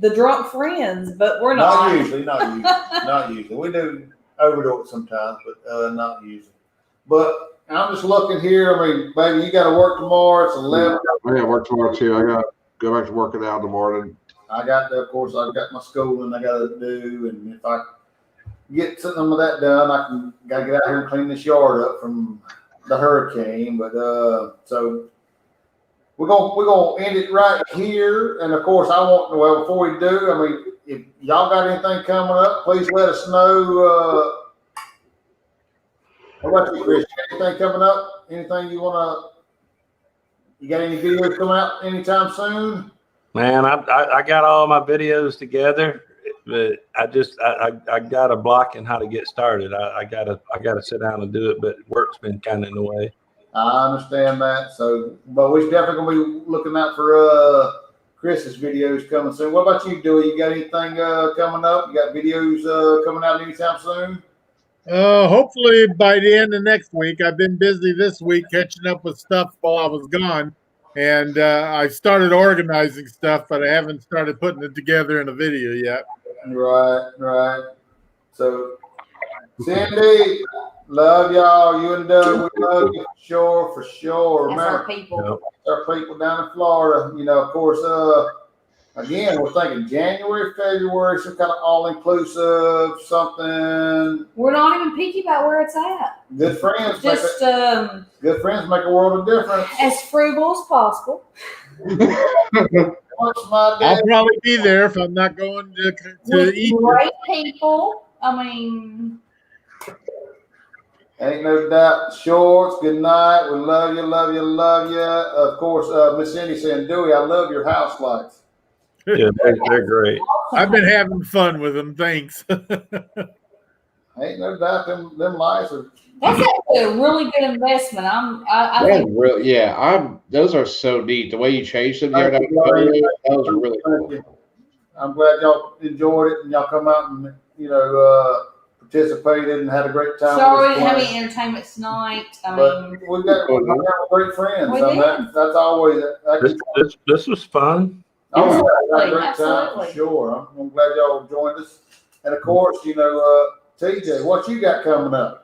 the drunk friends, but we're not. Not usually. We do overdo it sometimes, but not usually. But I'm just looking here. I mean, baby, you got to work tomorrow. It's 11. I got to work tomorrow too. I got to go back to working out in the morning. Of course, I've got my schooling I got to do, and if I get some of that done, gotta get out here and clean this yard up from the hurricane. But so we're gonna end it right here. And of course, before we do, I mean, if y'all got anything coming up, please let us know. What about you, Chris? You got anything coming up? Anything you got any videos coming out anytime soon? Man, I got all my videos together, but I got a block in how to get started. I gotta sit down and do it, but work's been kind of in the way. I understand that. So, but we're definitely gonna be looking out for Chris's videos coming soon. What about you, Dewey? You got anything coming up? You got videos coming out anytime soon? Hopefully by the end of next week. I've been busy this week catching up with stuff while I was gone. And I started organizing stuff, but I haven't started putting it together in a video yet. Right. So, Cindy, love y'all. You and Doug, we love you for sure. That's Remember, our people. our people down in Florida. Of course, again, we're thinking January, February, some kind of all-inclusive something. We're not even picky about where it's at. Good friends, Just good friends make a world of difference. as frugal as possible. I'll probably be there if I'm not going to With eat. great people. I mean, ain't no doubt. Shorts, good night. We love you. Of course, Miss Cindy saying, Dewey, I love your house lights. Yeah, they're great. I've been having fun with them. Thanks. Ain't no doubt them lights are. that's actually a really good investment. I That's think real. Yeah, those are so neat. The way you changed them there, that was really cool. I'm glad y'all enjoyed it and y'all come out and participated and had a great time. sorry we didn't have any entertainment tonight. But we got great friends. We So did. that's always This was fun. I had a great Absolutely. time for sure. I'm glad y'all joined us. And of course, TJ, what you got coming up?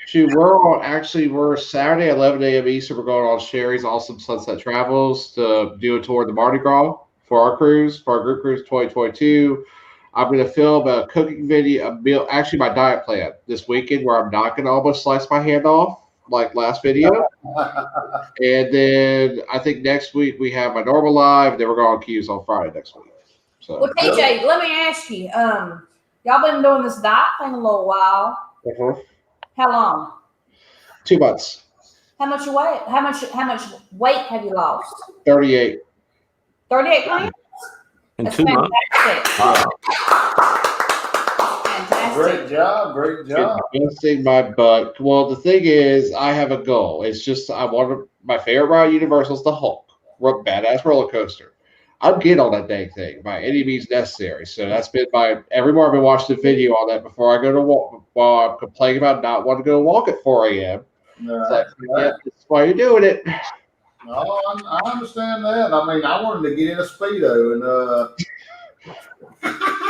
Shoot, we're Saturday, 11 a.m. Eastern. We're going on Sherry's Awesome Sunset Travels to do a tour of the Mardi Gras for our cruise, for our group cruise 2022. I'm going to film a cooking video, actually my diet plan this weekend, where I'm not going to almost slice my hand off like last video. And then I think next week we have my normal live, and then we're going on Q's on Friday next week. So, Well, TJ, let me ask you. Y'all been doing this diet thing a little while. How long? 2 months. How much you weigh? How much weight have you lost? 38. 38 pounds. In That's 2 months. fantastic. Wow. Fantastic. Great job. Busting my butt. Well, the thing is, I have a goal. It's just my favorite ride at Universal is the Hulk, badass roller coaster. I'm getting on that dang thing by any means necessary. So that's been every morning I've been watching the video on that before I go to walk. While I'm complaining about not wanting to go walk at 4 a.m. It's like, yeah, that's why you're doing it. Oh, I understand that. I mean, I wanted to get in a Speedo and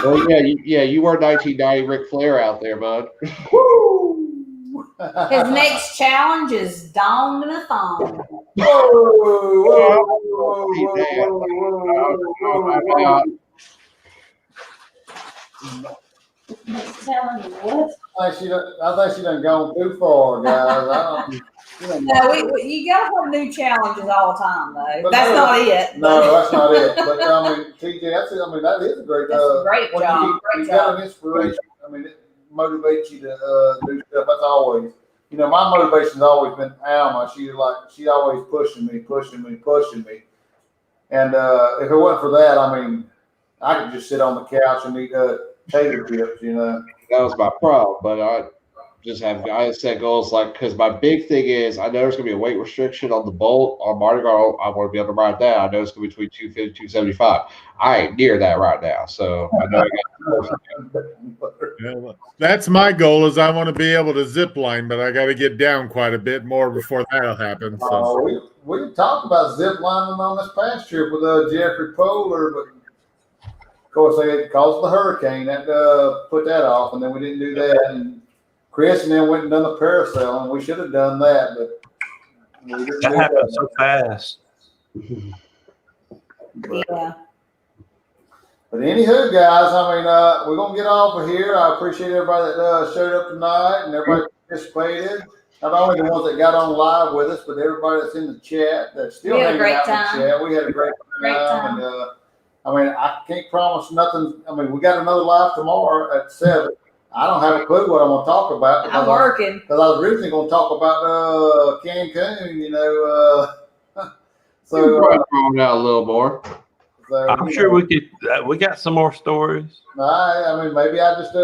Well, yeah, you were 1990 Ric Flair out there, bud. His next challenge is dong and a thong. I think she done gone too far, guys. No, you gotta have new challenges all the time, though. But that's not it. No, that's not it. But I mean, TJ, that is a great. That's a great job. You got an inspiration. I mean, it motivates you to do stuff. That's always. My motivation's always been Alma. She's always pushing me. And if it wasn't for that, I mean, I could just sit on the couch and eat tater chips. That was my problem, but I set goals because my big thing is I know there's gonna be a weight restriction on the Bolt on Mardi Gras. I want to be able to ride that. I know it's gonna be between 250 275. I ain't near that right now, so I know That's my goal. Is I want to be able to zip line, but I got to get down quite a bit more before that'll happen. So. We talked about zip lining on this past trip with Jeffrey Poehler, but of course they caused the hurricane that put that off, and then we didn't do that. And Chris and then went and done the parasail, and we should have done that, but we didn't That do happened so fast. Yeah. But anywho, guys, I mean, we're gonna get off of here. I appreciate everybody that showed up tonight and everybody that participated. Not only the ones that got on live with us, but everybody that's in the chat that's still hanging out in the chat. We had a great time. And I mean, I can't promise nothing. I mean, we got another live tomorrow at 7. I don't have a clue what I'm gonna talk about. I'm working. Because I was originally gonna talk about Cancun, So probably out a little more. So, I'm sure we could. We got some more stories. I mean, maybe I just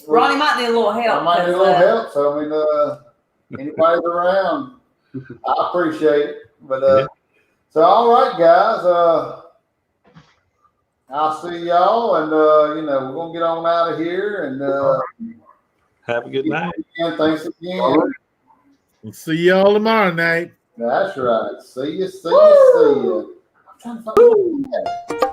Ronnie might need a little help. I might need a little help. So I mean, anybody's around. I appreciate it. But Yeah. so all right, guys. I'll see y'all, and we're gonna get on out of here. And Have a good night. again, thanks again. We'll see y'all tomorrow night. That's right. See you. I'm trying to find